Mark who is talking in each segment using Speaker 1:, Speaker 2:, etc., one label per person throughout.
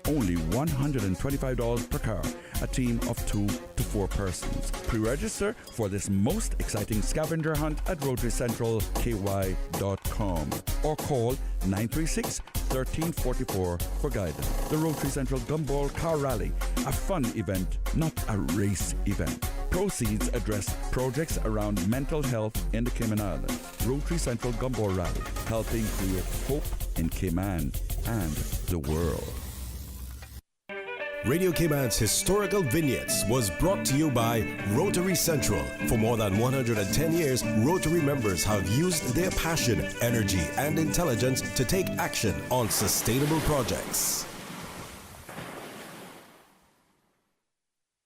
Speaker 1: only $125 per car, a team of 2 to 4 persons. Pre-register for this most exciting scavenger hunt at RotaryCentralKY.com or call 936-1344 for guidance. The Rotary Central Gumball Car Rally, a fun event, not a race event. Proceeds address projects around mental health in the Cayman Islands. Rotary Central Gumball Rally, helping create hope in Cayman and the world.
Speaker 2: Radio Cayman's Historical Vignettes was brought to you by Rotary Central. For more than 110 years, Rotary members have used their passion, energy, and intelligence to take action on sustainable projects.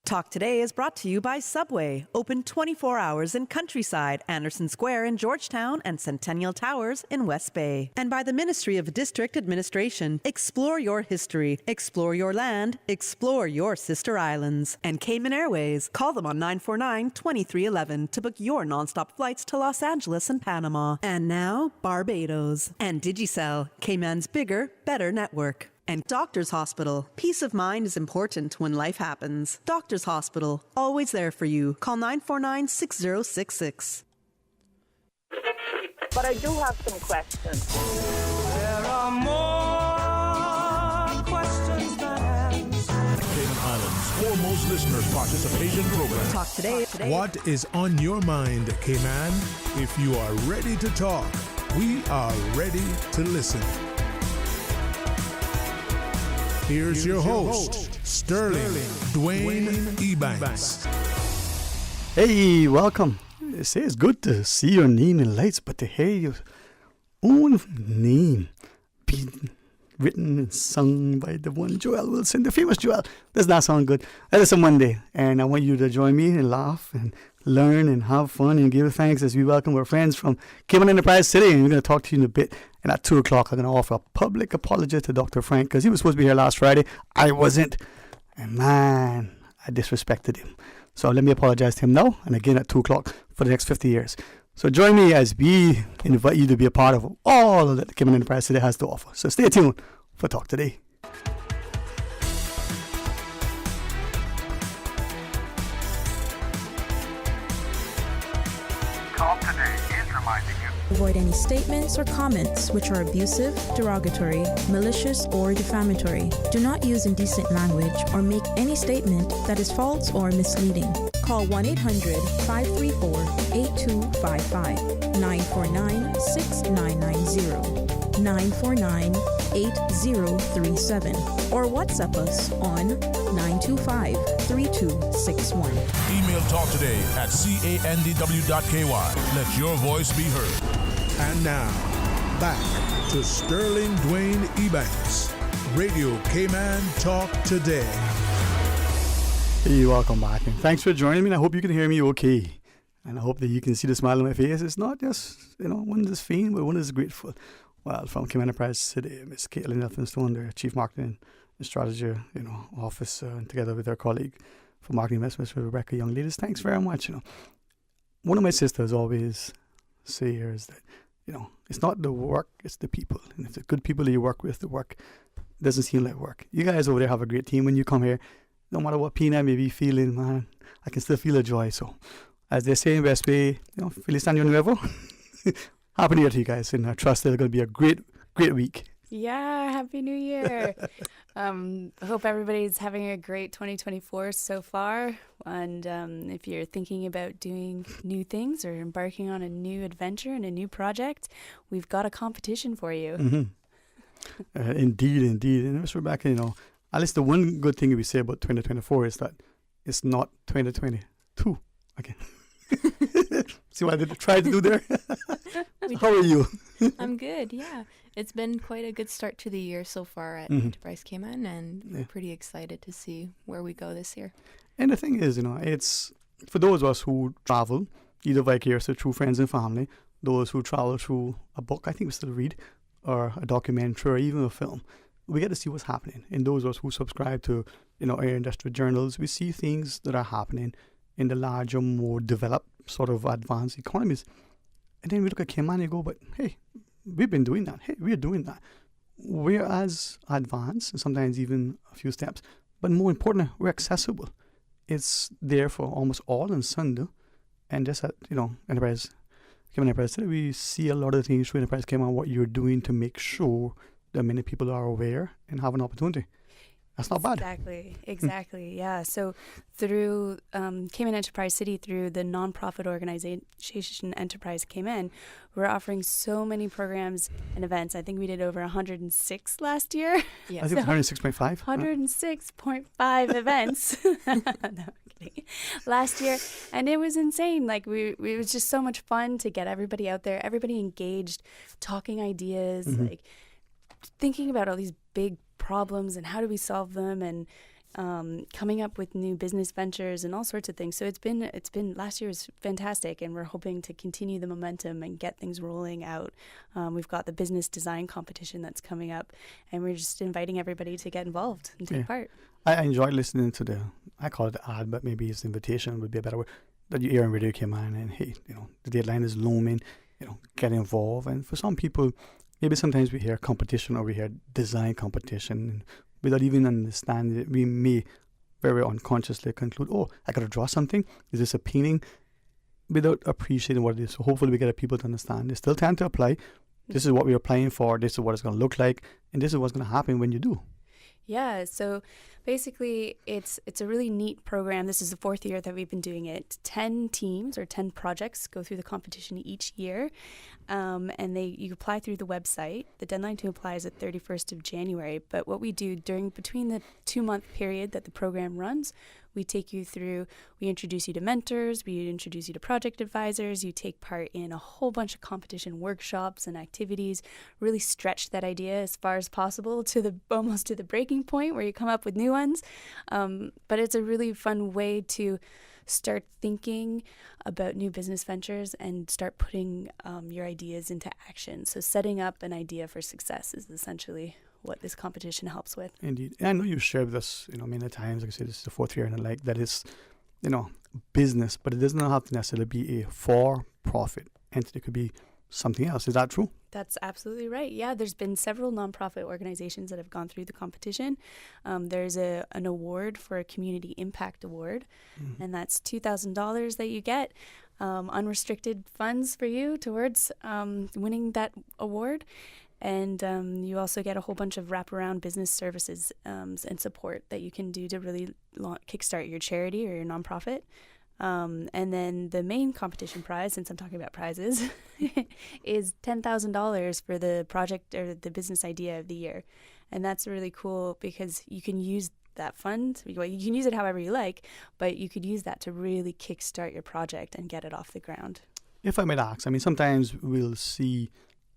Speaker 3: Talk Today is brought to you by Subway, open 24 hours in Countryside, Anderson Square in Georgetown, and Centennial Towers in West Bay. And by the Ministry of District Administration, explore your history, explore your land, explore your sister islands. And Cayman Airways, call them on 949-2311 to book your nonstop flights to Los Angeles and Panama. And now, Barbados. And Digicel, Cayman's bigger, better network. And Doctors Hospital. Peace of mind is important when life happens. Doctors Hospital, always there for you. Call 949-6066.
Speaker 4: But I do have some questions.
Speaker 5: There are more questions than answers.
Speaker 6: Cayman Islands' foremost listeners' participation program.
Speaker 3: Talk today.
Speaker 7: What is on your mind, Cayman? If you are ready to talk, we are ready to listen. Here's your host, Sterling Dwayne Ebanks.
Speaker 8: Hey, welcome. They say it's good to see your name in lights, but to hear your own name being written and sung by the one Joel Wilson, the famous Joel, does not sound good. That is a Monday, and I want you to join me and laugh and learn and have fun and give thanks as we welcome our friends from Cayman Enterprise City. And we're going to talk to you in a bit. And at 2 o'clock, I'm going to offer a public apology to Dr. Frank because he was supposed to be here last Friday. I wasn't. And man, I disrespected him. So let me apologize to him now and again at 2 o'clock for the next 50 years. So join me as we invite you to be a part of all that the Cayman Enterprise City has to offer. So stay tuned for Talk Today.
Speaker 9: Talk Today is reminding you.
Speaker 10: Avoid any statements or comments which are abusive, derogatory, malicious, or defamatory. Do not use indecent language or make any statement that is false or misleading. Call 1-800-534-8255, 949-6990, 949-8037, or WhatsApp us on 925-3261.
Speaker 6: Email Talk Today at candw.ky. Let your voice be heard.
Speaker 7: And now, back to Sterling Dwayne Ebanks. Radio Cayman Talk Today.
Speaker 8: Hey, welcome back. And thanks for joining me. I hope you can hear me okay. And I hope that you can see the smile on my face. It's not just, one is faint, but one is grateful. Well, from Cayman Enterprise City, Miss Caitlin Elphinstone, their Chief Marketing and Strategy, Officer, and together with their colleague for Marketing Investments, Rebecca Young Ladies. Thanks very much. One of my sisters always say here is that, it's not the work, it's the people. And if the good people that you work with, the work doesn't seem like work. You guys over there have a great team. When you come here, no matter what pain I may be feeling, man, I can still feel the joy. So, as they say in West Bay, Feliz Año Nuevo. Happy New Year to you guys, and I trust it's going to be a great week.
Speaker 11: Yeah, Happy New Year. Hope everybody's having a great 2024 so far. And if you're thinking about doing new things or embarking on a new adventure and a new project, we've got a competition for you.
Speaker 8: Mm-hmm. Indeed. And Mr. Rebecca, at least the one good thing we say about 2024 is that it's not 2022 again. See what I tried to do there? How are you?
Speaker 12: I'm good, yeah. It's been quite a good start to the year so far at Enterprise Cayman, and we're pretty excited to see where we go this year.
Speaker 8: And the thing is, it's for those of us who travel, either vicariously through friends and family, those who travel through a book, I think we still read, or a documentary, or even a film, we get to see what's happening. And those of us who subscribe to, our industrial journals, we see things that are happening in the larger, more developed, sort of advanced economies. And then we look at Cayman and go, but hey, we've been doing that. Hey, we're doing that. we're as advanced, and sometimes even a few steps, but more importantly, we're accessible. It's there for almost all in Sunday. And just at, Enterprise today, we see a lot of things through Enterprise came on what you're doing to make sure that many people are aware and have an opportunity. That's not bad.
Speaker 11: Exactly. Yeah. So through Cayman Enterprise City, through the nonprofit organization Enterprise Cayman, we're offering so many programs and events. I think we did over 106 last year.
Speaker 8: Yeah. I think it was 106.5.
Speaker 11: 106.5 events. No, I'm kidding. Last year, and it was insane. Like it was just so much fun to get everybody out there, everybody engaged, talking ideas, like thinking about all these big problems and how do we solve them, and coming up with new business ventures and all sorts of things. So it's been last year was fantastic, and we're hoping to continue the momentum and get things rolling out. We've got the business design competition that's coming up, and we're just inviting everybody to get involved and take part.
Speaker 8: I enjoyed listening to I call it the ad, but maybe it's the invitation would be a better word, that you hear on Radio Cayman, and hey, the deadline is looming, get involved. And for some people, maybe sometimes we hear competition or we hear design competition. Without even understanding it, we may very unconsciously conclude, oh, I got to draw something. Is this a painting? Without appreciating what it is. So hopefully we get people to understand. There's still time to apply. This is what we're applying for. This is what it's going to look like. And this is what's going to happen when you do.
Speaker 11: Yeah, so basically it's a really neat program. This is the 4th year that we've been doing it. 10 teams or 10 projects go through the competition each year, and you apply through the website. The deadline to apply is the 31st of January, but what we do between the 2-month period that the program runs, we take you through, we introduce you to mentors, we introduce you to project advisors, you take part in a whole bunch of competition workshops and activities, really stretch that idea as far as possible almost to the breaking point where you come up with new ones. But it's a really fun way to start thinking about new business ventures and start putting your ideas into action. So setting up an idea for success is essentially what this competition helps with.
Speaker 8: Indeed. And I know you shared with us, many times, like I said, this is the 4th year, and that is, business, but it doesn't have to necessarily be a for-profit entity. It could be something else. Is that true?
Speaker 11: That's absolutely right. Yeah, there's been several nonprofit organizations that have gone through the competition. There's an award for a community impact award, and that's $2,000 that you get, unrestricted funds for you towards winning that award. And you also get a whole bunch of wraparound business services and support that you can do to really kickstart your charity or your nonprofit. And then the main competition prize, since I'm talking about prizes, is $10,000 for the project or the business idea of the year. And that's really cool because you can use that fund. Well, you can use it however you like, but you could use that to really kickstart your project and get it off the ground.
Speaker 8: If I might ask, sometimes we'll see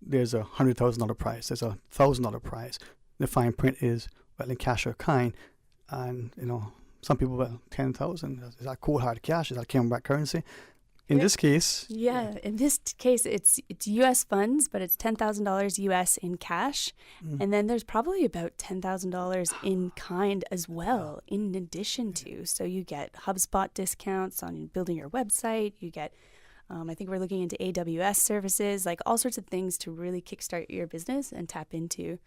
Speaker 8: there's a $100,000 prize, there's a $1,000 prize. The fine print is, in cash or kind. And, some people, 10,000, is that cold hard cash? Is that came back currency? In this case...
Speaker 11: Yeah, in this case, it's U.S. funds, but it's $10,000 U.S. in cash. And then there's probably about $10,000 in kind as well, in addition to. So you get HubSpot discounts on building your website. You get... I think we're looking into AWS services, like all sorts of things to really kickstart your business and tap into.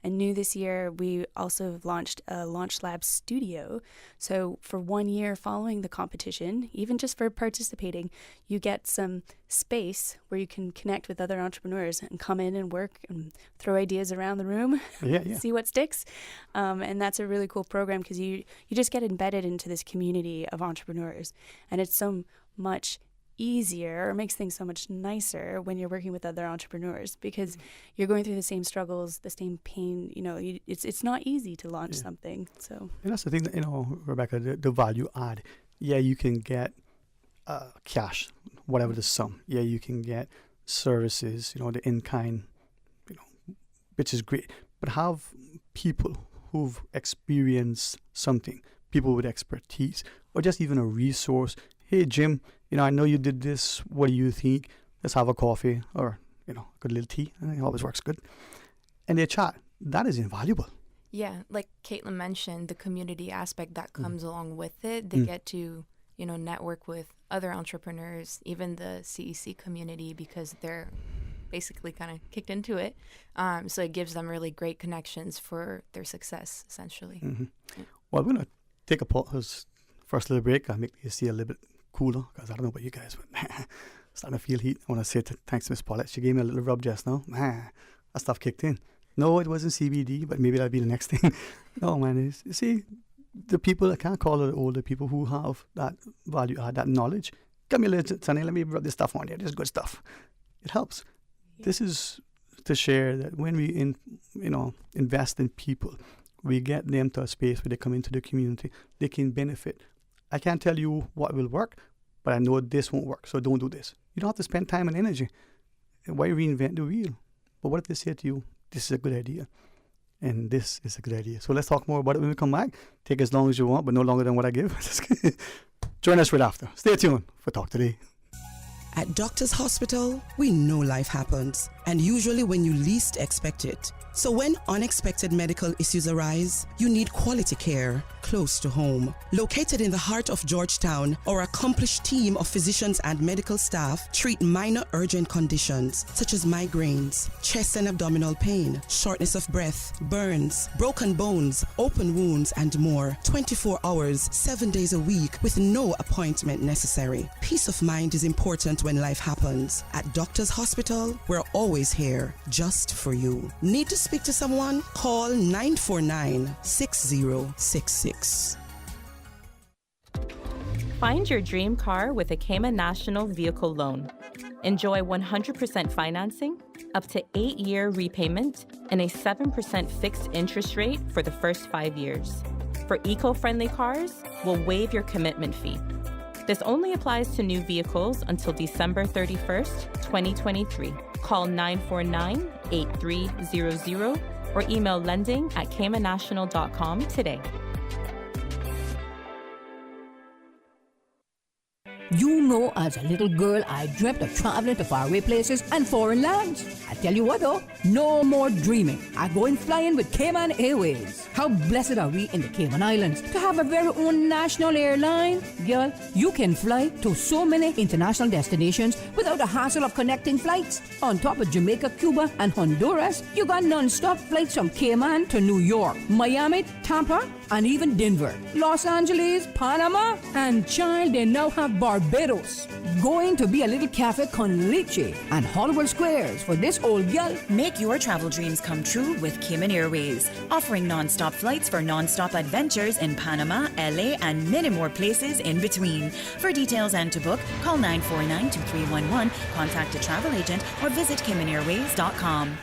Speaker 11: And new this year, we also launched a Launch Lab studio. So for 1 year following the competition, even just for participating, you get some space where you can connect with other entrepreneurs and come in and work and throw ideas around the room, see what sticks. And that's a really cool program because you just get embedded into this community of entrepreneurs. And it's so much easier, or makes things so much nicer when you're working with other entrepreneurs because you're going through the same struggles, the same pain. It's not easy to launch something. So,
Speaker 8: and that's the thing that Rebecca, the value add. Yeah, you can get cash, whatever the sum. Yeah, you can get services. The in kind, which is great. But have people who've experienced something, people with expertise, or just even a resource. Hey, Jim, I know you did this. What do you think? Let's have a coffee or, a good little tea. It always works good. And they chat. That is invaluable.
Speaker 12: Yeah, like Caitlin mentioned, the community aspect that comes along with it. They get to, network with other entrepreneurs, even the CEC community, because they're basically kind of kicked into it. So it gives them really great connections for their success, essentially.
Speaker 8: Mm-hmm. Well, we're going to take a pause. First little break. I'll make you see a little bit cooler, because I don't know about you guys, but starting to feel heat. I want to say thanks to Miss Paulette. She gave me a little rub just now. That stuff kicked in. No, it wasn't CBD, but maybe that'll be the next thing. No, man. You see, the people, I can't call it older people who have that value, that knowledge. Give me a little, Sonny, let me rub this stuff on you. This is good stuff. It helps. Yeah. This is to share that when we invest in people, we get them to a space where they come into the community, they can benefit. I can't tell you what will work, but I know this won't work, so don't do this. You don't have to spend time and energy. Why reinvent the wheel? But what if they say to you, this is a good idea, and this is a good idea? So let's talk more about it when we come back. Take as long as you want, but no longer than what I give. Join us right after. Stay tuned for Talk Today.
Speaker 13: At Doctor's Hospital, we know life happens, and usually when you least expect it. So when unexpected medical issues arise, you need quality care close to home. Located in the heart of Georgetown, our accomplished team of physicians and medical staff treat minor urgent conditions such as migraines, chest and abdominal pain, shortness of breath, burns, broken bones, open wounds, and more. 24 hours, 7 days a week with no appointment necessary. Peace of mind is important when life happens. At Doctor's Hospital, we're always here just for you. Need to speak to someone? Call 949-6066.
Speaker 14: Find your dream car with a Cayman National Vehicle Loan. Enjoy 100% financing, up to 8-year repayment, and a 7% fixed interest rate for the first 5 years. For eco-friendly cars, we'll waive your commitment fee. This only applies to new vehicles until December 31st, 2023. Call 949-8300 or email lending@caymannational.com today.
Speaker 15: You know, as a little girl, I dreamt of traveling to faraway places and foreign lands. I tell you what though, no more dreaming. I'm going flying with Cayman Airways. How blessed are we in the Cayman Islands to have a very own national airline? Girl, you can fly to so many international destinations without the hassle of connecting flights. On top of Jamaica, Cuba, and Honduras, you got non-stop flights from Cayman to New York, Miami, Tampa, and even Denver, Los Angeles, Panama, and child, they now have Barbados. Going to be a little cafe con leche and Hollywood Squares for this old gal.
Speaker 16: Make your travel dreams come true with Cayman Airways, offering non-stop flights for non-stop adventures in Panama, LA, and many more places in between. For details and to book, call 949-2311, contact a travel agent, or visit CaymanAirways.com.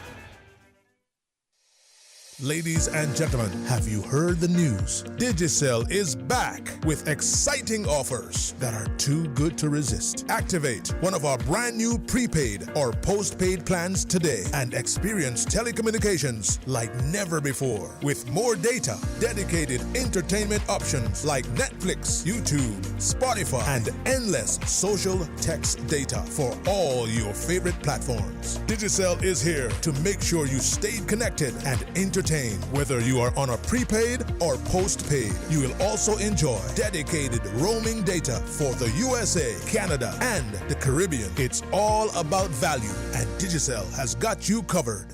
Speaker 6: Ladies and gentlemen, have you heard the news? Digicel is back with exciting offers that are too good to resist. Activate one of our brand new prepaid or postpaid plans today and experience telecommunications like never before. With more data, dedicated entertainment options like Netflix, YouTube, Spotify, and endless social text data for all your favorite platforms. Digicel is here to make sure you stay connected and entertained. Whether you are on a prepaid or postpaid, you will also enjoy dedicated roaming data for the USA, Canada, and the Caribbean. It's all about value, and Digicel has got you covered.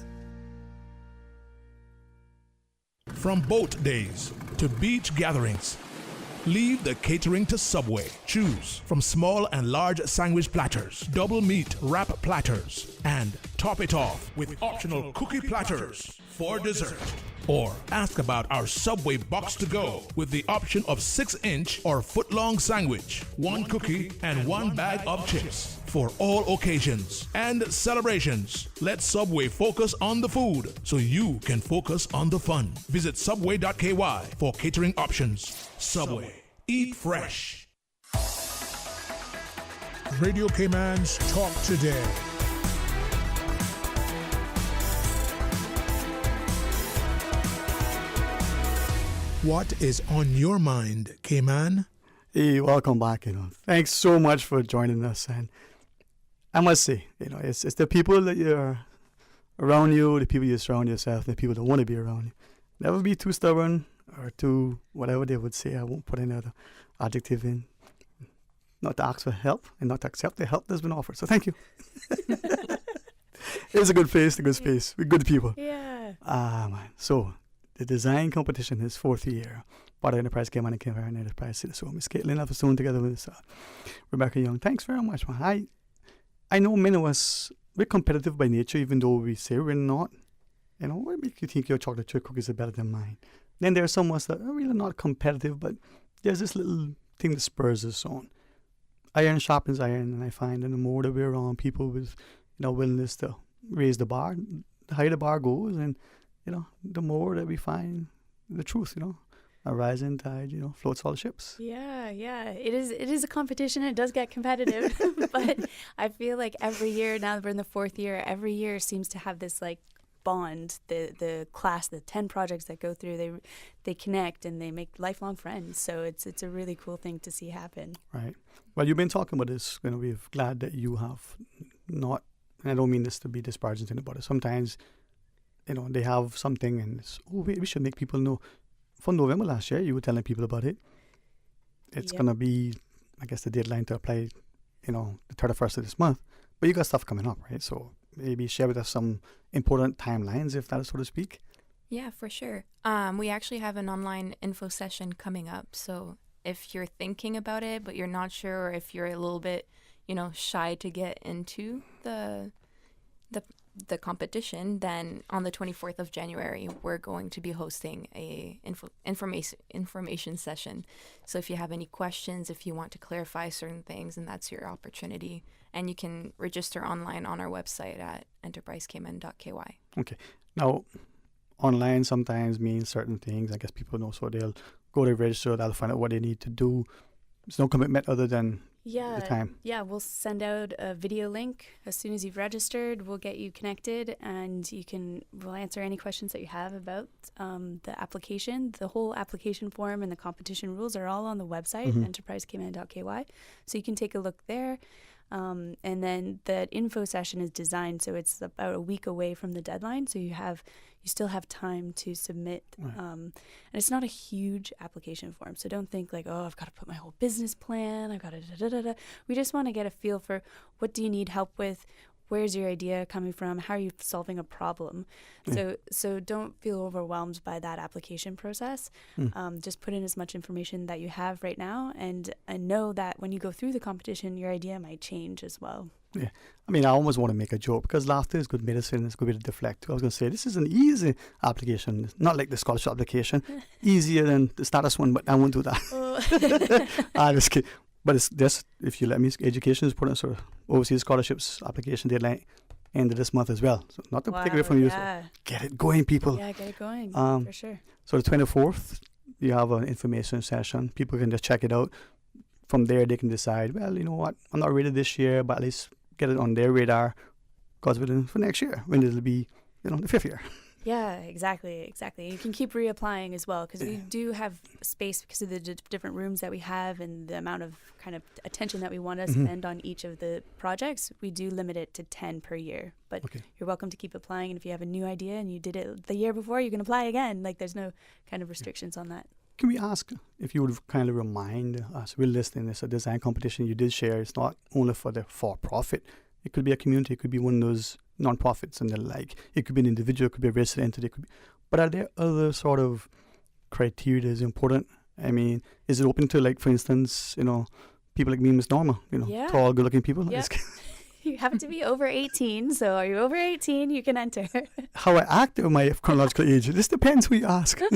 Speaker 6: From boat days to beach gatherings, leave the catering to Subway. Choose from small and large sandwich platters, double meat wrap platters, and top it off with optional cookie platters for dessert. Or ask about our Subway box to go with the option of 6-inch or foot-long sandwich, 1 cookie, and 1 bag of chips for all occasions and celebrations. Let Subway focus on the food so you can focus on the fun. Visit subway.ky for catering options. Subway. Eat fresh.
Speaker 7: Radio Cayman's Talk Today. What is on your mind, Cayman?
Speaker 8: Hey, welcome back. Thanks so much for joining us. And I must say, it's the people that you're around you, the people you surround yourself, the people that want to be around you. Never be too stubborn or too whatever they would say. I won't put another adjective in. Not to ask for help and not to accept the help that's been offered. So thank you. It's a good place, a good space, with good people.
Speaker 11: Yeah.
Speaker 8: Man. So, the design competition is 4th year. Part of Enterprise came on and came here and Enterprise City. So, Miss Caitlin Alphastone together with Rebecca Young. Thanks very much, man. I know many of us, we're competitive by nature, even though we say we're not. You know, what makes you think your chocolate chip cookies are better than mine? Then there are some of us that are really not competitive, but there's this little thing that spurs us on. Iron sharpens iron, and I find that the more that we're around people with, willingness to raise the bar, the higher the bar goes, and, the more that we find the truth, a rising tide, floats all ships.
Speaker 11: Yeah. It is a competition. It does get competitive, but I feel like every year, now that we're in the 4th year, every year seems to have this like bond. The class, the 10 projects that go through, they connect and they make lifelong friends. So it's a really cool thing to see happen.
Speaker 8: Right. Well, you've been talking about this. We're glad that you have not. And I don't mean this to be disparaging to anybody. Sometimes, they have something and it's, we should make people know. For November last year, you were telling people about it. It's going to be, I guess, the deadline to apply, the 31st of this month. But you got stuff coming up, right? So maybe share with us some important timelines, if that is so to speak.
Speaker 12: Yeah, for sure. We actually have an online info session coming up. So if you're thinking about it, but you're not sure, or if you're a little bit, shy to get into the competition, then on the 24th of January, we're going to be hosting a information session. So if you have any questions, if you want to clarify certain things, and that's your opportunity. And you can register online on our website at enterprisecayman.ky.
Speaker 8: Okay. Now, online sometimes means certain things. I guess people know, so they'll go to register, they'll find out what they need to do. There's no commitment other than the time.
Speaker 11: Yeah, we'll send out a video link as soon as you've registered. We'll get you connected, and we'll answer any questions that you have about the application. The whole application form and the competition rules are all on the website, enterprisecayman.ky. So you can take a look there. And then the info session is designed so it's about a week away from the deadline. So you still have time to submit. Right. And it's not a huge application form. So don't think like, I've got to put my whole business plan. I've got to da-da-da-da. We just want to get a feel for what do you need help with? Where's your idea coming from? How are you solving a problem? So don't feel overwhelmed by that application process. Just put in as much information that you have right now, and know that when you go through the competition, your idea might change as well.
Speaker 8: Yeah. I mean, I almost want to make a joke because laughter is good medicine. It's good way to deflect. I was going to say, this is an easy application. Not like the scholarship application. Easier than the status one, but I won't do that. I'm just kidding. But it's just, if you let me, education is important. So overseas scholarships application deadline end of this month as well. So not to take away from you. So get it going, people.
Speaker 11: Yeah, get it going, for sure.
Speaker 8: So the 24th, you have an information session. People can just check it out. From there, they can decide, well, you know what, I'm not ready this year, but at least get it on their radar because for next year, when it'll be, the 5th year.
Speaker 11: Yeah, exactly. You can keep reapplying as well because we do have space because of the different rooms that we have and the amount of kind of attention that we want to spend on each of the projects. We do limit it to 10 per year, but you're welcome to keep applying. And if you have a new idea and you did it the year before, you can apply again. Like there's no kind of restrictions on that.
Speaker 8: Can we ask if you would kind of remind us, we're listening, it's a design competition you did share. It's not only for the for-profit. It could be a community. It could be one of those non-profits and the like. It could be an individual. It could be a resident entity. But are there other sort of criteria that is important? I mean, is it open to, like, for instance, people like me, Miss Norma, tall, good-looking people?
Speaker 11: Yep. You have to be over 18. So are you over 18? You can enter.
Speaker 8: How I act or my chronological age? This depends who you ask. So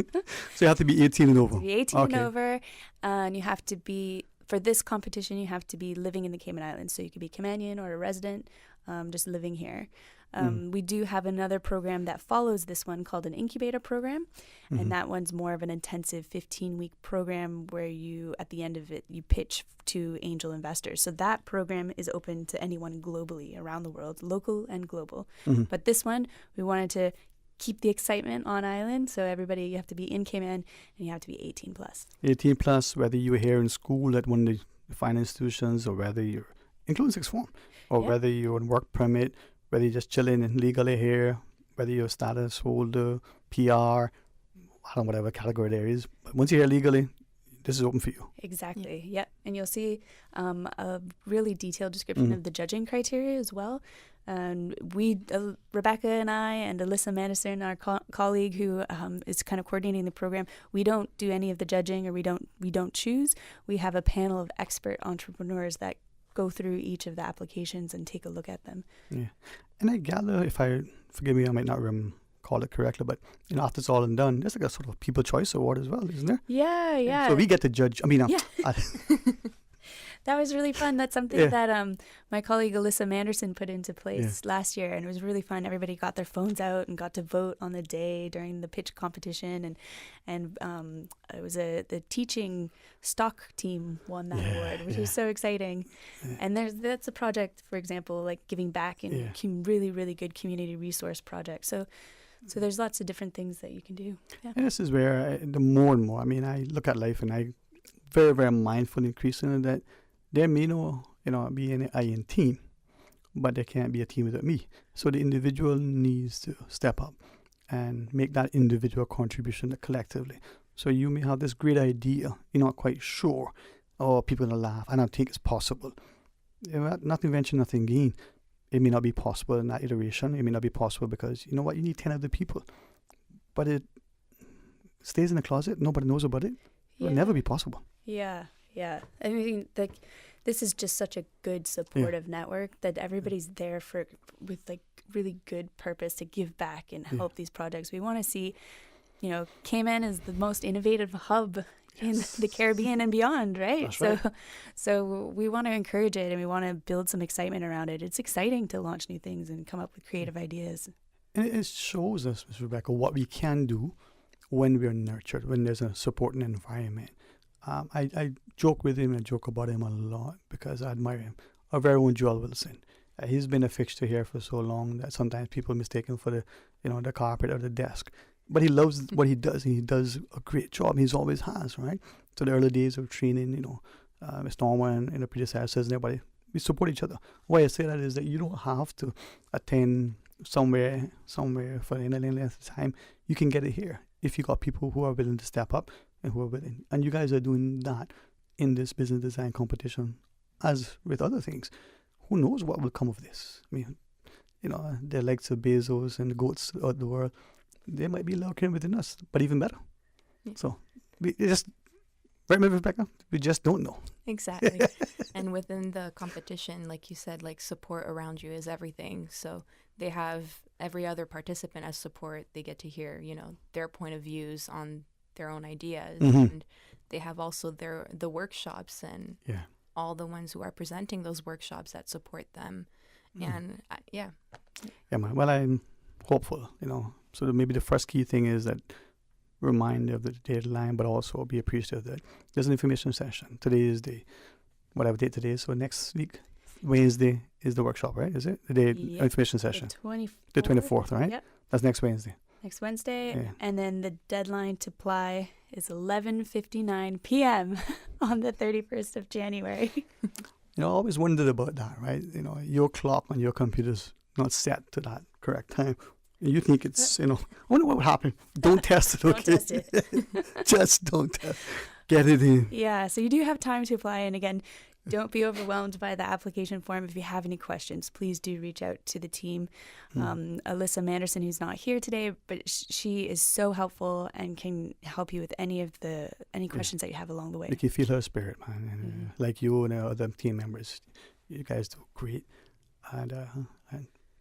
Speaker 8: you have to be 18 and over.
Speaker 11: To be 18 and over. And you have to be, for this competition, you have to be living in the Cayman Islands. So you could be Caymanian or a resident just living here. We do have another program that follows this one called an incubator program. And that one's more of an intensive 15-week program where you, at the end of it, you pitch to angel investors. So that program is open to anyone globally around the world, local and global. But this one, we wanted to keep the excitement on island. So everybody, you have to be in Cayman and you have to be 18 plus.
Speaker 8: 18 plus, whether you're here in school at one of the fine institutions or whether you're, including sixth form, or whether you're on work permit, whether you're just chilling and legally here, whether you're a status holder, PR, I don't know, whatever category there is. But once you're here legally, this is open for you.
Speaker 11: Exactly. Yep. And you'll see a really detailed description of the judging criteria as well. And we, Rebecca and I, and Alyssa Madison, our colleague who is kind of coordinating the program, we don't do any of the judging, or we don't choose. We have a panel of expert entrepreneurs that go through each of the applications and take a look at them.
Speaker 8: Yeah. And I gather, forgive me, I might not call it correctly, but after it's all and done, there's like a sort of people choice award as well, isn't there?
Speaker 11: Yeah.
Speaker 8: So we get to judge.
Speaker 11: That was really fun. That's something that my colleague Alyssa Manderson put into place last year, and it was really fun. Everybody got their phones out and got to vote on the day during the pitch competition, and it was the teaching stock team won that award, which was so exciting. Yeah. And that's a project, for example, like giving back and really, really good community resource project. So there's lots of different things that you can do. Yeah.
Speaker 8: And this is where the more and more, I look at life and I very, very mindful increasingly that there may be an team, but there can't be a team without me. So the individual needs to step up and make that individual contribution collectively. So you may have this great idea, you're not quite sure, or people will laugh, I don't think it's possible. Nothing venture, nothing gain. It may not be possible in that iteration. It may not be possible because, you need 10 other people. But it stays in the closet, nobody knows about it. It will never be possible.
Speaker 11: Yeah. I mean, this is just such a good supportive network that everybody's there with like really good purpose to give back and help these projects. We want to see, Cayman is the most innovative hub in the Caribbean and beyond, right?
Speaker 8: That's right.
Speaker 11: So we want to encourage it, and we want to build some excitement around it. It's exciting to launch new things and come up with creative ideas.
Speaker 8: And it shows us, Ms. Rebecca, what we can do when we're nurtured, when there's a supporting environment. I joke with him and joke about him a lot because I admire him. Our very own Joel Wilson. He's been a fixture here for so long that sometimes people mistake him for the carpet or the desk. But he loves what he does. He does a great job. He's always has, right? So the early days of training, Miss Norma and the predecessors and everybody, we support each other. Why I say that is that you don't have to attend somewhere for any length of time. You can get it here if you got people who are willing to step up and who are willing. And you guys are doing that in this business design competition, as with other things. Who knows what will come of this? I mean, the likes of Bezos and the goats of the world, they might be lurking within us, but even better. Yeah. So we just, right, Rebecca? We just don't know.
Speaker 12: Exactly. And within the competition, like you said, like support around you is everything. So they have every other participant as support. They get to hear, their point of views on their own ideas. Mm-hmm. And they have also the workshops and all the ones who are presenting those workshops that support them. Mm. And
Speaker 8: Yeah, man. Well, I'm hopeful, So maybe the first key thing is that remind of the deadline, but also be appreciative that there's an information session. Today is whatever date today is. So next week, Wednesday is the workshop, right? Is it? The information session. The 24th, right?
Speaker 11: Yep.
Speaker 8: That's next Wednesday.
Speaker 11: Next Wednesday. And then the deadline to apply is 11:59 p.m. on the 31st of January.
Speaker 8: I always wondered about that, right? Your clock on your computer's not set to that correct time. You think it's, I wonder what would happen. Don't test it, okay?
Speaker 11: Don't test it.
Speaker 8: Just don't test. Get it in.
Speaker 11: Yeah, so you do have time to apply. And again, don't be overwhelmed by the application form. If you have any questions, please do reach out to the team. Alyssa Manderson, who's not here today, but she is so helpful and can help you with any questions that you have along the way.
Speaker 8: Like you feel her spirit, man. And, like you and other team members, you guys do great. And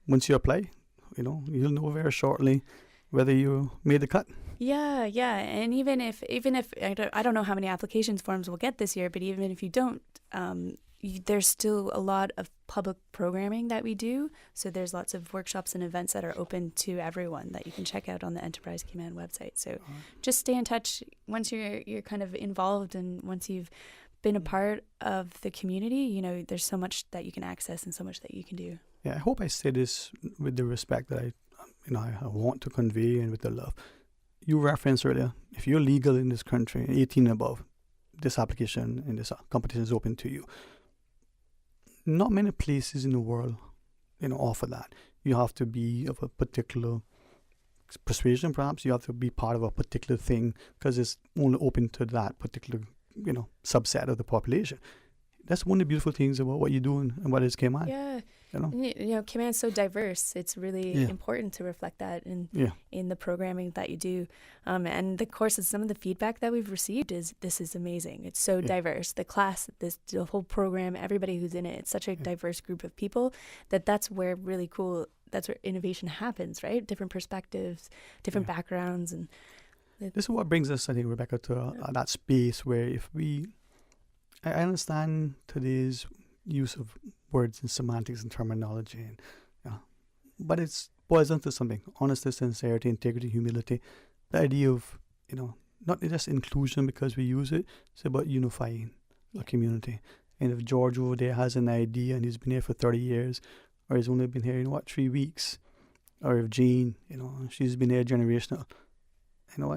Speaker 8: once you apply, you'll know very shortly whether you made the cut.
Speaker 11: Yeah. And even if I don't know how many applications forms we'll get this year, but even if you don't, there's still a lot of public programming that we do. So there's lots of workshops and events that are open to everyone that you can check out on the Enterprise Cayman website. So just stay in touch once you're kind of involved, and once you've been a part of the community, there's so much that you can access and so much that you can do.
Speaker 8: Yeah, I hope I say this with the respect that I want to convey and with the love. You referenced earlier, if you're legal in this country, 18 and above, this application and this competition is open to you. Not many places in the world, offer that. You have to be of a particular persuasion, perhaps. You have to be part of a particular thing because it's only open to that particular, subset of the population. That's one of the beautiful things about what you do and what is Cayman.
Speaker 11: Yeah.
Speaker 8: And
Speaker 11: Cayman is so diverse. It's really important to reflect that in the programming that you do. And the courses, some of the feedback that we've received is this is amazing. It's so diverse. The class, the whole program, everybody who's in it, it's such a diverse group of people that's where really cool, that's where innovation happens, right? Different perspectives, different backgrounds. And
Speaker 8: this is what brings us, I think, Rebecca, to that space where I understand today's use of words and semantics and terminology, but it boils down to something: honesty, sincerity, integrity, humility. The idea of not just inclusion because we use it; it's about unifying a community. And if George over there has an idea and he's been here for 30 years, or he's only been here in 3 weeks, or if Jean, she's been here generational,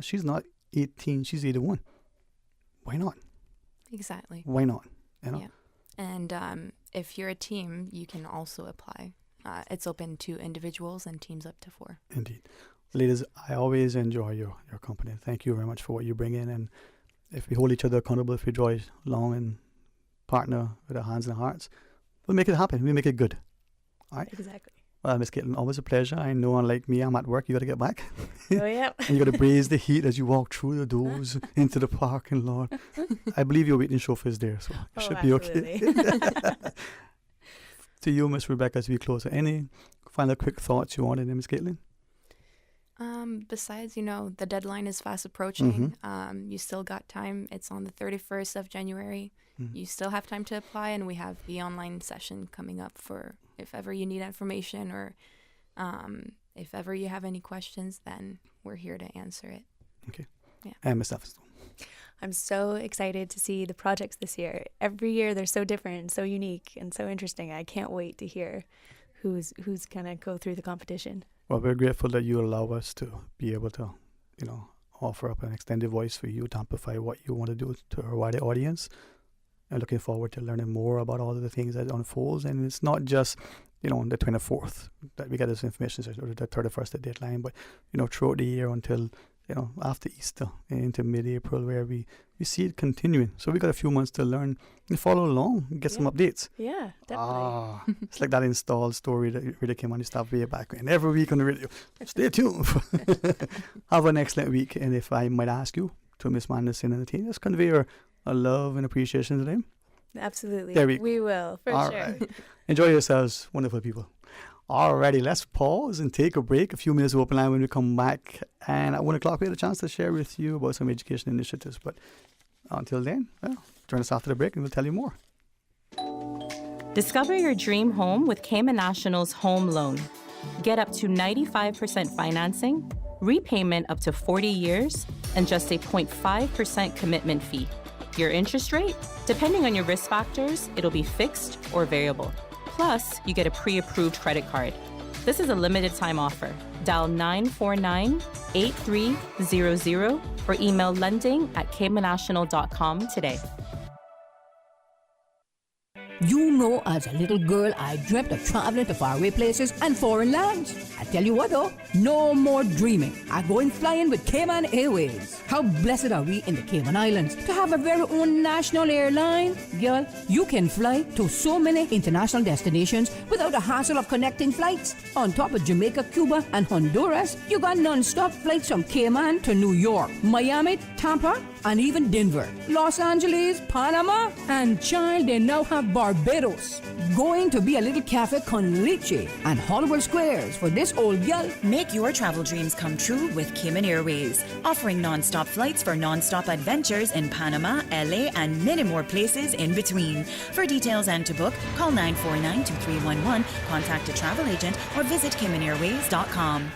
Speaker 8: she's not 18, she's 81. Why not?
Speaker 12: Exactly.
Speaker 8: Why not?
Speaker 12: Yeah. And if you're a team, you can also apply. It's open to individuals and teams up to 4.
Speaker 8: Indeed. Ladies, I always enjoy your company. Thank you very much for what you bring in. And if we hold each other accountable, if we draw along and partner with our hands and hearts, we'll make it happen. We'll make it good. All right?
Speaker 11: Exactly.
Speaker 8: Well, Miss Caitlin, always a pleasure. I know, unlike me, I'm at work. You got to get back.
Speaker 11: Oh, yeah.
Speaker 8: And you got to braze the heat as you walk through the doors into the parking lot. I believe your waiting chauffeur is there, so you should be okay. To you, Miss Rebecca, as we close, any final quick thoughts you wanted, Miss Caitlin?
Speaker 12: Besides, the deadline is fast approaching. You still got time. It's on the 31st of January. You still have time to apply, and we have the online session coming up for if ever you need information or if ever you have any questions, then we're here to answer it.
Speaker 8: Okay.
Speaker 12: Yeah.
Speaker 8: And Ms. Stephenson.
Speaker 11: I'm so excited to see the projects this year. Every year they're so different and so unique and so interesting. I can't wait to hear who's going to go through the competition.
Speaker 8: Well, we're grateful that you allow us to be able to, offer up an extended voice for you to amplify what you want to do to our wider audience. I'm looking forward to learning more about all of the things that unfolds. And it's not just, on the 24th that we get this information, or the 31st, the deadline, but, throughout the year until, after Easter into mid-April, where we see it continuing. So we got a few months to learn and follow along and get some updates.
Speaker 11: Yeah, definitely.
Speaker 8: It's like that installed story that really came on the stuff way back when. Every week on the radio. Stay tuned. Have an excellent week. And if I might ask you to Miss Manderson and the team, just convey your love and appreciation to them.
Speaker 11: Absolutely.
Speaker 8: There
Speaker 11: we will, for
Speaker 8: All
Speaker 11: sure.
Speaker 8: Right. Enjoy yourselves, wonderful people. Alrighty, let's pause and take a break. A few minutes of open line when we come back. And at 1 o'clock, we had a chance to share with you about some education initiatives. But until then, join us after the break and we'll tell you more.
Speaker 14: Discover your dream home with Cayman National's home loan. Get up to 95% financing, repayment up to 40 years, and just a 0.5% commitment fee. Your interest rate? Depending on your risk factors, it'll be fixed or variable. Plus, you get a pre-approved credit card. This is a limited time offer. Dial 949-8300 or email lending@caymannational.com today.
Speaker 15: You know, as a little girl, I dreamt of traveling to faraway places and foreign lands. I tell you what though, no more dreaming. I'm going flying with Cayman Airways. How blessed are we in the Cayman Islands to have our very own national airline? Girl, you can fly to so many international destinations without the hassle of connecting flights. On top of Jamaica, Cuba, and Honduras, you got non-stop flights from Cayman to New York, Miami, Tampa, and even Denver, Los Angeles, Panama, and child, they now have Barbados. Going to be a little cafe con leche and Hollywood Squares for this old gal.
Speaker 16: Make your travel dreams come true with Cayman Airways, offering non-stop flights for non-stop adventures in Panama, LA, and many more places in between. For details and to book, call 949-2311, contact a travel agent, or visit CaymanAirways.com.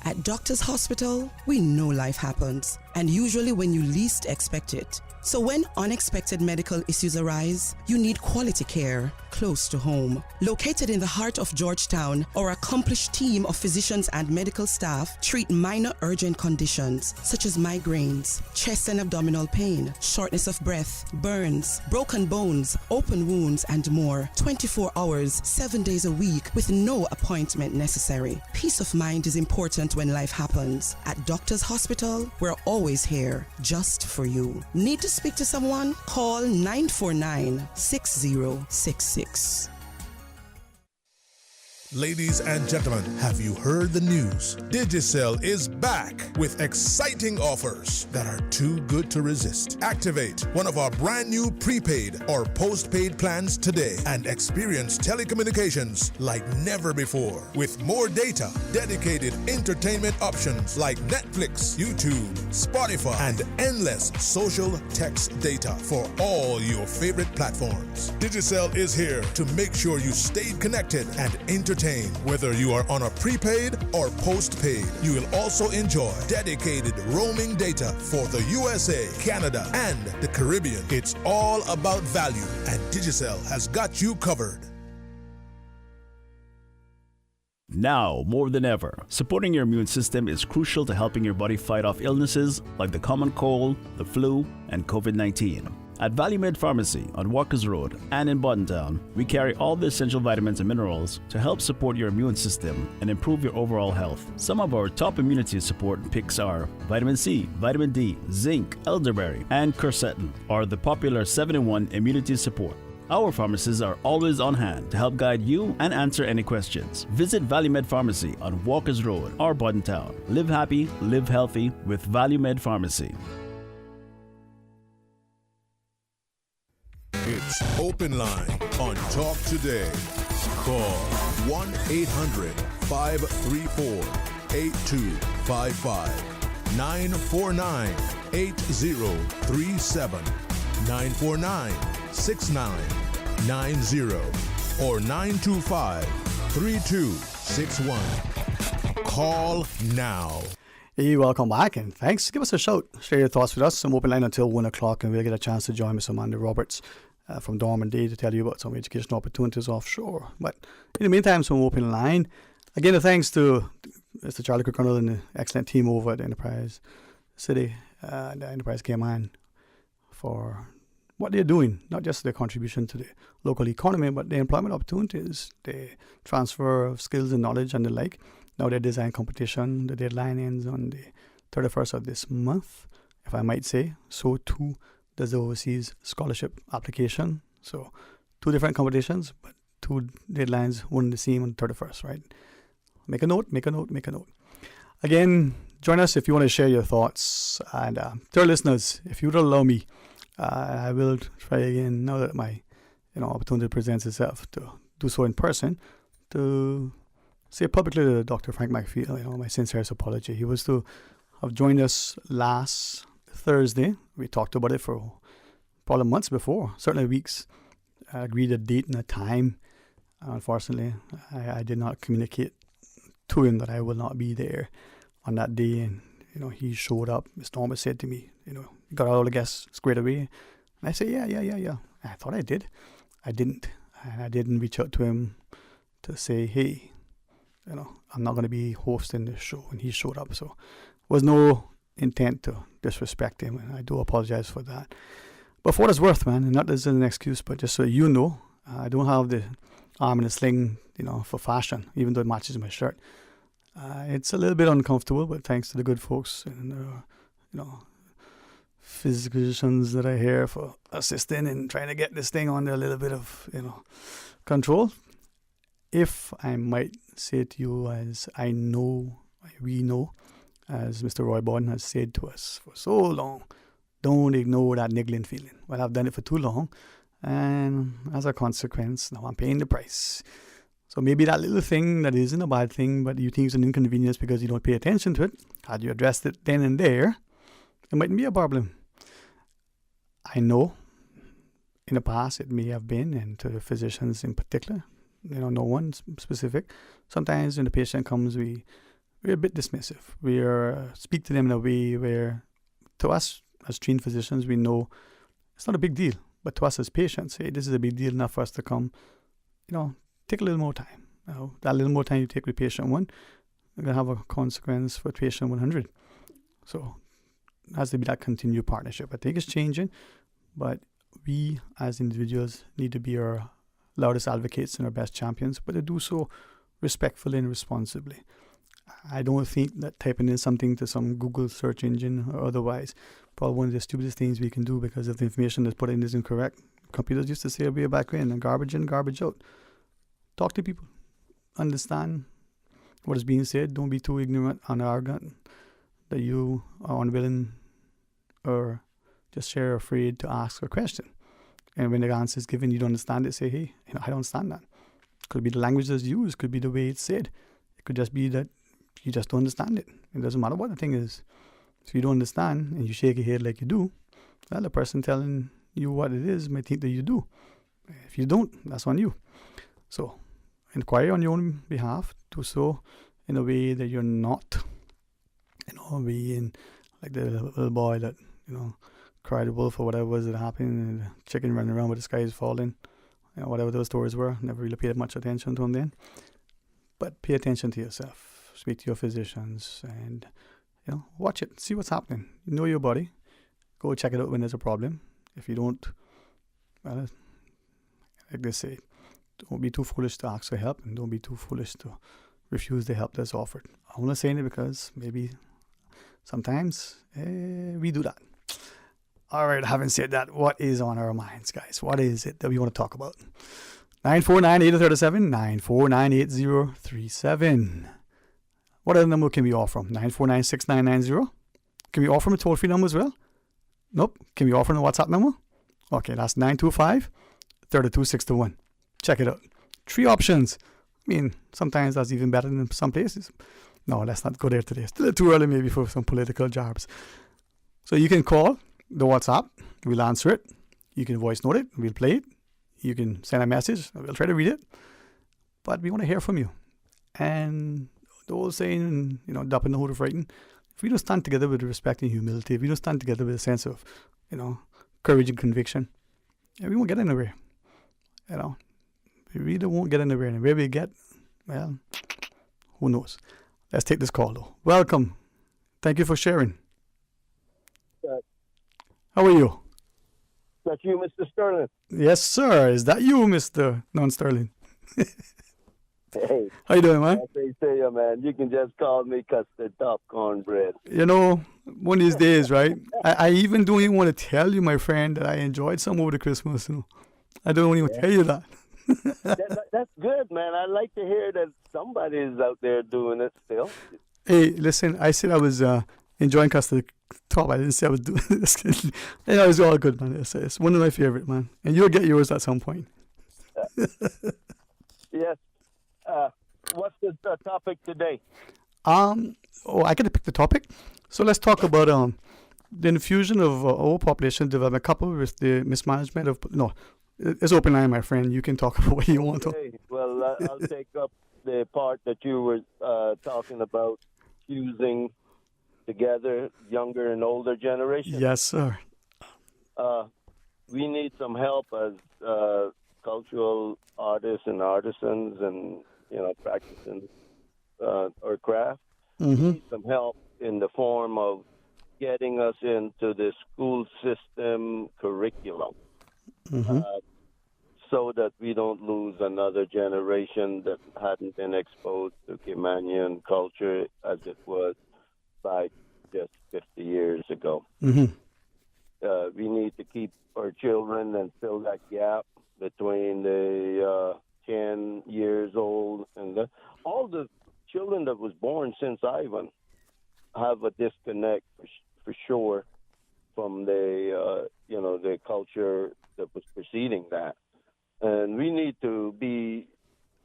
Speaker 13: At Doctors Hospital, we know life happens, and usually when you least expect it. So when unexpected medical issues arise, you need quality care close to home. Located in the heart of Georgetown, our accomplished team of physicians and medical staff treat minor urgent conditions such as migraines, chest and abdominal pain, shortness of breath, burns, broken bones, open wounds, and more. 24 hours, 7 days a week with no appointment necessary. Peace of mind is important when life happens. At Doctors Hospital, we're always always here, just for you. Need to speak to someone? Call 949-6066.
Speaker 6: Ladies and gentlemen, have you heard the news? Digicel is back with exciting offers that are too good to resist. Activate one of our brand new prepaid or postpaid plans today and experience telecommunications like never before. With more data, dedicated entertainment options like Netflix, YouTube, Spotify, and endless social text data for all your favorite platforms. Digicel is here to make sure you stay connected and entertained. Whether you are on a prepaid or postpaid, you will also enjoy dedicated roaming data for the USA, Canada, and the Caribbean. It's all about value, and Digicel has got you covered.
Speaker 17: Now, more than ever, supporting your immune system is crucial to helping your body fight off illnesses like the common cold, the flu, and COVID-19. At ValueMed Pharmacy on Walkers Road and in Buttontown, we carry all the essential vitamins and minerals to help support your immune system and improve your overall health. Some of our top immunity support picks are vitamin C, vitamin D, zinc, elderberry, and quercetin, or the popular 7-in-1 immunity support. Our pharmacists are always on hand to help guide you and answer any questions. Visit ValueMed Pharmacy on Walkers Road or Buttontown. Live happy, live healthy with ValueMed Pharmacy.
Speaker 6: It's Open Line on Talk Today. Call 1-800-534-8255, 949-8037, 949-6990, or 925-3261. Call now.
Speaker 8: Hey, welcome back, and thanks. Give us a shout. Share your thoughts with us. I'm open line until 1 o'clock, and we'll get a chance to join Miss Amanda Roberts from Dormant Day to tell you about some educational opportunities offshore. But in the meantime, some open line. Again, a thanks to Mr. Charlie Kirkconnell and the excellent team over at Enterprise City, the Enterprise Cayman, for what they're doing, not just their contribution to the local economy, but the employment opportunities, the transfer of skills and knowledge and the like. Now their design competition, the deadline ends on the 31st of this month, if I might say. So too does the overseas scholarship application. So 2 different competitions, but 2 deadlines, one the same on the 31st, right? Make a note. Again, join us if you want to share your thoughts. And to our listeners, if you would allow me, I will try again now that my opportunity presents itself to do so in person, to say publicly to Dr. Frank McFeel, my sincerest apology. He was to have joined us last Thursday. We talked about it for probably months before, certainly weeks. I agreed a date and a time. Unfortunately, I did not communicate to him that I will not be there on that day. And, he showed up. Ms. Thomas said to me, you got all the guests squared away. And I said, yeah. I thought I did. I didn't. And I didn't reach out to him to say, hey, I'm not going to be hosting this show. And he showed up. So was no intent to disrespect him. And I do apologize for that. But for what it's worth, man, and not as an excuse, but just so you know, I don't have the arm in a sling, for fashion, even though it matches my shirt. It's a little bit uncomfortable, but thanks to the good folks and, physicians that are here for assisting and trying to get this thing under a little bit of, control. If I might say to you, as we know, as Mr. Roy Borden has said to us for so long, don't ignore that niggling feeling. Well, I've done it for too long, and as a consequence, now I'm paying the price. So maybe that little thing that isn't a bad thing, but you think it's an inconvenience because you don't pay attention to it, had you addressed it then and there, it mightn't be a problem. I know in the past it may have been, and to the physicians in particular, no one specific. Sometimes when the patient comes, we're a bit dismissive. We speak to them in a way where, to us as trained physicians, we know it's not a big deal. But to us as patients, hey, this is a big deal enough for us to come, take a little more time. That little more time you take with patient 1, you're going to have a consequence for patient 100. So it has to be that continued partnership. I think it's changing, but we as individuals need to be our loudest advocates and our best champions, but to do so respectfully and responsibly. I don't think that typing in something to some Google search engine or otherwise probably one of the stupidest things we can do, because if the information that's put in is incorrect. Computers used to say way back when, garbage in, garbage out. Talk to people. Understand what is being said. Don't be too ignorant and arrogant that you are unwilling or just share afraid to ask a question. And when the answer is given, you don't understand it, say, hey, I don't understand that. Could be the language that's used, could be the way it's said. It could just be that you just don't understand it. It doesn't matter what the thing is. If you don't understand and you shake your head like you do, well, the person telling you what it is may think that you do. If you don't, that's on you. So, inquire on your own behalf. Do so in a way that you're not, being like the little boy that, cried wolf or whatever was that happened, and the chicken running around with the sky is falling. Whatever those stories were. Never really paid much attention to them then. But pay attention to yourself. Speak to your physicians and, watch it. See what's happening. Know your body. Go check it out when there's a problem. If you don't, well, like they say, don't be too foolish to ask for help, and don't be too foolish to refuse the help that's offered. I'm only saying it because maybe sometimes we do that. All right, having said that, what is on our minds, guys? What is it that we want to talk about? 949-8037, 949-8037. What other number can we offer from? 949-6990. Can we offer them a toll-free number as well? Nope. Can we offer them a WhatsApp number? Okay, that's 925-32621. Check it out. 3 options. I mean, sometimes that's even better than some places. No, let's not go there today. It's still too early maybe for some political jobs. So you can call the WhatsApp. We'll answer it. You can voice note it. We'll play it. You can send a message. We'll try to read it. But we want to hear from you. And the old saying, dumping the whole of frighten. If we don't stand together with respect and humility, if we don't stand together with a sense of, courage and conviction, we won't get anywhere. We really won't get anywhere. And where we get, well, who knows? Let's take this call, though. Welcome. Thank you for sharing. How are you?
Speaker 18: That's you, Mr. Sterling.
Speaker 8: Yes, sir. Is that you, Mr. Non-Sterling?
Speaker 18: Hey.
Speaker 8: How you doing, man?
Speaker 18: As they say, man, you can just call me Custard Top Cornbread.
Speaker 8: One of these days, right? I even don't even want to tell you, my friend, that I enjoyed some over the Christmas. I don't even tell you that.
Speaker 18: That's good, man. I like to hear that somebody is out there doing it still.
Speaker 8: Hey, listen, I said I was enjoying Custard Top. I didn't say I was doing this. It was all good, man. It's one of my favorite, man. And you'll get yours at some point.
Speaker 18: Yes. What's the topic today?
Speaker 8: I get to pick the topic. So let's talk about the infusion of our population development coupled with the mismanagement of... No, it's open line, my friend. You can talk about what you want to.
Speaker 18: Well, I'll take up the part that you were talking about, fusing together younger and older generations.
Speaker 8: Yes, sir.
Speaker 18: We need some help as cultural artists and artisans and, practicing our craft.
Speaker 8: Mm-hmm.
Speaker 18: We need some help in the form of getting us into the school system curriculum.
Speaker 8: Mm-hmm.
Speaker 18: So that we don't lose another generation that hadn't been exposed to Caymanian culture as it was like just 50 years ago.
Speaker 8: Mm-hmm.
Speaker 18: We need to keep our children and fill that gap between the 10 years old and all the children that was born since Ivan have a disconnect for sure from the the culture that was preceding that. And we need to be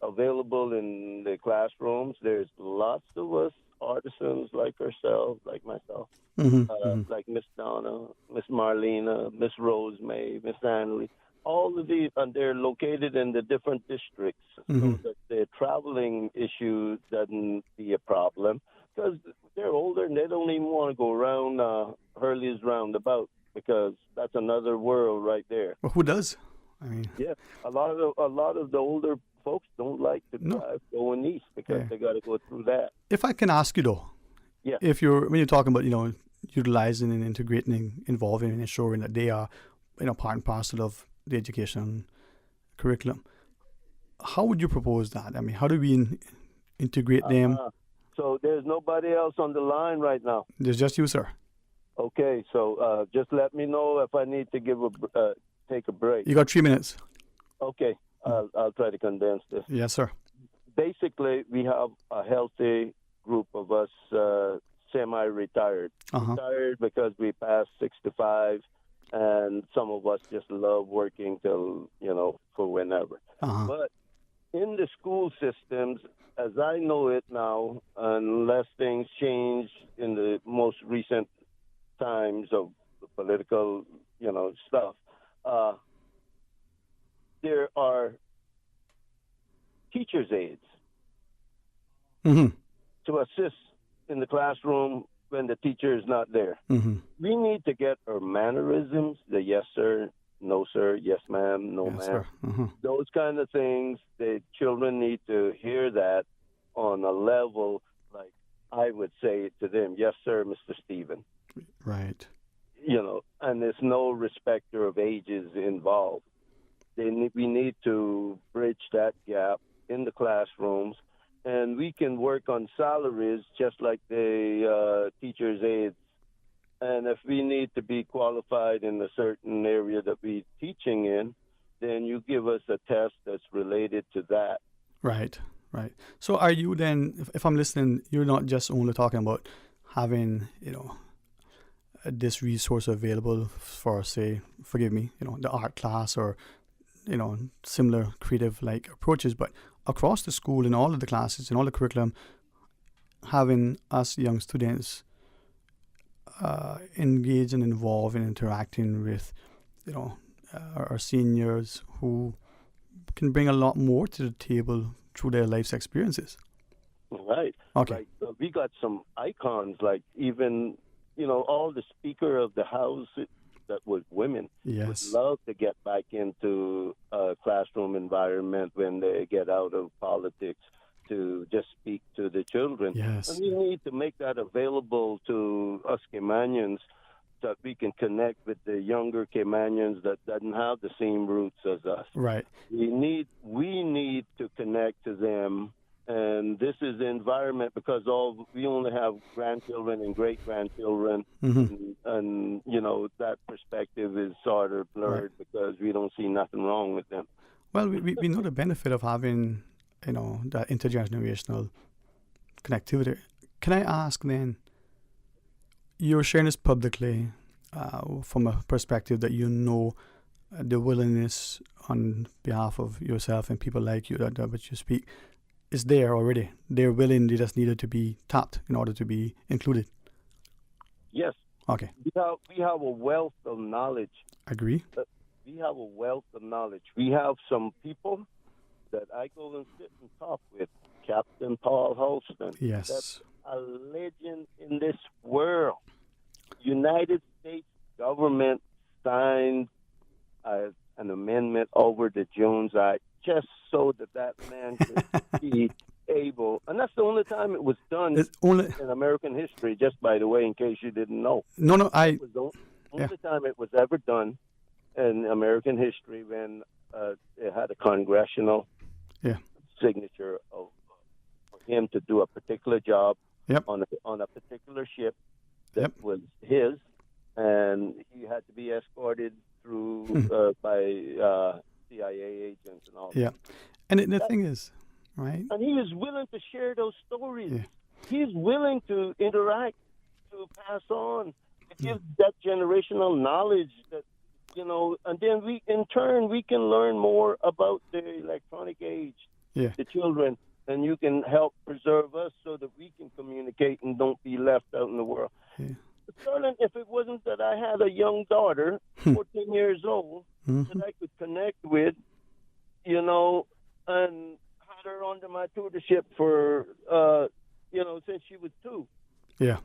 Speaker 18: available in the classrooms. There's lots of us artisans like ourselves, like myself, like Miss Donna, Miss Marlena, Miss Rosemary, Miss Annalie. All of these, and they're located in the different districts, so that the traveling issue doesn't be a problem because they're older and they don't even want to go around Hurley's roundabout because that's another world right there.
Speaker 8: Well, who does?
Speaker 18: Yeah, a lot of the older folks don't like to drive going east because they got to go through that.
Speaker 8: If I can ask you though, when you're talking about utilizing and integrating, involving and ensuring that they are part and parcel of the education curriculum, how would you propose that? How do we integrate them
Speaker 18: So there's nobody else on the line right now.
Speaker 8: There's just you, sir.
Speaker 18: Okay, so just let me know if I need to take a break.
Speaker 8: You got 3 minutes.
Speaker 18: Okay, I'll try to condense this.
Speaker 8: Yes, sir.
Speaker 18: Basically, we have a healthy group of us semi-retired. Retired because we passed 65, and some of us just love working till, for whenever. But in the school systems, as I know it now, unless things change in the most recent times of the political, stuff, there are teachers' aides to assist in the classroom when the teacher is not there. We need to get our mannerisms, the yes, sir, no, sir, yes, ma'am, no, ma'am. Those kind of things, the children need to hear that on a level like I would say to them, yes, sir, Mr. Stephen.
Speaker 8: Right.
Speaker 18: And there's no respecter of ages involved. We need to bridge that gap in the classrooms, and we can work on salaries just like the teachers' aides. And if we need to be qualified in a certain area that we're teaching in, then you give us a test that's related to that.
Speaker 8: Right. So are you then, if I'm listening, you're not just only talking about having, this resource available for, say, forgive me, the art class or, similar creative like approaches, but across the school in all of the classes, in all the curriculum, having us young students engage and involve in interacting with, our seniors who can bring a lot more to the table through their life's experiences.
Speaker 18: Right.
Speaker 8: Okay.
Speaker 18: Like, we got some icons, like even, all the Speaker of the House that was women.
Speaker 8: Yes.
Speaker 18: Would love to get back into a classroom environment when they get out of politics to just speak to the children.
Speaker 8: Yes.
Speaker 18: And we need to make that available to us Caymanians, that we can connect with the younger Caymanians that doesn't have the same roots as us.
Speaker 8: Right.
Speaker 18: We need to connect to them, and this is the environment because we only have grandchildren and great-grandchildren, and that perspective is sort of blurred because we don't see nothing wrong with them.
Speaker 8: Well, we know the benefit of having, that intergenerational connectivity. Can I ask then, you're sharing this publicly from a perspective that the willingness on behalf of yourself and people like you that which you speak is there already. They're willing, they just needed to be tapped in order to be included.
Speaker 18: Yes.
Speaker 8: Okay.
Speaker 18: We have a wealth of knowledge.
Speaker 8: Agree.
Speaker 18: We have a wealth of knowledge. We have some people that I go and sit and talk with. Captain Paul Holston.
Speaker 8: Yes.
Speaker 18: That's a legend in this world. United States government signed an amendment over the Jones Act just so that man could be able, and that's the only time it was done in American history, just by the way, in case you didn't know.
Speaker 8: It
Speaker 18: was the only time it was ever done in American history when it had a congressional signature for him to do a particular job on a particular ship that was his, and he had to be escorted through by CIA agents and all.
Speaker 8: Yeah, and the thing is, right?
Speaker 18: And he is willing to share those stories. Yeah. He's willing to interact, to pass on, to give that generational knowledge that, and then in turn, we can learn more about the electronic age, the children, and you can help preserve us so that we can communicate and don't be left out in the world.
Speaker 8: Yeah.
Speaker 18: Darling, if it wasn't that I had a young daughter, 14 years old, that I could connect with, and had her under my tutorship for, since she was 2.
Speaker 8: Yeah.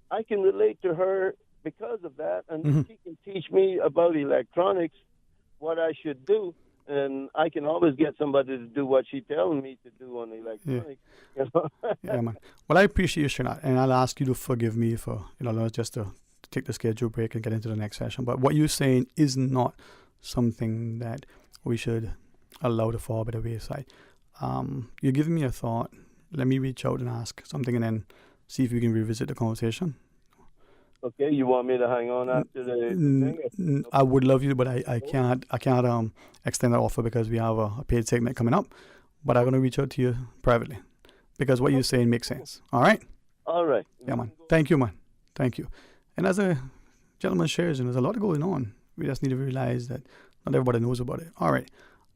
Speaker 18: I can relate to her because of that, and she can teach me about electronics, what I should do, and I can always get somebody to do what she's telling me to do on electronics.
Speaker 8: Yeah, man. Well, I appreciate you sharing that, and I'll ask you to forgive me for, just to take the schedule break and get into the next session. But what you're saying is not something that we should allow to fall by the wayside. You're giving me a thought, let me reach out and ask something and then see if we can revisit the conversation.
Speaker 18: Okay, you want me to hang on after the thing?
Speaker 8: I would love you, but I can't extend that offer because we have a paid segment coming up. But I'm going to reach out to you privately because what you're saying makes sense. All right?
Speaker 18: All right.
Speaker 8: Yeah, man. Thank you, man. Thank you. And as a gentleman shares, and there's a lot going on. We just need to realize that not everybody knows about it. All right.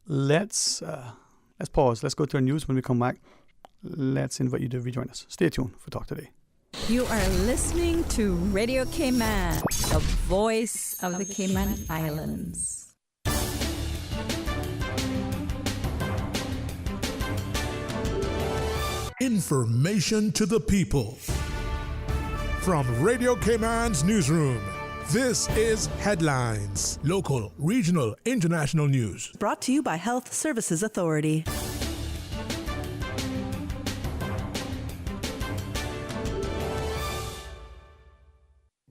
Speaker 8: Let's pause. Let's go to our news. When we come back, let's invite you to rejoin us. Stay tuned for Talk Today.
Speaker 19: You are listening to Radio Cayman, the voice of the Cayman Islands.
Speaker 6: Information to the people. From Radio Cayman's newsroom, this is Headlines. Local, regional, international news.
Speaker 3: Brought to you by Health Services Authority.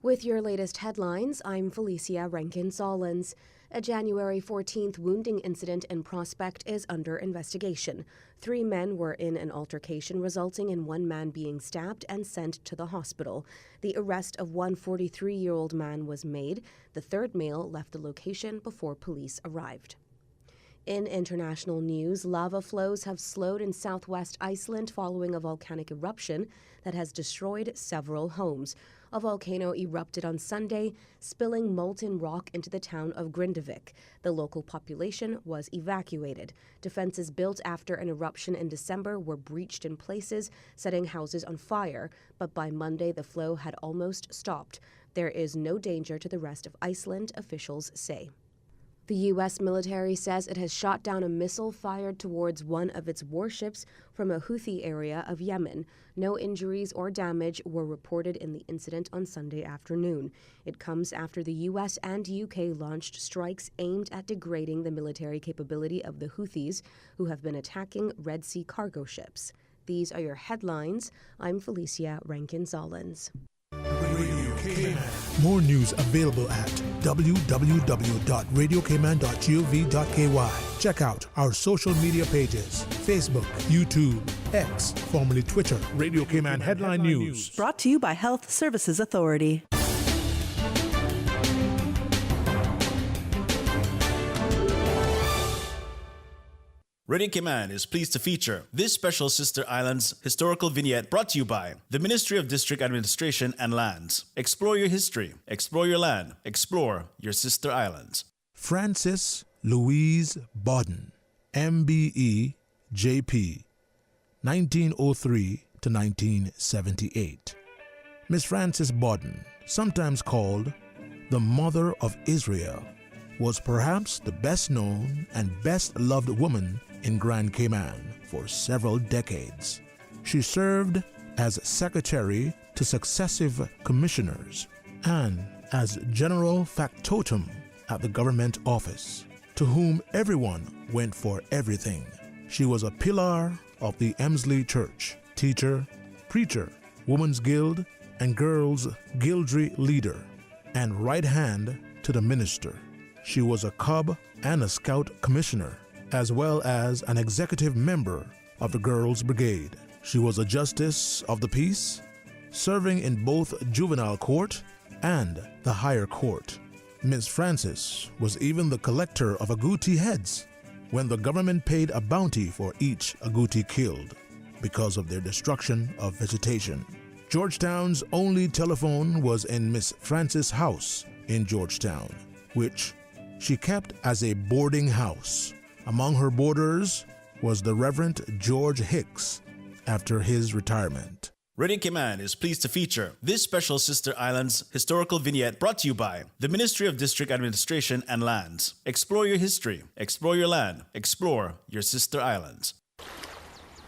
Speaker 20: With your latest headlines, I'm Felicia Rankin-Solins. A January 14th wounding incident in Prospect is under investigation. 3 men were in an altercation resulting in 1 man being stabbed and sent to the hospital. The arrest of one 43-year-old man was made. The 3rd male left the location before police arrived. In international news, lava flows have slowed in southwest Iceland following a volcanic eruption that has destroyed several homes. A volcano erupted on Sunday, spilling molten rock into the town of Grindavik. The local population was evacuated. Defenses built after an eruption in December were breached in places, setting houses on fire. But by Monday, the flow had almost stopped. There is no danger to the rest of Iceland, officials say. The U.S. military says it has shot down a missile fired towards one of its warships from a Houthi area of Yemen. No injuries or damage were reported in the incident on Sunday afternoon. It comes after the U.S. and U.K. launched strikes aimed at degrading the military capability of the Houthis, who have been attacking Red Sea cargo ships. These are your headlines. I'm Felicia Rankin-Solins.
Speaker 6: More news available at www.radiocayman.gov.ky. Check out our social media pages: Facebook, YouTube, X, formerly Twitter, Radio Cayman Headline News.
Speaker 3: Brought to you by Health Services Authority.
Speaker 17: Radio Cayman is pleased to feature this special Sister Islands historical vignette brought to you by the Ministry of District Administration and Lands. Explore your history, explore your land, explore your Sister Islands.
Speaker 6: Frances Louise Bodden, MBE, JP, 1903 to 1978. Miss Frances Bodden, sometimes called the Mother of Israel, was perhaps the best known and best loved woman in Grand Cayman for several decades. She served as secretary to successive commissioners and as general factotum at the government office, to whom everyone went for everything. She was a pillar of the Emsley Church, teacher, preacher, woman's guild, and girls' guildry leader, and right hand to the minister. She was a Cub and a Scout commissioner, as well as an executive member of the Girls' Brigade. She was a justice of the peace, serving in both juvenile court and the higher court. Miss Frances was even the collector of agouti heads when the government paid a bounty for each agouti killed because of their destruction of vegetation. Georgetown's only telephone was in Miss Frances' house in Georgetown, which she kept as a boarding house. Among her boarders was the Reverend George Hicks after his retirement.
Speaker 17: Radio Cayman is pleased to feature this special Sister Islands historical vignette brought to you by the Ministry of District Administration and Lands. Explore your history, explore your land, explore your Sister Islands.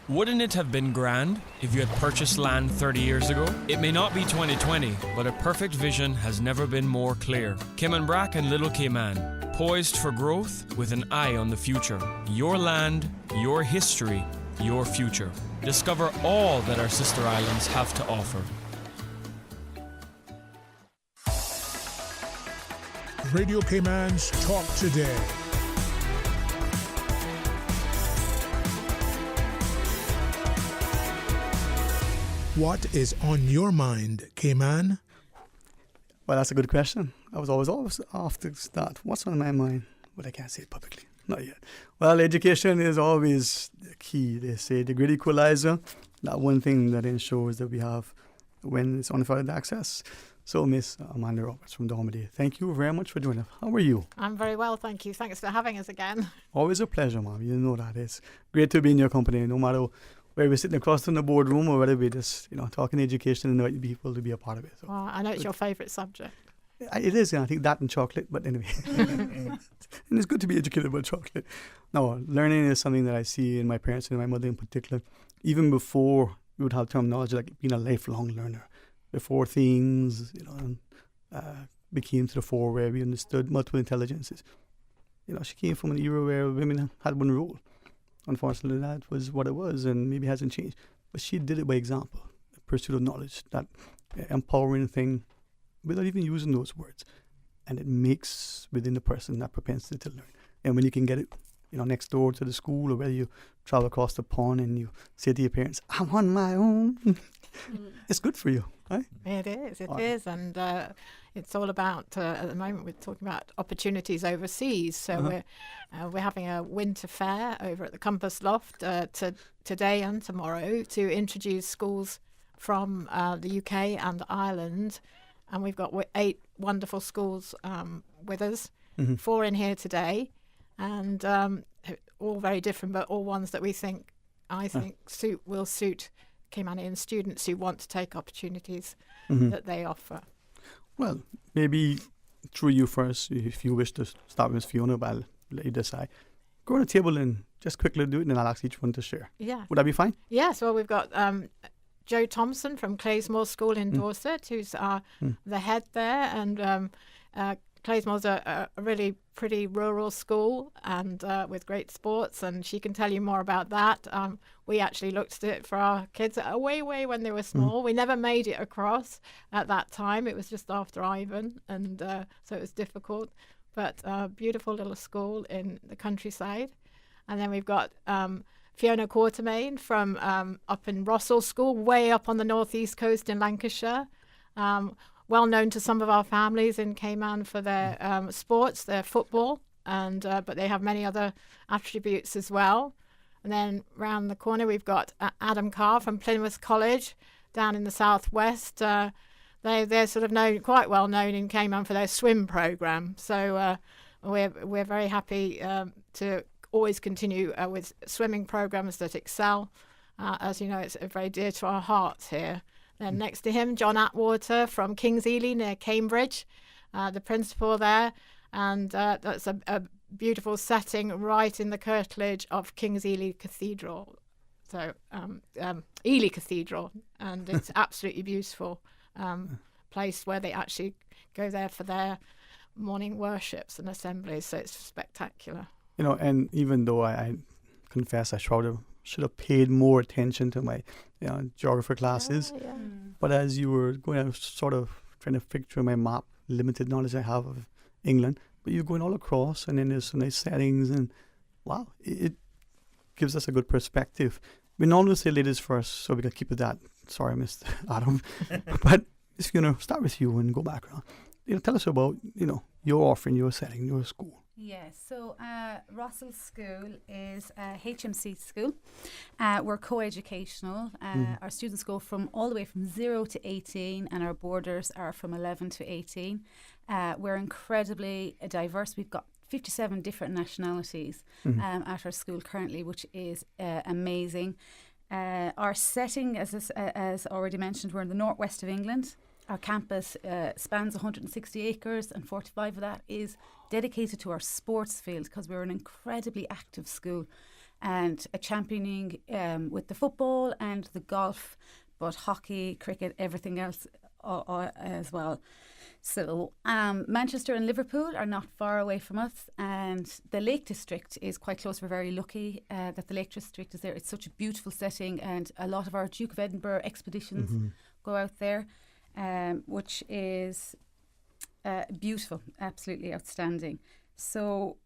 Speaker 21: Wouldn't it have been grand if you had purchased land 30 years ago? It may not be 2020, but a perfect vision has never been more clear. Cayman Brac and Little Cayman, poised for growth with an eye on the future. Your land, your history, your future. Discover all that our sister islands have to offer.
Speaker 6: Radio Cayman's Talk Today. What is on your mind, Cayman?
Speaker 8: Well, that's a good question. I was always off to start. What's on my mind? But I can't say it publicly. Not yet. Well, education is always the key. They say the great equalizer. That one thing that ensures that we have when it's unfettered access. So, Miss Amanda Roberts from Dormady, thank you very much for joining us. How are you?
Speaker 1: I'm very well, thank you. Thanks for having us again.
Speaker 8: Always a pleasure, Mom. You know that. It's great to be in your company, no matter where we're sitting across in the boardroom or whether we're just, talking education and inviting people to be a part of it. So,
Speaker 1: well, I know it's your favourite subject.
Speaker 8: It is, I think that and chocolate, but anyway. And it's good to be educated about chocolate. No, learning is something that I see in my parents and my mother in particular. Even before we would have terminology like being a lifelong learner. Before things, became to the fore where we understood multiple intelligences. She came from an era where women had one role. Unfortunately, that was what it was, and maybe hasn't changed. But she did it by example, the pursuit of knowledge, that empowering thing, without even using those words. And it makes within the person that propensity to learn. And when you can get it, next door to the school, or whether you travel across the pond and you say to your parents, I'm on my own, it's good for you, right?
Speaker 1: It is. And it's all about, at the moment, we're talking about opportunities overseas. So we're having a winter fair over at the Compass Loft today and tomorrow to introduce schools from the UK and Ireland. And we've got 8 wonderful schools with us, 4 in here today, and all very different, but all ones that I think will suit Caymanian students who want to take opportunities that they offer.
Speaker 8: Well, maybe through you first, if you wish to start with Fiona, but I'll let you decide. Go on the table and just quickly do it, and then I'll ask each one to share.
Speaker 1: Yeah.
Speaker 8: Would that be fine?
Speaker 1: Yes, well, we've got Joe Thompson from Claysmore School in Dorset, who's the head there, and Claysmore's a really pretty rural school and with great sports, and she can tell you more about that. We actually looked at it for our kids way when they were small. We never made it across at that time. It was just after Ivan, and so it was difficult, but a beautiful little school in the countryside. And then we've got Fiona Quartermain from up in Rossall School, way up on the northeast coast in Lancashire. Well known to some of our families in Cayman for their sports, their football, and but they have many other attributes as well. And then round the corner we've got Adam Carr from Plymouth College down in the southwest. They're sort of quite well known in Cayman for their swim program. So we're very happy to always continue with swimming programs that excel. As you know, it's very dear to our hearts here. Then next to him, John Atwater from King's Ely near Cambridge, the principal there. And that's a beautiful setting right in the curtilage of King's Ely Cathedral. So Ely Cathedral, and it's absolutely beautiful place where they actually go there for their morning worships and assemblies. So it's spectacular.
Speaker 8: And even though I confess I should have paid more attention to my geography classes. But as you were going, I was sort of trying to picture my map, limited knowledge I have of England, but you're going all across, and then there's some nice settings, and wow, it gives us a good perspective. We normally say ladies first, so we can keep it that. Sorry, Mr. Adam. But if start with you and go back around. Tell us about, your offering, your setting, your school.
Speaker 22: Yes, so Rossall School is a HMC school. We're co-educational. Our students go from all the way from 0 to 18, and our boarders are from 11 to 18. We're incredibly diverse. We've got 57 different nationalities at our school currently, which is amazing. Our setting, as already mentioned, we're in the northwest of England. Our campus spans 160 acres, and 45 of that is dedicated to our sports field, because we're an incredibly active school and a championing with the football and the golf, but hockey, cricket, everything else as well. So Manchester and Liverpool are not far away from us, and the Lake District is quite close. We're very lucky that the Lake District is there. It's such a beautiful setting, and a lot of our Duke of Edinburgh expeditions go out there. Which is beautiful, absolutely outstanding. So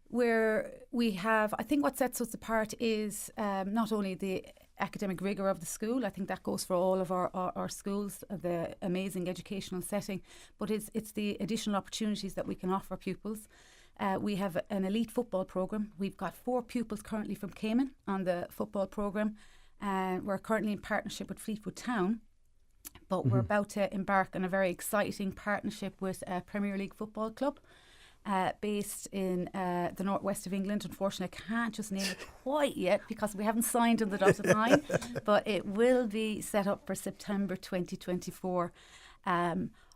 Speaker 22: we have, I think what sets us apart is not only the academic rigour of the school. I think that goes for all of our schools, the amazing educational setting, but it's the additional opportunities that we can offer pupils. We have an elite football programme. We've got 4 pupils currently from Cayman on the football programme. We're currently in partnership with Fleetwood Town, but we're about to embark on a very exciting partnership with a Premier League football club based in the northwest of England. Unfortunately, I can't just name it quite yet because we haven't signed on the dotted line, but it will be set up for September 2024.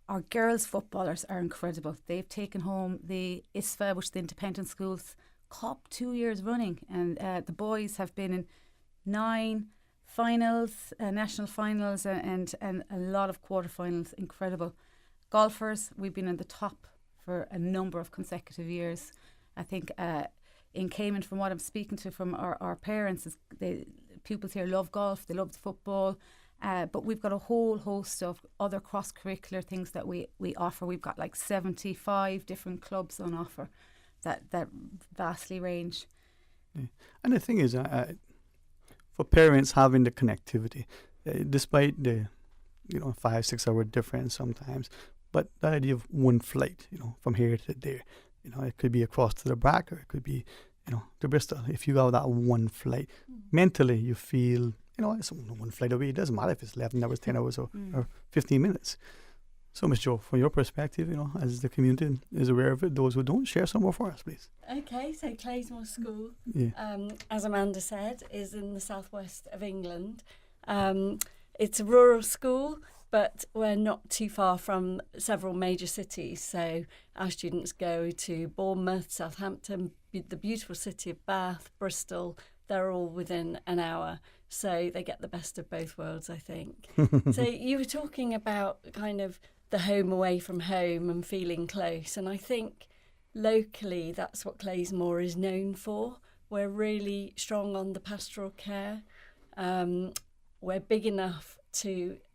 Speaker 22: Our girls footballers are incredible. They've taken home the ISFA, which is the Independent Schools Cup, 2 years running, and the boys have been in 9 finals, national finals, and a lot of quarterfinals. Incredible. Golfers, we've been in the top for a number of consecutive years. I think in Cayman, from what I'm speaking to from our parents, pupils here love golf, they love the football, but we've got a whole host of other cross-curricular things that we offer. We've got like 75 different clubs on offer that vastly range.
Speaker 8: Yeah. And the thing is, for parents having the connectivity, despite the 5-6 hour difference sometimes, but the idea of one flight, from here to there, it could be across to the Brack, or it could be, to Bristol. If you have that one flight, mentally you feel, it's one flight away. It doesn't matter if it's 11 hours, 10 hours, or 15 minutes. So, Ms. Jo, from your perspective, as the community is aware of it, those who don't, share some more for us, please.
Speaker 2: Okay, so Claysmore School,
Speaker 8: yeah.
Speaker 2: As Amanda said, is in the southwest of England. It's a rural school, but we're not too far from several major cities. So our students go to Bournemouth, Southampton, the beautiful city of Bath, Bristol. They're all within an hour. So they get the best of both worlds, I think. So you were talking about kind of the home away from home and feeling close. And I think locally that's what Claysmore is known for. We're really strong on the pastoral care. We're big enough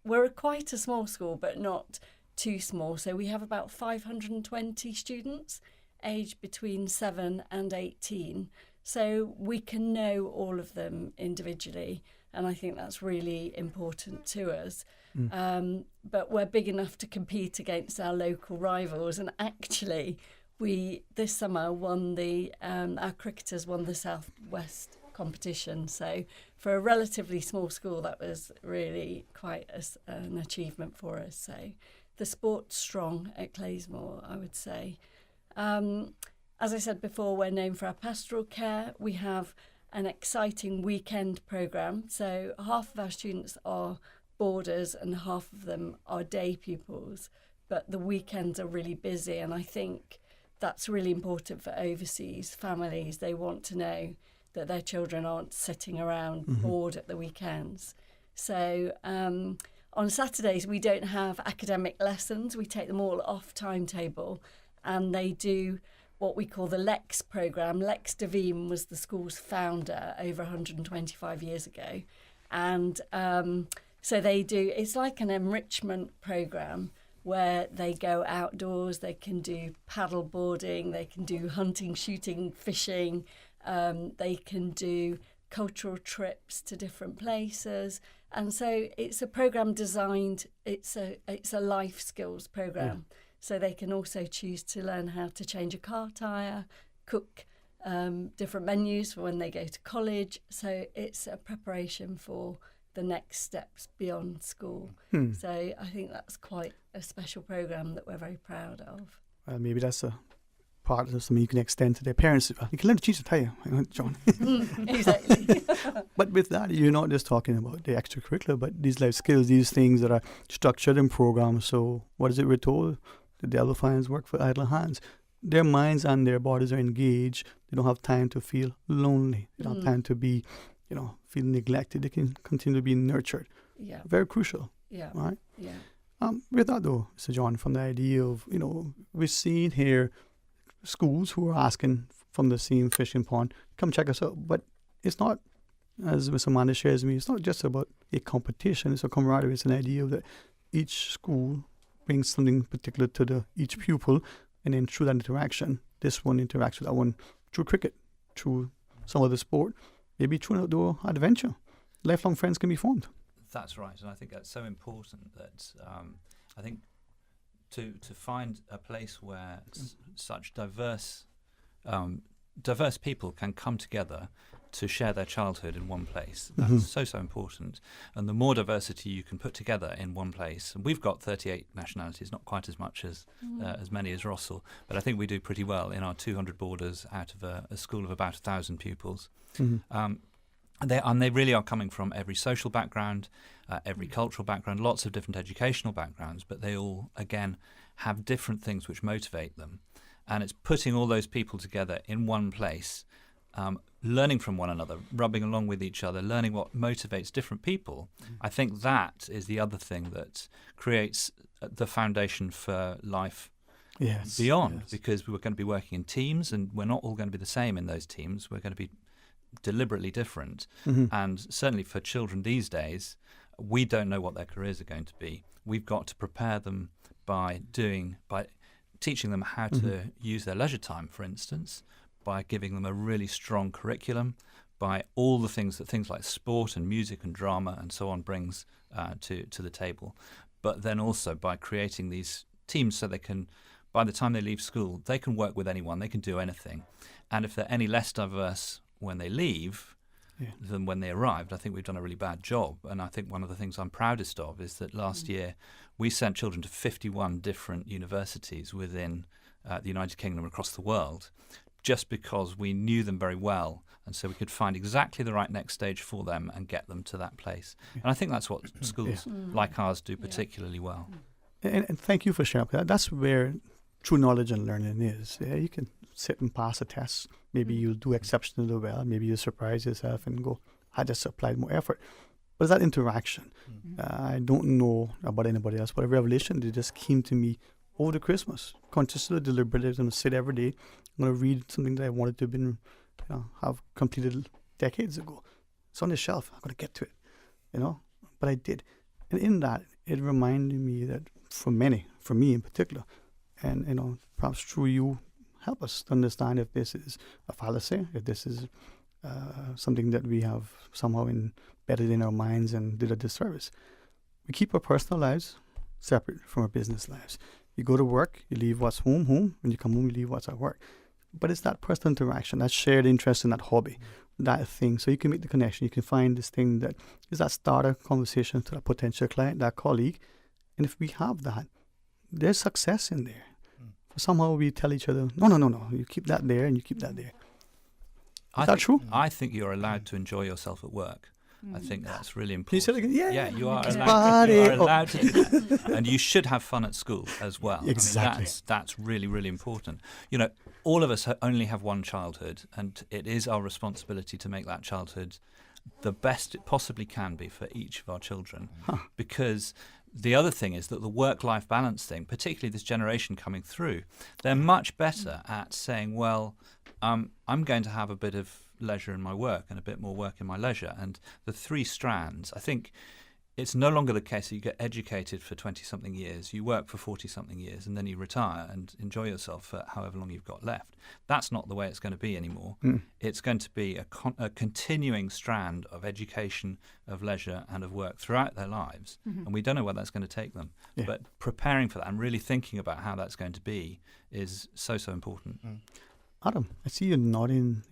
Speaker 2: we're quite a small school, but not too small. So we have about 520 students aged between 7 and 18. So we can know all of them individually. And I think that's really important to us. But we're big enough to compete against our local rivals. And actually, this summer won our cricketers won the Southwest competition. So for a relatively small school, that was really quite an achievement for us. So the sport's strong at Claysmore, I would say. As I said before, we're known for our pastoral care. We have an exciting weekend programme. So half of our students are boarders and half of them are day pupils. But the weekends are really busy, and I think that's really important for overseas families. They want to know that their children aren't sitting around bored at the weekends. So on Saturdays, we don't have academic lessons. We take them all off timetable, and they do what we call the LEX programme. Lex Devine was the school's founder over 125 years ago. And so it's like an enrichment programme where they go outdoors, they can do paddle boarding, they can do hunting, shooting, fishing, they can do cultural trips to different places. And so it's a programme designed, it's a life skills programme. Yeah. So they can also choose to learn how to change a car tyre, cook different menus for when they go to college. So it's a preparation for the next steps beyond school. So I think that's quite a special programme that we're very proud of.
Speaker 8: Well, maybe that's a part of something you can extend to their parents. You can learn to teach to tell you, John.
Speaker 2: Exactly.
Speaker 8: But with that, you're not just talking about the extracurricular, but these life skills, these things that are structured in programs. So what is it we're told? The devil finds work for idle hands. Their minds and their bodies are engaged. They don't have time to feel lonely. They don't have time to be, feel neglected. They can continue to be nurtured.
Speaker 2: Yeah.
Speaker 8: Very crucial.
Speaker 2: Yeah.
Speaker 8: Right?
Speaker 2: Yeah.
Speaker 8: With that though, Mr. John, from the idea of, we're seeing here schools who are asking from the same fishing pond, come check us out. But it's not, as Mr. Amanda shares with me, it's not just about a competition. It's a camaraderie. It's an idea that each school brings something particular to each pupil, and then through that interaction, this one interacts with that one through cricket, through some other sport, maybe through an outdoor adventure. lifelong friends can be formed.
Speaker 4: That's right, and I think that's so important that I think to find a place where such diverse people can come together to share their childhood in one place. That's so important. And the more diversity you can put together in one place, and we've got 38 nationalities, not quite as much as many as Russell, but I think we do pretty well in our 200 boarders out of a school of about 1,000 pupils. They really are coming from every social background, every cultural background, lots of different educational backgrounds, but they all, again, have different things which motivate them. And it's putting all those people together in one place, learning from one another, rubbing along with each other, learning what motivates different people. I think that is the other thing that creates the foundation for life beyond, because we're going to be working in teams, and we're not all going to be the same in those teams. We're going to be deliberately different. And certainly for children these days, we don't know what their careers are going to be. We've got to prepare them by teaching them how to use their leisure time, for instance, by giving them a really strong curriculum, by all the things that things like sport and music and drama and so on brings to the table. But then also by creating these teams so they can, by the time they leave school, they can work with anyone, they can do anything. And if they're any less diverse when they leave than when they arrived, I think we've done a really bad job. And I think one of the things I'm proudest of is that last year we sent children to 51 different universities within the United Kingdom across the world, just because we knew them very well, and so we could find exactly the right next stage for them and get them to that place. And I think that's what schools like ours do particularly well.
Speaker 8: And thank you for sharing that. That's where true knowledge and learning is. Yeah, you can sit and pass a test. Maybe you'll do exceptionally well. Maybe you'll surprise yourself and go, I just applied more effort. But it's that interaction. I don't know about anybody else, but a revelation that just came to me over the Christmas. Consciously, deliberately, I'm going to sit every day. I'm going to read something that I wanted to have completed decades ago. It's on the shelf. I'm going to get to it, But I did. And in that, it reminded me that for many, for me in particular, and, perhaps through you, help us to understand if this is a fallacy, if this is something that we have somehow embedded in our minds and did a disservice. We keep our personal lives separate from our business lives. You go to work, you leave what's home. When you come home, you leave what's at work. But it's that personal interaction, that shared interest in that hobby, that thing. So you can make the connection. You can find this thing that is that starter conversation to that potential client, that colleague. And if we have that, there's success in there. Somehow we tell each other, no, you keep that there and you keep that there. Is that true?
Speaker 4: I think you're allowed to enjoy yourself at work. I think that's really important.
Speaker 8: Can you say it again?
Speaker 4: Yeah, you are allowed to do that. And you should have fun at school as well.
Speaker 8: Exactly.
Speaker 4: I mean, that's really, really important. All of us only have one childhood, and it is our responsibility to make that childhood the best it possibly can be for each of our children. Because the other thing is that the work-life balance thing, particularly this generation coming through, they're much better at saying, well, I'm going to have a bit of leisure in my work and a bit more work in my leisure. And the three strands, I think it's no longer the case that you get educated for 20-something years, you work for 40-something years, and then you retire and enjoy yourself for however long you've got left. That's not the way it's going to be anymore. It's going to be a continuing strand of education, of leisure, and of work throughout their lives. And we don't know where that's going to take them. But preparing for that and really thinking about how that's going to be is so important.
Speaker 8: Adam, I see you nodding,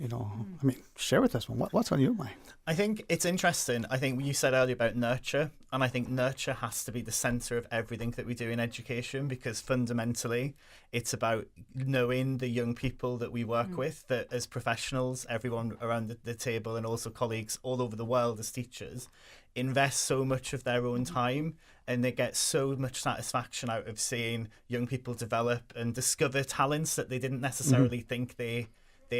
Speaker 8: share with us, what's on your mind?
Speaker 5: I think it's interesting. I think you said earlier about nurture, and I think nurture has to be the centre of everything that we do in education, because fundamentally it's about knowing the young people that we work with, that as professionals, everyone around the table and also colleagues all over the world as teachers invest so much of their own time, and they get so much satisfaction out of seeing young people develop and discover talents that they didn't necessarily think they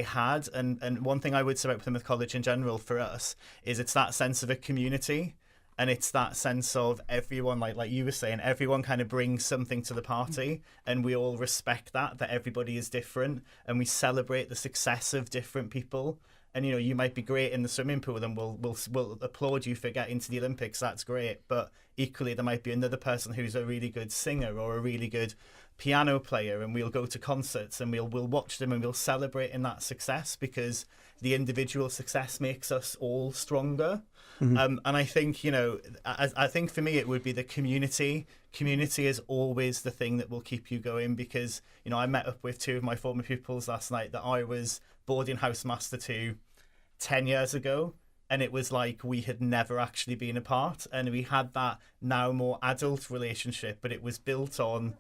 Speaker 5: had. And one thing I would say about Plymouth College in general for us is it's that sense of a community, and it's that sense of everyone, like you were saying, everyone kind of brings something to the party, and we all respect that everybody is different, and we celebrate the success of different people. And you might be great in the swimming pool, and we'll applaud you for getting to the Olympics. That's great. But equally, there might be another person who's a really good singer or a really good piano player, and we'll go to concerts and we'll watch them and we'll celebrate in that success, because the individual success makes us all stronger. And I think, you know, I think for me it would be the community. Community is always the thing that will keep you going, because, you know, I met up with 2 of my former pupils last night that I was boarding house master to 10 years ago, and it was like we had never actually been apart, and we had that now more adult relationship, but it was built on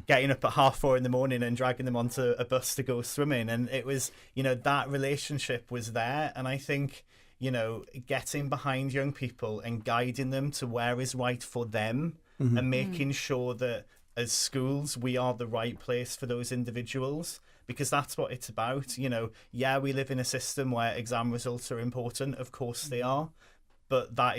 Speaker 5: getting up at 4:30 in the morning and dragging them onto a bus to go swimming. And it was, you know, that relationship was there. And I think, you know, getting behind young people and guiding them to where is right for them, and making sure that as schools we are the right place for those individuals, because that's what it's about. You know, yeah, we live in a system where exam results are important, of course they are, but that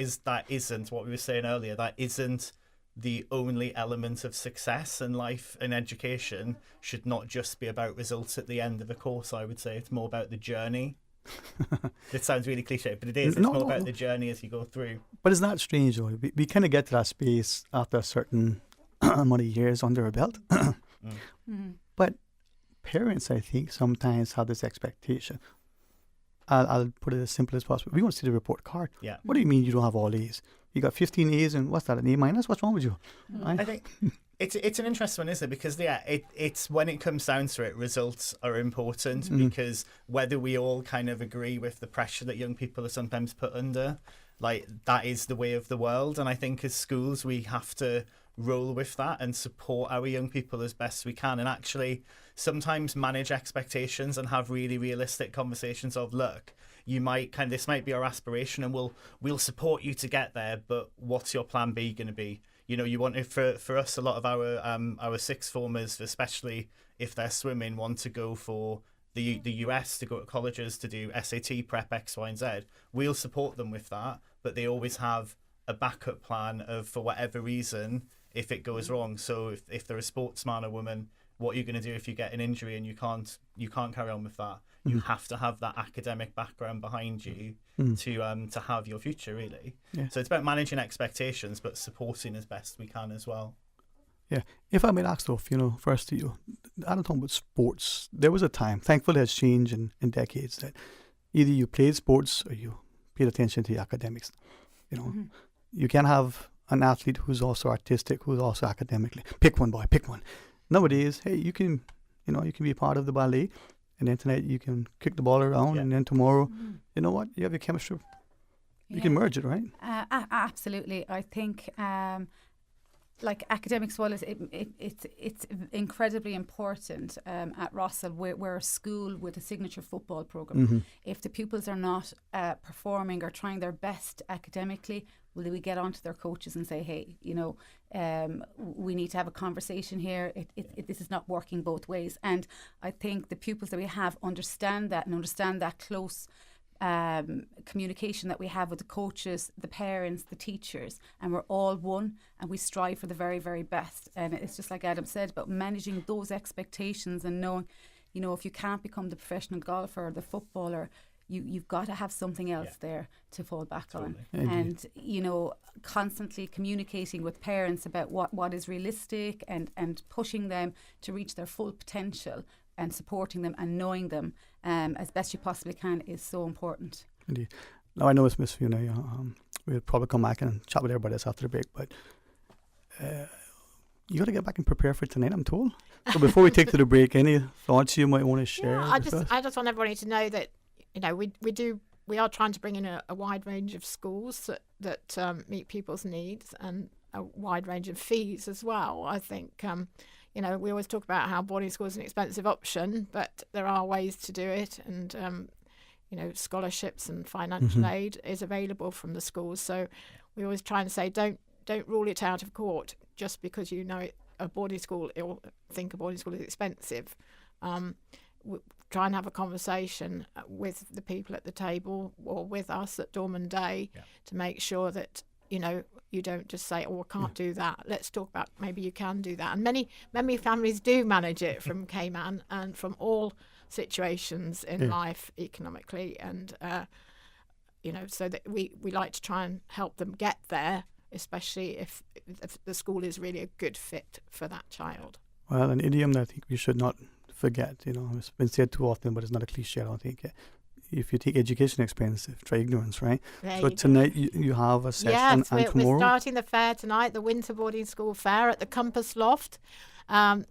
Speaker 5: isn't what we were saying earlier. That isn't the only element of success in life, and education should not just be about results at the end of a course. I would say it's more about the journey. It sounds really cliche, but it is. It's more about the journey as you go through.
Speaker 8: But it's not strange though. We kind of get to that space after a certain amount of years under our belt. But parents, I think, sometimes have this expectation. I'll put it as simple as possible. We want to see the report card.
Speaker 5: Yeah.
Speaker 8: What do you mean you don't have all A's? You got 15 A's and what's that, an A minus? What's wrong with you?
Speaker 5: I think it's an interesting one, isn't it? Because it's when it comes down to it, results are important, because whether we all kind of agree with the pressure that young people are sometimes put under, like, that is the way of the world. And I think as schools we have to roll with that and support our young people as best we can, and actually sometimes manage expectations and have really realistic conversations of, look, you might this might be our aspiration, and we'll support you to get there, but what's your plan B going to be? You know, you want it for us. A lot of our sixth formers, especially if they're swimming, want to go for the US, to go to colleges to do SAT prep X, Y, and Z. We'll support them with that, but they always have a backup plan of, for whatever reason, if it goes wrong. So if they're a sportsman or woman, what are you going to do if you get an injury and you can't carry on with that? You have to have that academic background behind you to have your future, really.
Speaker 8: Yeah.
Speaker 5: So it's about managing expectations, but supporting as best we can as well.
Speaker 8: Yeah. If I may ask though, you know, first to you, I don't talk about sports. There was a time, thankfully it's changed in decades, that either you played sports or you paid attention to the academics. You know, you can have an athlete who's also artistic, who's also academically. Pick one, boy, pick one. Nowadays, hey, you can be part of the ballet, and then tonight you can kick the ball around, and then tomorrow, you know what, you have your chemistry. You can merge it, right?
Speaker 22: Absolutely. I think like academics, well, it's incredibly important at Russell. We're a school with a signature football program. If the pupils are not performing or trying their best academically, will we get onto their coaches and say, hey, you know, we need to have a conversation here. This is not working both ways. And I think the pupils that we have understand that, and understand that close communication that we have with the coaches, the parents, the teachers, and we're all one, and we strive for the very, very best. And it's just like Adam said about managing those expectations and knowing, you know, if you can't become the professional golfer or the footballer, you've got to have something else there to fall back on. And, you know, constantly communicating with parents about what is realistic, and pushing them to reach their full potential, and supporting them and knowing them as best you possibly can is so important.
Speaker 8: Indeed. Now I know it's Miss Fiona. We'll probably come back and chat with everybody else after the break, but you got to get back and prepare for tonight, I'm told. So before we take to the break, any thoughts you might want to share?
Speaker 1: I just want everybody to know that, you know, we are trying to bring in a wide range of schools that meet people's needs, and a wide range of fees as well. I think, you know, we always talk about how boarding school is an expensive option, but there are ways to do it, and you know, scholarships and financial aid is available from the schools. So we always try and say, don't rule it out of court just because you know a boarding school, or think a boarding school is expensive. Try and have a conversation with the people at the table, or with us at Dorman Day, to make sure that, you know, you don't just say, oh, I can't do that. Let's talk about maybe you can do that. And many families do manage it from Cayman and from all situations in life economically. And, you know, so that we like to try and help them get there, especially if the school is really a good fit for that child.
Speaker 8: Well, an idiom that I think we should not forget, it's been said too often, but it's not a cliche, I don't think. If you think education expensive, try ignorance, right? So tonight you have a session, and tomorrow?
Speaker 1: We're starting the fair tonight, the Winter Boarding School Fair at the Compass Loft.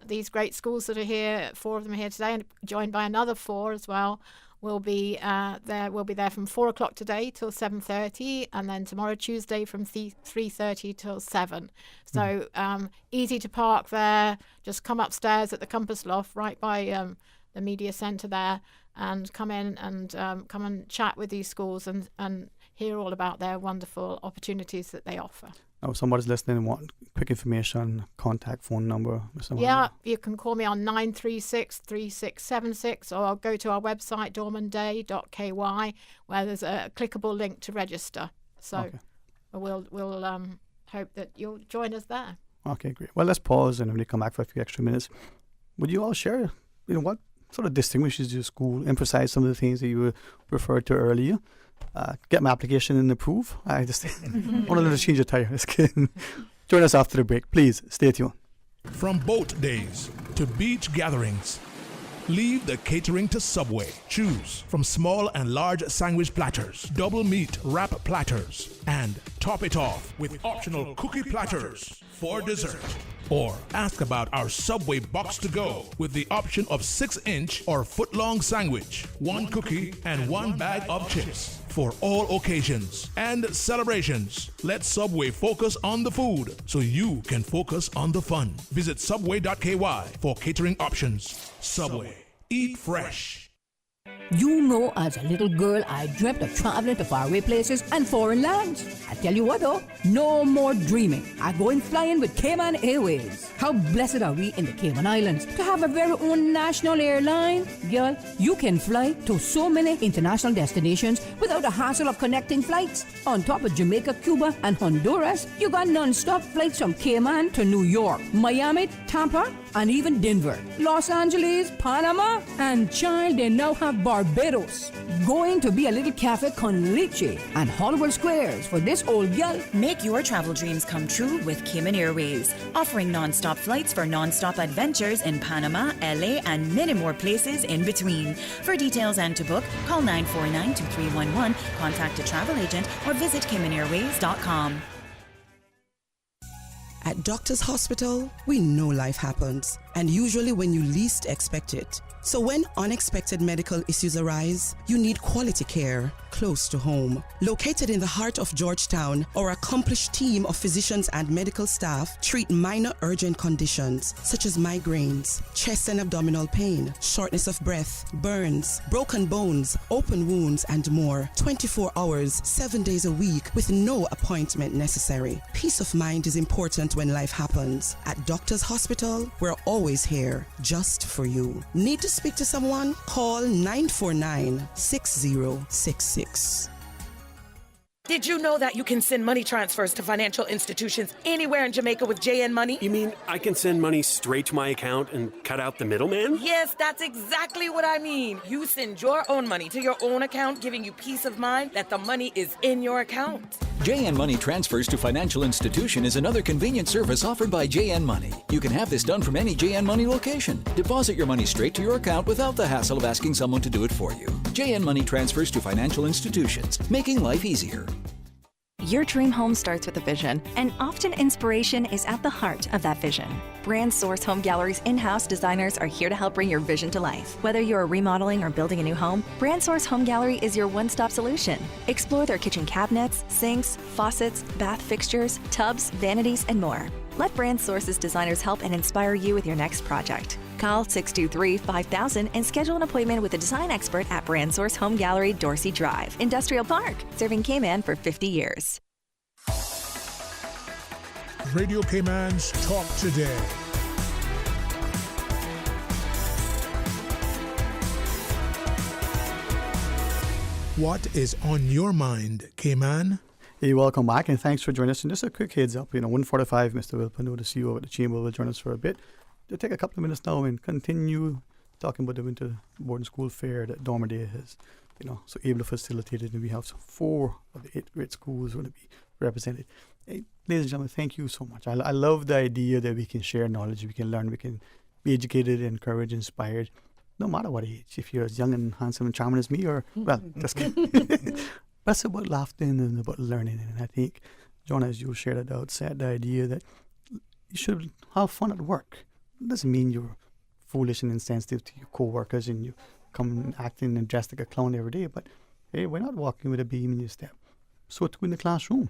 Speaker 1: These great schools that are here, 4 of them are here today, and joined by another 4 as well, will be there. We'll be there from 4 o'clock today till 7:30, and then tomorrow, Tuesday, from 3:30 till 7. So easy to park there. Just come upstairs at the Compass Loft, right by the media centre there, and come in and come and chat with these schools and hear all about their wonderful opportunities that they offer.
Speaker 8: Now, if somebody's listening and want quick information, contact phone number.
Speaker 1: Yeah, you can call me on 936-3676, or go to our website, dormanday.ky, where there's a clickable link to register. So we'll hope that you'll join us there.
Speaker 8: Okay, great. Well, let's pause, and when we come back for a few extra minutes, would you all share, what sort of distinguishes your school, emphasize some of the things that you referred to earlier? Get my application in approved. I just want to change your tire. Just kidding. Join us after the break. Please stay tuned.
Speaker 6: From boat days to beach gatherings, leave the catering to Subway. Choose from small and large sandwich platters, double meat wrap platters, and top it off with optional cookie platters for dessert. Or ask about our Subway box to go with the option of 6-inch or foot-long sandwich, 1 cookie, and 1 bag of chips for all occasions and celebrations. Let Subway focus on the food so you can focus on the fun. Visit subway.ky for catering options. Subway. Eat fresh.
Speaker 15: You know, as a little girl, I dreamt of traveling to faraway places and foreign lands. I tell you what though, no more dreaming. I'm going flying with Cayman Airways. How blessed are we in the Cayman Islands to have a very own national airline? Girl, you can fly to so many international destinations without the hassle of connecting flights. On top of Jamaica, Cuba, and Honduras, you got non-stop flights from Cayman to New York, Miami, Tampa, and even Denver, Los Angeles, Panama, and child, they now have Barbados. Going to be a little cafe con leche and Hollywood Squares for this old gal.
Speaker 16: Make your travel dreams come true with Cayman Airways, offering non-stop flights for non-stop adventures in Panama, LA, and many more places in between. For details and to book, call 949-2311, contact a travel agent, or visit CaymanAirways.com.
Speaker 13: At Doctors Hospital, we know life happens, and usually when you least expect it. So when unexpected medical issues arise, you need quality care close to home. Located in the heart of Georgetown, our accomplished team of physicians and medical staff treat minor urgent conditions such as migraines, chest and abdominal pain, shortness of breath, burns, broken bones, open wounds, and more. 24 hours, 7 days a week with no appointment necessary. Peace of mind is important when life happens. At Doctors Hospital, we're always here just for you. Need to speak to someone? Call 949-6066.
Speaker 9: Did you know that you can send money transfers to financial institutions anywhere in Jamaica with JN Money?
Speaker 10: You mean I can send money straight to my account and cut out the middleman?
Speaker 9: Yes, that's exactly what I mean. You send your own money to your own account, giving you peace of mind that the money is in your account.
Speaker 23: JN Money Transfers to Financial Institution is another convenient service offered by JN Money. You can have this done from any JN Money location. Deposit your money straight to your account without the hassle of asking someone to do it for you. JN Money Transfers to Financial Institutions, making life easier.
Speaker 24: Your dream home starts with a vision, and often inspiration is at the heart of that vision. Brand Source Home Gallery's in-house designers are here to help bring your vision to life. Whether you're remodeling or building a new home, Brand Source Home Gallery is your one-stop solution. Explore their kitchen cabinets, sinks, faucets, bath fixtures, tubs, vanities, and more. Let Brand Source's designers help and inspire you with your next project. Call 623-5000 and schedule an appointment with a design expert at Brand Source Home Gallery, Dorsey Drive, Industrial Park, serving Cayman for 50 years.
Speaker 6: Radio Cayman's Talk Today. What is on your mind, Cayman?
Speaker 8: Hey, welcome back, and thanks for joining us. And just a quick heads up, 1:45, Mr. Wilpon, the CEO at the Chamber, will join us for a bit. We'll take a couple of minutes now and continue talking about the Winter Boarding School Fair that Dormanday has, so able to facilitate it. And we have 4 of the 8 great schools going to be represented. Hey, ladies and gentlemen, thank you so much. I love the idea that we can share knowledge, we can learn, we can be educated, encouraged, inspired, no matter what age. If you're as young and handsome and charming as me, or, well, just kidding. But it's about laughter and about learning. And I think, John, as you shared at the outset, the idea that you should have fun at work. It doesn't mean you're foolish and insensitive to your co-workers and you come acting and dressed like a clown every day. But hey, we're not walking with a beam in your step. So too in the classroom.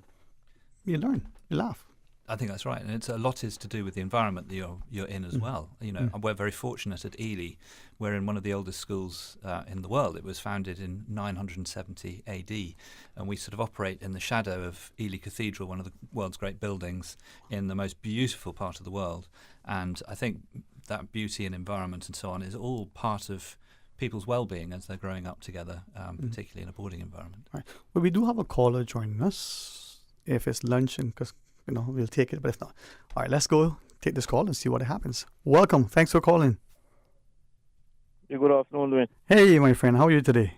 Speaker 8: You learn, you laugh.
Speaker 4: I think that's right, and it's a lot is to do with the environment that you're in as well. You know, we're very fortunate at Ely. We're in one of the oldest schools in the world. It was founded in 970 AD, and we sort of operate in the shadow of Ely Cathedral, one of the world's great buildings in the most beautiful part of the world. And I think that beauty and environment and so on is all part of people's well-being as they're growing up together, particularly in a boarding environment.
Speaker 8: Right. Well, we do have a caller joining us. If it's lunch, and because we'll take it, but if not, all right, let's go take this call and see what happens. Welcome. Thanks for calling.
Speaker 7: Hey, good afternoon, Dwayne.
Speaker 8: Hey, my friend. How are you today?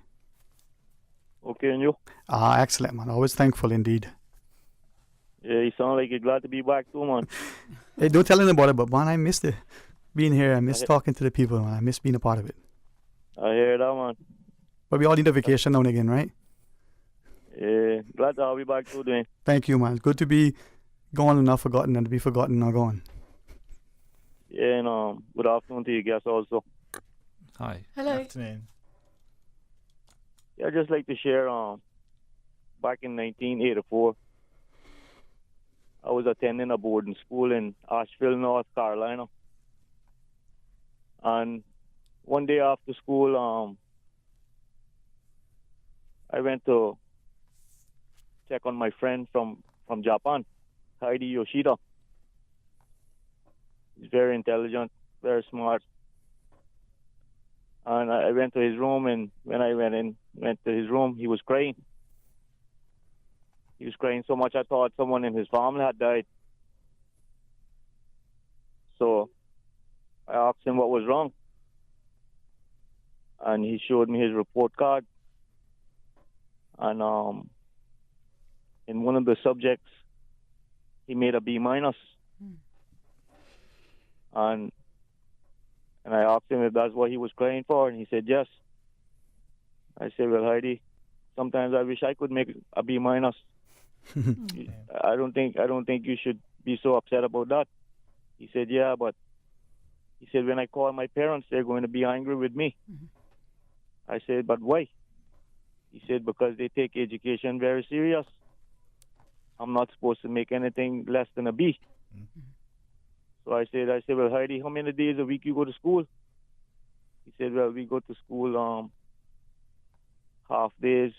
Speaker 7: Okay, and you?
Speaker 8: Excellent, man. Always thankful indeed.
Speaker 7: Yeah, you sound like you're glad to be back too, man.
Speaker 8: Hey, don't tell anybody, but man, I missed it. Being here, I miss talking to the people, man. I miss being a part of it.
Speaker 7: I hear that, man.
Speaker 8: But we all need a vacation now and again, right?
Speaker 7: Yeah, glad to have you back too, Dwayne.
Speaker 8: Thank you, man. It's good to be gone and not forgotten, and to be forgotten not gone.
Speaker 7: Yeah, and good afternoon to you guests also.
Speaker 4: Hi.
Speaker 1: Hello.
Speaker 5: Good afternoon.
Speaker 7: Yeah, I'd just like to share, back in 1984, I was attending a boarding school in Asheville, North Carolina. And one day after school, I went to check on my friend from Japan, Heidi Yoshida. He's very intelligent, very smart. And I went to his room, and when I went to his room, he was crying. He was crying so much I thought someone in his family had died. So I asked him what was wrong. And he showed me his report card. And in one of the subjects, he made a B-. And I asked him if that's what he was crying for, and he said yes. I said, well, Heidi, sometimes I wish I could make a B-. I don't think you should be so upset about that. He said, yeah, but he said, when I call my parents, they're going to be angry with me. I said, but why? He said, because they take education very serious. I'm not supposed to make anything less than a B. So I said, well, Heidi, how many days a week you go to school? He said, well, we go to school half days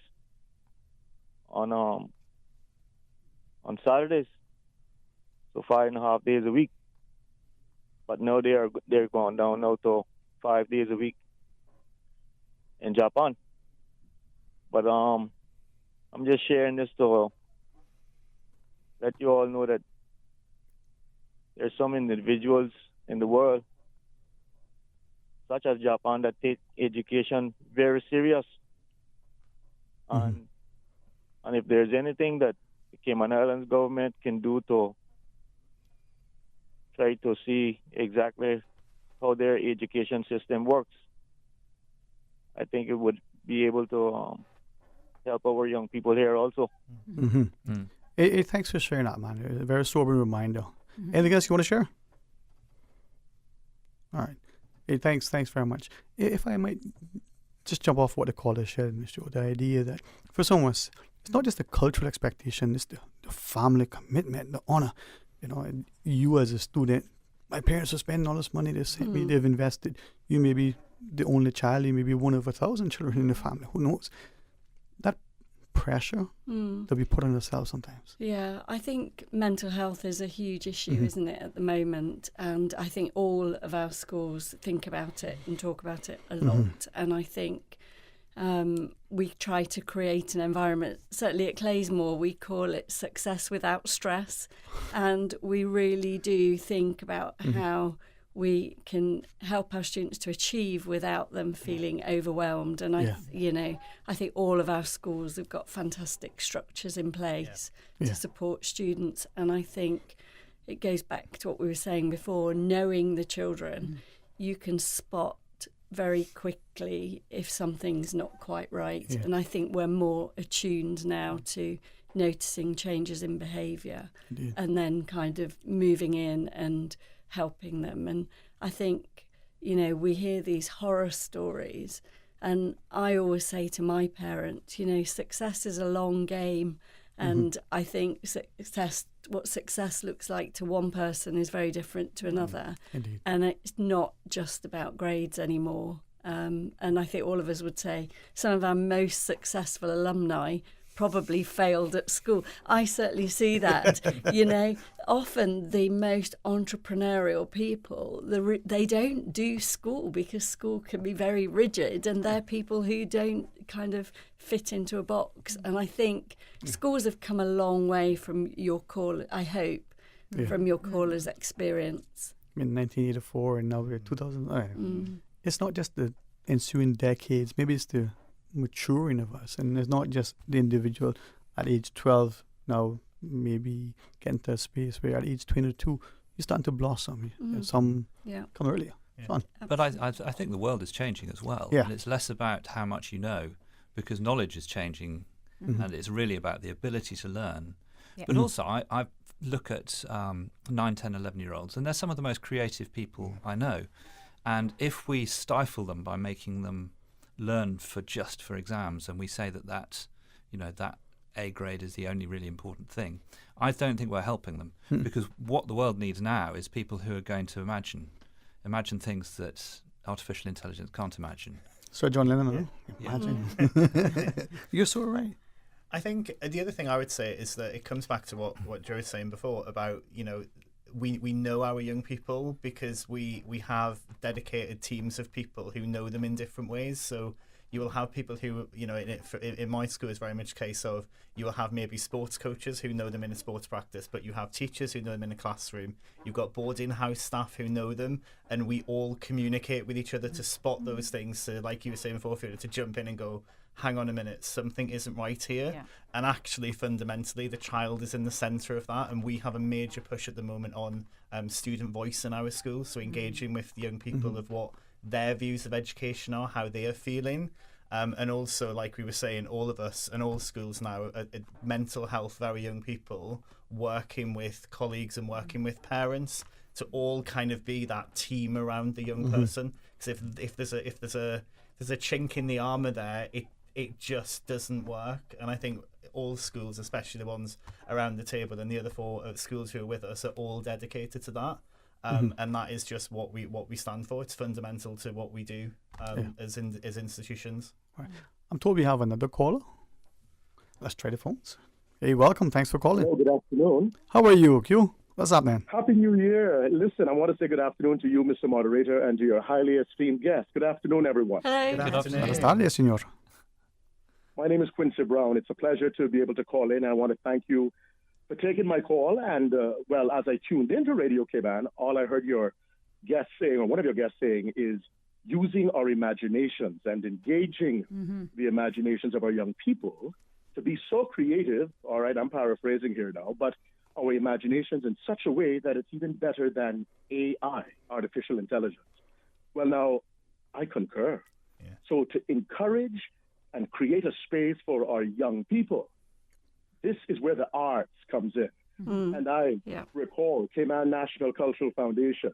Speaker 7: on Saturdays, so 5.5 days a week. But now they're going down now to 5 days a week in Japan. But I'm just sharing this to let you all know that there's some individuals in the world, such as Japan, that take education very serious. And if there's anything that the Cayman Islands government can do to try to see exactly how their education system works, I think it would be able to help our young people here also.
Speaker 8: Hey, thanks for sharing that, man. A very sobering reminder. Anything else you want to share? All right. Hey, thanks very much. If I might just jump off what the caller shared in the show, the idea that for some of us, it's not just the cultural expectation, it's the family commitment, the honor. You as a student, my parents are spending all this money, they've invested. You may be the only child, you may be one of 1,000 children in the family, who knows? That pressure that we put on ourselves sometimes.
Speaker 2: Yeah, I think mental health is a huge issue, isn't it, at the moment? And I think all of our schools think about it and talk about it a lot. And I think we try to create an environment, certainly at Claysmore, we call it success without stress. And we really do think about how we can help our students to achieve without them feeling overwhelmed. And I think all of our schools have got fantastic structures in place to support students. And I think it goes back to what we were saying before, knowing the children. you can spot very quickly if something's not quite right.
Speaker 8: Yeah.
Speaker 2: And I think we're more attuned now to noticing changes in behaviour and then kind of moving in and helping them. And I think, you know, we hear these horror stories, and I always say to my parents, you know, success is a long game. And I think what success looks like to one person is very different to another.
Speaker 8: Indeed.
Speaker 2: And it's not just about grades anymore. And I think all of us would say some of our most successful alumni probably failed at school. I certainly see that. You know, often the most entrepreneurial people, they don't do school because school can be very rigid, and they're people who don't kind of fit into a box. And I think schools have come a long way from your call, I hope, from your caller's experience.
Speaker 8: I mean, 1984 and now we're 2000. It's not just the ensuing decades, maybe it's the maturing of us, and it's not just the individual at age 12 now maybe getting to a space where at age 22 you're starting to blossom. Some come earlier. Fun.
Speaker 4: But I think the world is changing as well.
Speaker 8: Yeah.
Speaker 4: And it's less about how much you know, because knowledge is changing, and it's really about the ability to learn.
Speaker 22: Yeah.
Speaker 4: But also I look at 9, 10, 11-year-olds, and they're some of the most creative people I know. And if we stifle them by making them learn for exams, and we say that A grade is the only really important thing, I don't think we're helping them, because what the world needs now is people who are going to imagine things that artificial intelligence can't imagine.
Speaker 8: So John Lennon, imagine. You're so right.
Speaker 5: I think the other thing I would say is that it comes back to what Joe was saying before about, you know, we know our young people because we have dedicated teams of people who know them in different ways. So you will have people who, you know, in my school is very much a case of you will have maybe sports coaches who know them in a sports practice, but you have teachers who know them in a classroom. You've got boarding house staff who know them, and we all communicate with each other to spot those things. So like you were saying before, Fiona, to jump in and go, hang on a minute, something isn't right here.
Speaker 22: Yeah.
Speaker 5: And actually, fundamentally, the child is in the centre of that. And we have a major push at the moment on student voice in our schools. So engaging with the young people of what their views of education are, how they are feeling. And also, like we were saying, all of us and all schools now, mental health, very young people, working with colleagues and working with parents to all kind of be that team around the young person. Because if there's a chink in the armour there, it just doesn't work. And I think all schools, especially the ones around the table and the other 4 schools who are with us, are all dedicated to that. And that is just what we stand for. It's fundamental to what we do as institutions.
Speaker 8: Right. I'm told we have another caller. Let's try the phones. Hey, welcome. Thanks for calling.
Speaker 11: Hello, good afternoon.
Speaker 8: How are you, Q? What's up, man?
Speaker 11: Happy New Year. Listen, I want to say good afternoon to you, Mr. Moderator, and to your highly esteemed guest. Good afternoon, everyone.
Speaker 2: Hello.
Speaker 5: Good afternoon.
Speaker 8: Buenas tardes, señor.
Speaker 11: My name is Quincy Brown. It's a pleasure to be able to call in. I want to thank you for taking my call. And, as I tuned into Radio K-Man, all I heard your guest saying, or one of your guests saying, is using our imaginations and engaging the imaginations of our young people to be so creative. All right, I'm paraphrasing here now, but our imaginations in such a way that it's even better than AI, artificial intelligence. Well, now, I concur.
Speaker 5: Yeah.
Speaker 11: So to encourage and create a space for our young people, this is where the arts comes in. And I recall Cayman National Cultural Foundation,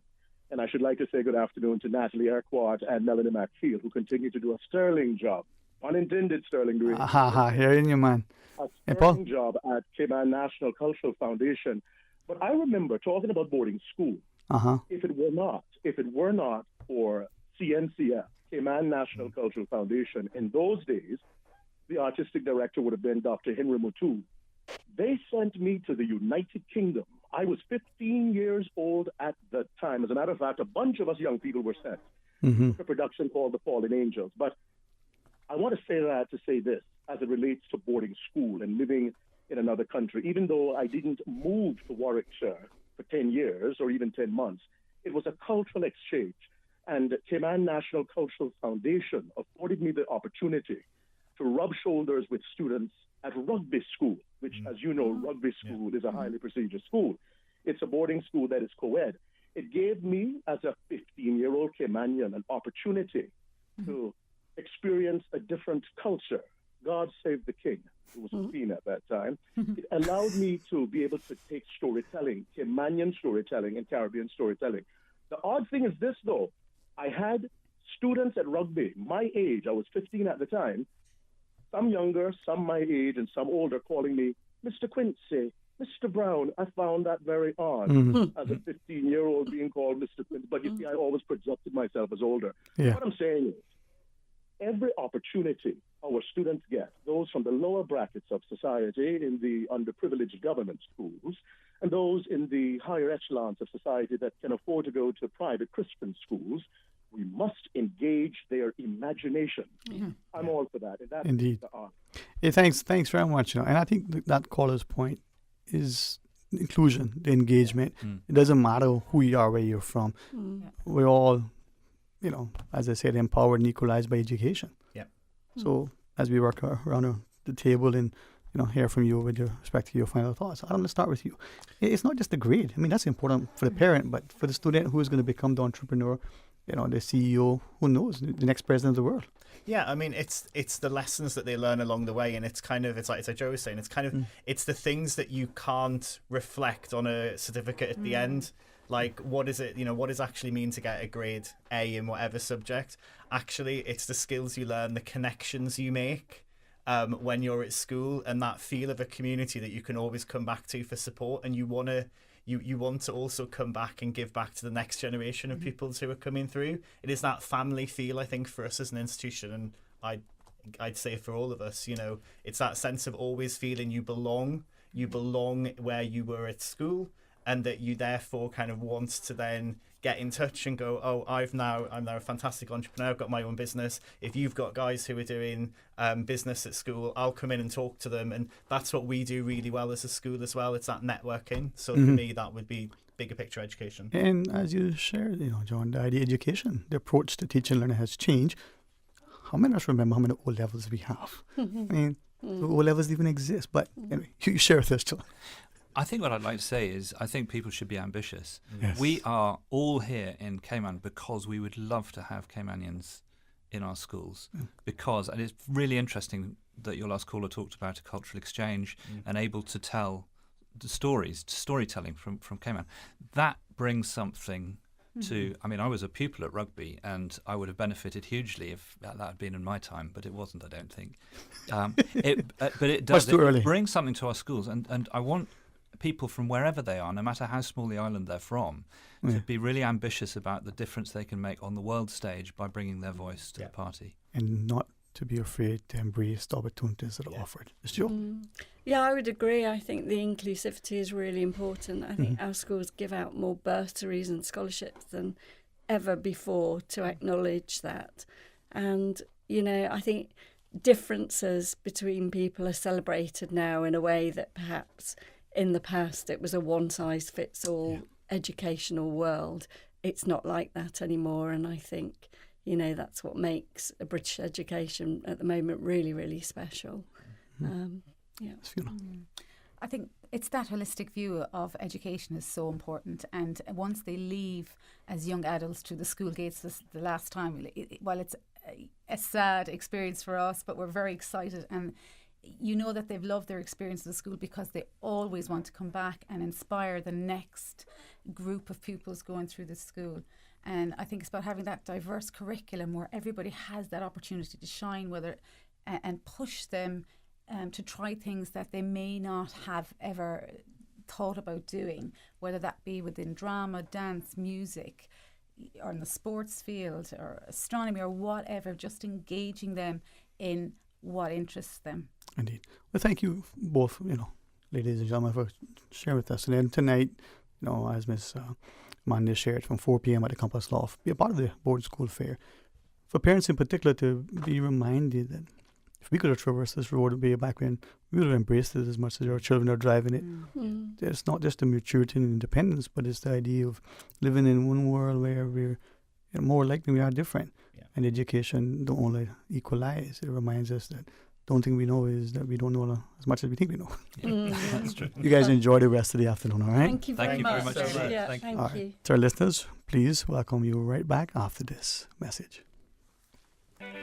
Speaker 11: and I should like to say good afternoon to Natalie Urquhart and Melanie McField, who continue to do a sterling job, unintended sterling doing.
Speaker 8: Hearing you, man.
Speaker 11: A sterling job at Cayman National Cultural Foundation. But I remember talking about boarding school. If it were not for CNCF, Cayman National Cultural Foundation, in those days, the artistic director would have been Dr. Henry Mutu. They sent me to the United Kingdom. I was 15 years old at the time. As a matter of fact, a bunch of us young people were sent to a production called The Fallen Angels. But I want to say that to say this, as it relates to boarding school and living in another country. Even though I didn't move to Warwickshire for 10 years or even 10 months, it was a cultural exchange. And Cayman National Cultural Foundation afforded me the opportunity to rub shoulders with students at Rugby School, which, as you know, Rugby School is a highly prestigious school. It's a boarding school that is co-ed. It gave me, as a 15-year-old Caymanian, an opportunity to experience a different culture. God save the king, who was a queen at that time. It allowed me to be able to take storytelling, Caymanian storytelling and Caribbean storytelling. The odd thing is this, though. I had students at rugby, my age, I was 15 at the time, some younger, some my age, and some older, calling me Mr. Quincy, Mr. Brown. I found that very odd as a 15-year-old being called Mr. Quincy. But you see, I always projected myself as older.
Speaker 8: Yeah.
Speaker 11: What I'm saying is, every opportunity our students get, those from the lower brackets of society in the underprivileged government schools, and those in the higher echelons of society that can afford to go to private Christian schools, we must engage their imagination. I'm all for that. And that's
Speaker 8: Indeed.
Speaker 11: the art.
Speaker 8: Yeah, thanks very much. And I think that caller's point is inclusion, the engagement. It doesn't matter who you are, where you're from. We're all, as I said, empowered and equalized by education.
Speaker 5: Yeah.
Speaker 8: So as we work around the table and hear from you with respect to your final thoughts, I'm going to start with you. It's not just the grade. I mean, that's important for the parent, but for the student who is going to become the entrepreneur, the CEO, who knows, the next president of the world.
Speaker 5: Yeah, I mean, it's the lessons that they learn along the way, and it's like Joe was saying, it's the things that you can't reflect on a certificate at the end. Like, what is it, what does actually mean to get a grade A in whatever subject? Actually, it's the skills you learn, the connections you make when you're at school, and that feel of a community that you can always come back to for support, and you want to also come back and give back to the next generation of pupils who are coming through. It is that family feel, I think, for us as an institution, and I'd say for all of us, it's that sense of always feeling you belong where you were at school, and that you therefore kind of want to then get in touch and go, oh, I'm now a fantastic entrepreneur, I've got my own business. If you've got guys who are doing business at school, I'll come in and talk to them. And that's what we do really well as a school as well. It's that networking. So for me, that would be bigger picture education.
Speaker 8: And as you shared, John, the idea of education, the approach to teaching and learning has changed. How many of us remember how many O levels we have? I mean, O levels even exist, but anyway, you share with us, John.
Speaker 4: I think what I'd like to say is I think people should be ambitious.
Speaker 8: Yes.
Speaker 4: We are all here in Cayman because we would love to have Caymanians in our schools. Because, and it's really interesting that your last caller talked about a cultural exchange and able to tell the storytelling from Cayman. That brings something to, I mean, I was a pupil at rugby and I would have benefited hugely if that had been in my time, but it wasn't, I don't think. But it does. It brings something to our schools, and I want people from wherever they are, no matter how small the island they're from, to be really ambitious about the difference they can make on the world stage by bringing their voice to the party.
Speaker 8: And not to be afraid to embrace the opportunities that are offered. It's Joe.
Speaker 2: Yeah, I would agree. I think the inclusivity is really important. I think our schools give out more bursaries and scholarships than ever before to acknowledge that. And, I think differences between people are celebrated now in a way that perhaps in the past it was a one-size-fits-all educational world. It's not like that anymore, and I think, that's what makes a British education at the moment really, really special.
Speaker 22: I think it's that holistic view of education is so important, and once they leave as young adults through the school gates the last time, while it's a sad experience for us, but we're very excited, and that they've loved their experience at the school because they always want to come back and inspire the next group of pupils going through the school. And I think it's about having that diverse curriculum where everybody has that opportunity to shine, and push them to try things that they may not have ever thought about doing, whether that be within drama, dance, music, or in the sports field, or astronomy, or whatever, just engaging them in what interests them.
Speaker 8: Indeed. Well, thank you both, ladies and gentlemen, for sharing with us. And then tonight, as Ms. Mandy shared, from 4 p.m. at the Compass Loft, be a part of the board school fair. For parents in particular to be reminded that if we could have traversed this road way back when, we would have embraced it as much as our children are driving it. It's not just the maturity and independence, but it's the idea of living in one world where we're more likely we are different. And education don't only equalize, it reminds us that don't think we know is that we don't know as much as we think we know.
Speaker 4: That's true.
Speaker 8: You guys enjoy the rest of the afternoon, all right?
Speaker 2: Thank you very much.
Speaker 4: Yeah,
Speaker 2: thank
Speaker 8: All right.
Speaker 2: you.
Speaker 8: To our listeners, please welcome you right back after this message.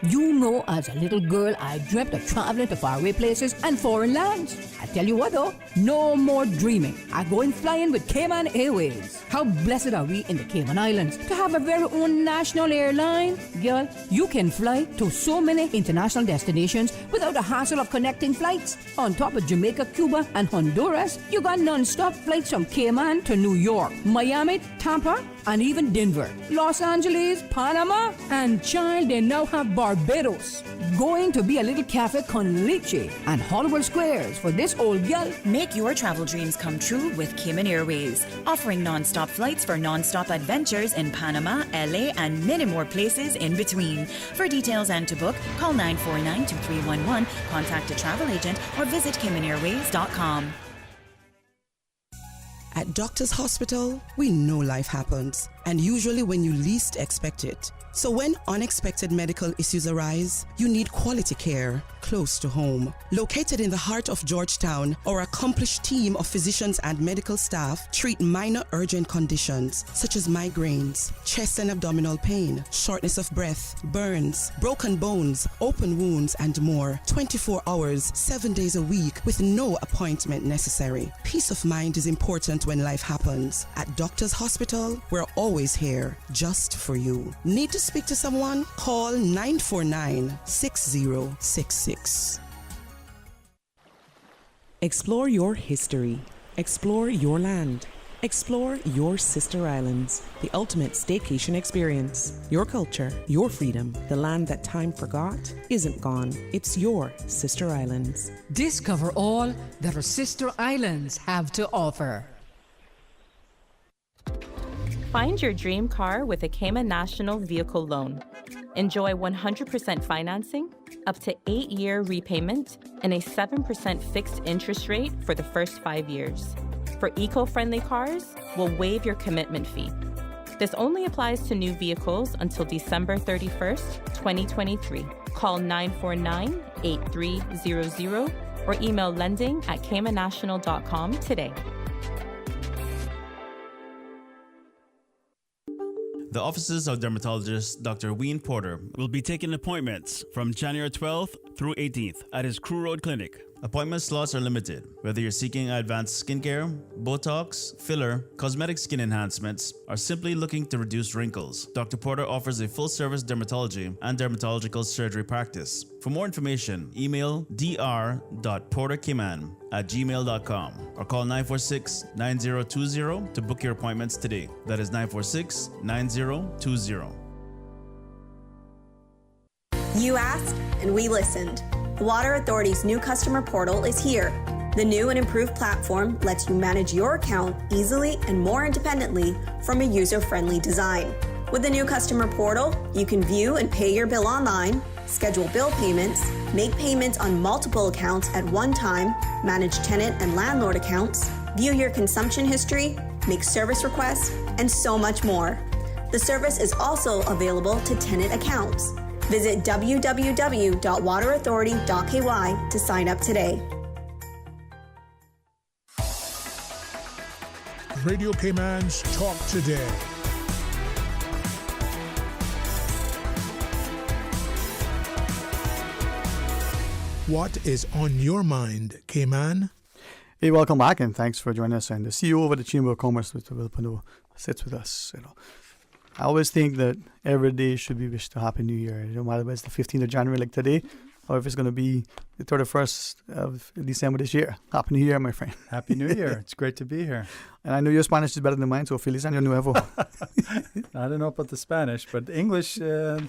Speaker 15: You know, as a little girl, I dreamt of traveling to faraway places and foreign lands. I tell you what though, no more dreaming. I'm going flying with Cayman Airways. How blessed are we in the Cayman Islands to have a very own national airline? Girl, you can fly to so many international destinations without the hassle of connecting flights. On top of Jamaica, Cuba, and Honduras, you got non-stop flights from Cayman to New York, Miami, Tampa, and even Denver, Los Angeles, Panama, and child, they now have Barbados. Going to be a little cafe con leche and Hollywood Squares for this old gal.
Speaker 16: Make your travel dreams come true with Cayman Airways, offering non-stop flights for non-stop adventures in Panama, LA, and many more places in between. For details and to book, call 949-2311, contact a travel agent, or visit CaymanAirways.com.
Speaker 13: At Doctors Hospital, we know life happens, and usually when you least expect it. So when unexpected medical issues arise, you need quality care close to home. Located in the heart of Georgetown, our accomplished team of physicians and medical staff treat minor urgent conditions such as migraines, chest and abdominal pain, shortness of breath, burns, broken bones, open wounds, and more. 24 hours, 7 days a week with no appointment necessary. Peace of mind is important when life happens. At Doctors Hospital, we're always here just for you. Need to speak to someone? Call 949-6066.
Speaker 12: Explore your history. Explore your land. Explore your sister islands. The ultimate staycation experience. Your culture, your freedom. The land that time forgot isn't gone. It's your sister islands.
Speaker 15: Discover all that our sister islands have to offer.
Speaker 14: Find your dream car with a Cayman National Vehicle Loan. Enjoy 100% financing, up to 8-year repayment, and a 7% fixed interest rate for the first 5 years. For eco-friendly cars, we'll waive your commitment fee. This only applies to new vehicles until December 31st, 2023. Call 949-8300 or email lending@caymannational.com today.
Speaker 17: The offices of dermatologist Dr. Dwayne Porter will be taking appointments from January 12th through 18th at his Crew Road Clinic. Appointment slots are limited. Whether you're seeking advanced skincare, Botox, filler, cosmetic skin enhancements, or simply looking to reduce wrinkles, Dr. Porter offers a full-service dermatology and dermatological surgery practice. For more information, email dr.portercayman@gmail.com or call 946-9020 to book your appointments today. That is 946-9020.
Speaker 18: You asked, and we listened. The Water Authority's new customer portal is here. The new and improved platform lets you manage your account easily and more independently from a user-friendly design. With the new customer portal, you can view and pay your bill online, schedule bill payments, make payments on multiple accounts at one time, manage tenant and landlord accounts, view your consumption history, make service requests, and so much more. The service is also available to tenant accounts. Visit www.waterauthority.ky to sign up today.
Speaker 6: Radio Cayman's Talk Today. What is on your mind, Cayman?
Speaker 8: Hey, welcome back, and thanks for joining us. And the CEO of the Chamber of Commerce, Mr. Will Pano, sits with us. I always think that every day should be wished a Happy New Year. No matter if it's the 15th of January like today, or if it's going to be the 31st of December this year. Happy New Year, my friend.
Speaker 19: Happy New Year. It's great to be here.
Speaker 8: And I know your Spanish is better than mine, so feliz año nuevo.
Speaker 19: I don't know about the Spanish, but English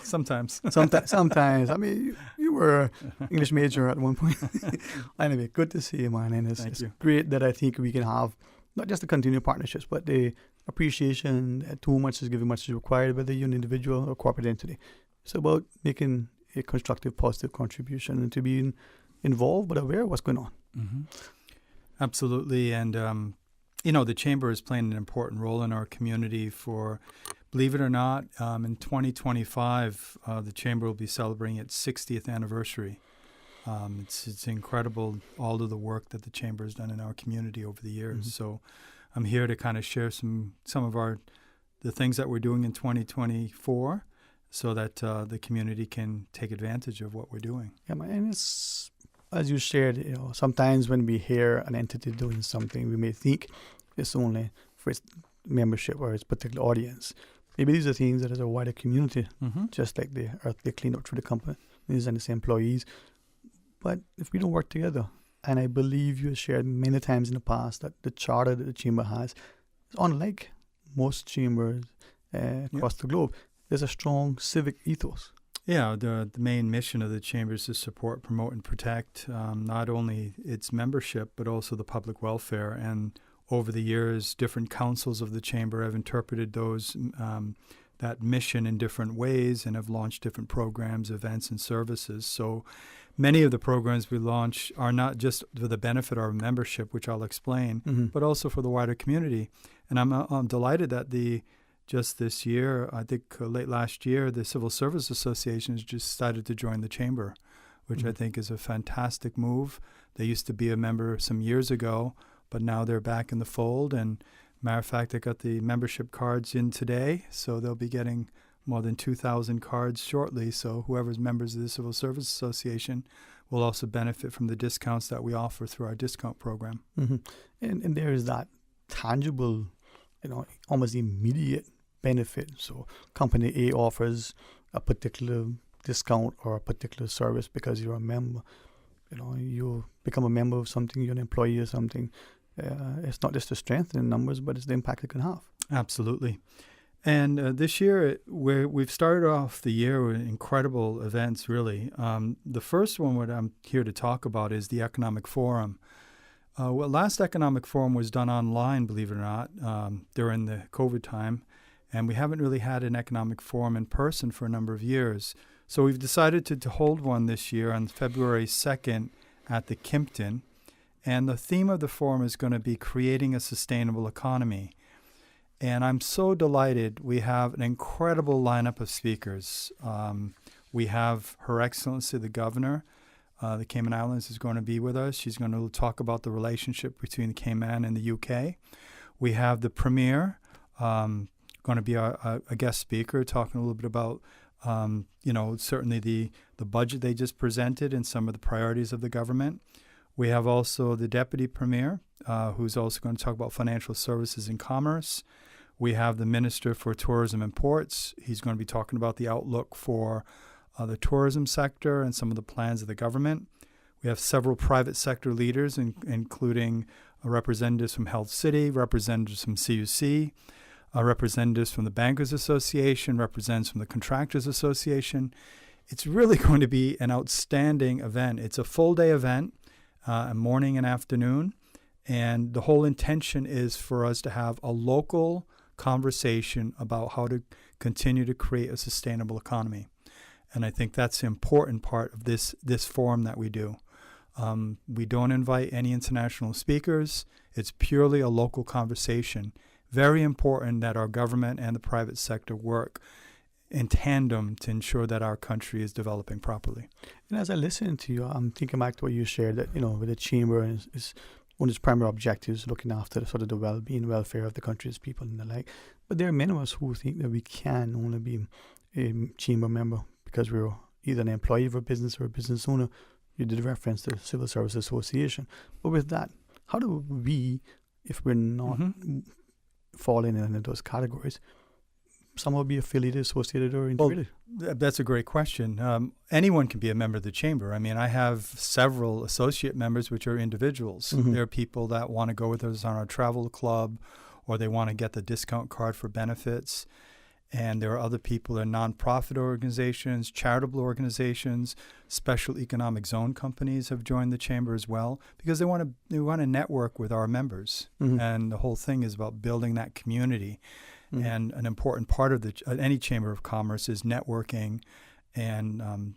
Speaker 19: sometimes.
Speaker 8: Sometimes. I mean, you were an English major at one point. Anyway, good to see you, man. And it's great that I think we can have not just the continued partnerships, but the appreciation that too much is given, much is required, whether you're an individual or corporate entity. It's about making a constructive, positive contribution and to being involved but aware of what's going on.
Speaker 19: Mm-hmm. Absolutely. And, the Chamber is playing an important role in our community for, believe it or not, in 2025, the Chamber will be celebrating its 60th anniversary. It's incredible, all of the work that the Chamber has done in our community over the years. So I'm here to kind of share some of the things that we're doing in 2024 so that the community can take advantage of what we're doing.
Speaker 8: Yeah, and it's, as you shared, sometimes when we hear an entity doing something, we may think it's only for its membership or its particular audience. Maybe these are things that is a wider community, just like they clean up through the companies and its employees. But if we don't work together, and I believe you have shared many times in the past that the charter that the Chamber has is unlike most chambers across the globe. There's a strong civic ethos.
Speaker 19: Yeah, the main mission of the Chamber is to support, promote, and protect not only its membership, but also the public welfare. And over the years, different councils of the Chamber have interpreted that mission in different ways and have launched different programs, events, and services. So many of the programs we launch are not just for the benefit of our membership, which I'll explain, but also for the wider community. And I'm delighted that just this year, I think late last year, the Civil Service Association has just decided to join the Chamber, which I think is a fantastic move. They used to be a member some years ago, but now they're back in the fold. And matter of fact, I got the membership cards in today, so they'll be getting more than 2,000 cards shortly. So whoever's members of the Civil Service Association will also benefit from the discounts that we offer through our discount program.
Speaker 8: And there is that tangible, almost immediate benefit. So company A offers a particular discount or a particular service because you're a member. You become a member of something, you're an employee or something. It's not just the strength in numbers, but it's the impact it can have.
Speaker 19: Absolutely. And this year, we've started off the year with incredible events, really. The first one what I'm here to talk about is the Economic Forum. Last Economic Forum was done online, believe it or not, during the COVID time. And we haven't really had an Economic Forum in person for a number of years. So we've decided to hold one this year on February 2nd at the Kimpton. And the theme of the forum is going to be creating a sustainable economy. And I'm so delighted. We have an incredible lineup of speakers. We have Her Excellency the Governor. The Cayman Islands is going to be with us. She's going to talk about the relationship between the Cayman and the UK. We have the Premier, going to be a guest speaker, talking a little bit about, certainly the budget they just presented and some of the priorities of the government. We have also the Deputy Premier, who's also going to talk about financial services and commerce. We have the Minister for Tourism and Ports. He's going to be talking about the outlook for the tourism sector and some of the plans of the government. We have several private sector leaders, including representatives from Health City, representatives from CUC, representatives from the Bankers Association, representatives from the Contractors Association. It's really going to be an outstanding event. It's a full-day event, a morning and afternoon, and the whole intention is for us to have a local conversation about how to continue to create a sustainable economy. And I think that's the important part of this forum that we do. We don't invite any international speakers. It's purely a local conversation. Very important that our government and the private sector work in tandem to ensure that our country is developing properly.
Speaker 8: And as I listen to you, I'm thinking back to what you shared, that, with the Chamber is one of its primary objectives, looking after sort of the well-being, welfare of the country's people and the like. But there are many of us who think that we can only be a Chamber member because we're either an employee of a business or a business owner. You did reference to the Civil Service Association. But with that, how do we, if we're not falling in any of those categories, somehow be affiliated, associated, or integrated?
Speaker 19: Well, that's a great question. Anyone can be a member of the Chamber. I mean, I have several associate members, which are individuals. There are people that want to go with us on our travel club, or they want to get the discount card for benefits. And there are other people in nonprofit organizations, charitable organizations, special economic zone companies have joined the Chamber as well, because they want to network with our members. And the whole thing is about building that community. And an important part of any Chamber of Commerce is networking and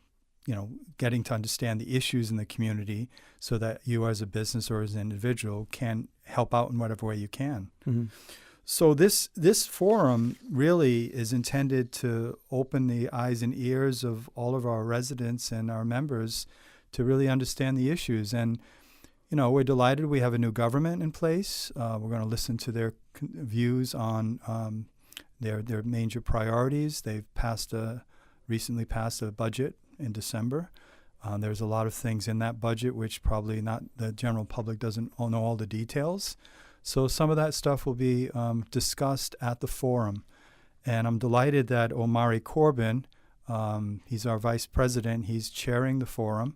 Speaker 19: getting to understand the issues in the community so that you as a business or as an individual can help out in whatever way you can. So this forum really is intended to open the eyes and ears of all of our residents and our members really understand the issues. And, we're delighted we have a new government in place. We're going to listen to their views on their major priorities. They've recently passed a budget in December. There's a lot of things in that budget which probably not the general public doesn't know all the details. So some of that stuff will be discussed at the forum. And I'm delighted that Omari Corbin, he's our vice president, he's chairing the forum.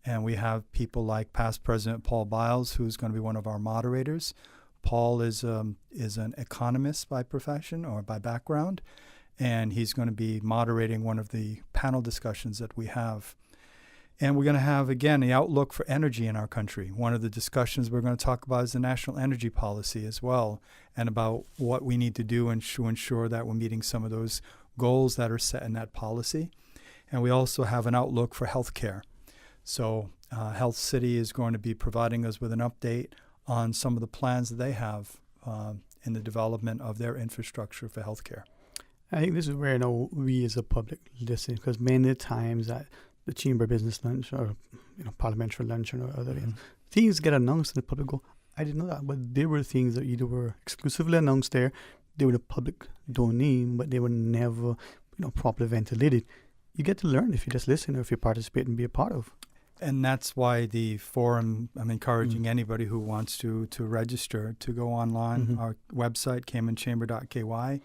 Speaker 19: And we have people like past President Paul Biles, who's going to be one of our moderators. Paul is an economist by profession or by background, and he's going to be moderating one of the panel discussions that we have. And we're going to have, again, the outlook for energy in our country. One of the discussions we're going to talk about is the national energy policy as well, and about what we need to do to ensure that we're meeting some of those goals that are set in that policy. And we also have an outlook for healthcare. So Health City is going to be providing us with an update on some of the plans that they have in the development of their infrastructure for healthcare.
Speaker 8: I think this is where we as a public listen, because many times at the chamber business lunch or parliamentary lunch or other things get announced and the public go, I didn't know that, but there were things that either were exclusively announced there, they were the public domain, but they were never properly ventilated. You get to learn if you just listen or if you participate and be a part of.
Speaker 19: And that's why the forum, I'm encouraging anybody who wants to register to go online. Our website, caymanchamber.ky.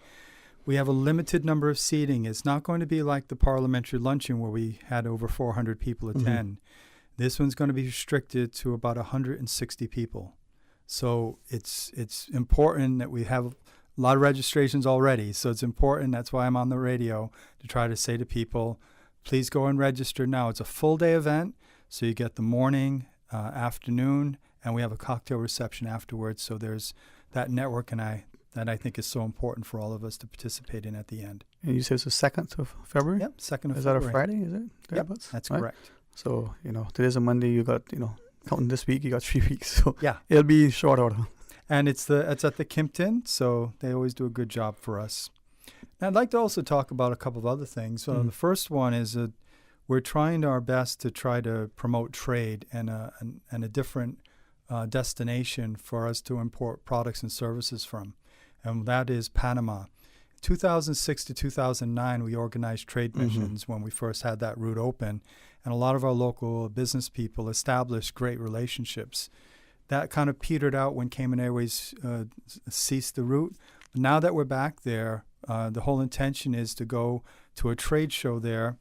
Speaker 19: We have a limited number of seating. It's not going to be like the parliamentary luncheon where we had over 400 people attend. This one's going to be restricted to about 160 people. So it's important that we have a lot of registrations already. So it's important. That's why I'm on the radio to try to say to people, please go and register now. It's a full day event. So you get the morning, afternoon, and we have a cocktail reception afterwards. So there's that network that I think is so important for all of us to participate in at the end.
Speaker 8: And you said it's the 2nd of February?
Speaker 19: Yep, 2nd of February.
Speaker 8: Is that a Friday, is it?
Speaker 19: Yep, that's correct.
Speaker 8: So, today's a Monday, you got, counting this week, you got 3 weeks. So
Speaker 19: yeah,
Speaker 8: it'll be short order.
Speaker 19: And it's at the Kimpton, so they always do a good job for us. And I'd like to also talk about a couple of other things. So the first one is we're trying our best to try to promote trade and a different destination for us to import products and services from, and that is Panama. 2006 to 2009, we organized trade missions when we first had that route open, and a lot of our local business people established great relationships. That kind of petered out when Cayman Airways ceased the route. But now that we're back there, the whole intention is to go to a trade show there,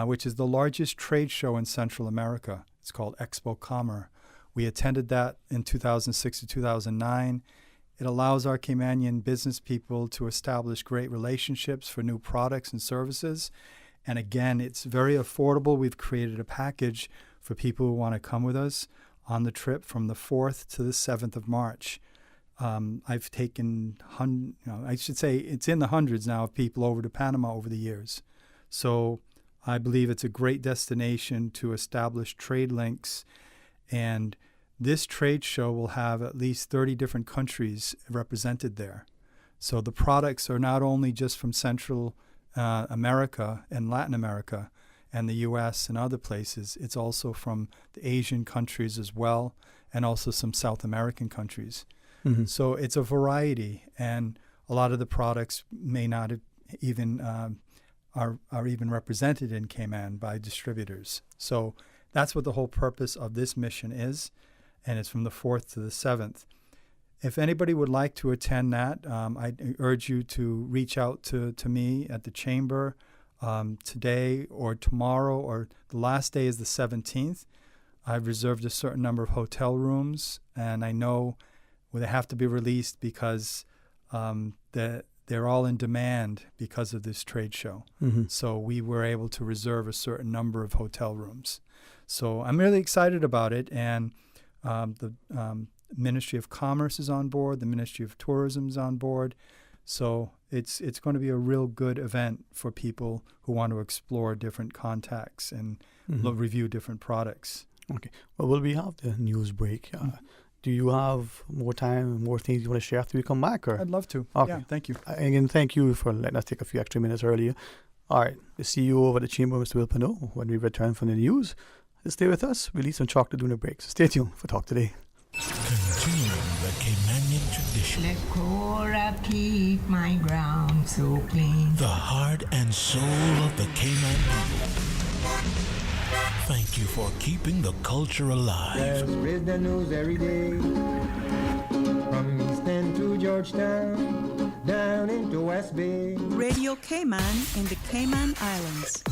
Speaker 19: which is the largest trade show in Central America. It's called Expo Comer. We attended that in 2006 to 2009. It allows our Caymanian business people to establish great relationships for new products and services. And again, it's very affordable. We've created a package for people who want to come with us on the trip from the 4th to the 7th of March. I've taken, I should say it's in the hundreds now of people over to Panama over the years. So I believe it's a great destination to establish trade links. And this trade show will have at least 30 different countries represented there. So the products are not only just from Central America and Latin America and the U.S. and other places, it's also from the Asian countries as well, and also some South American countries. So it's a variety, and a lot of the products may not have even are even represented in Cayman by distributors. So that's what the whole purpose of this mission is, and it's from the 4th to the 7th. If anybody would like to attend that, I urge you to reach out to me at the chamber today or tomorrow, or the last day is the 17th. I've reserved a certain number of hotel rooms, and I know they have to be released because they're all in demand because of this trade show. So we were able to reserve a certain number of hotel rooms. So I'm really excited about it, and the Ministry of Commerce is on board, the Ministry of Tourism is on board. So it's going to be a real good event for people who want to explore different contacts and review different products.
Speaker 8: Okay. Well, will we have the news break? Do you have more time, more things you want to share after we come back? Or?
Speaker 19: I'd love to.
Speaker 8: Okay.
Speaker 19: Yeah, thank you.
Speaker 8: Again, thank you for letting us take a few extra minutes earlier. All right. See you over at the chamber, Mr. Will Pano, when we return from the news. stay with us. We'll eat some chocolate during the break. So stay tuned for Talk Today.
Speaker 3: Continuing the Caymanian tradition.
Speaker 10: Let Cora keep my ground so clean.
Speaker 3: The heart and soul of the Cayman people. Thank you for keeping the culture alive.
Speaker 10: There's wisdom news every day. From East End to Georgetown, down into West Bay.
Speaker 20: Radio Cayman in the Cayman Islands.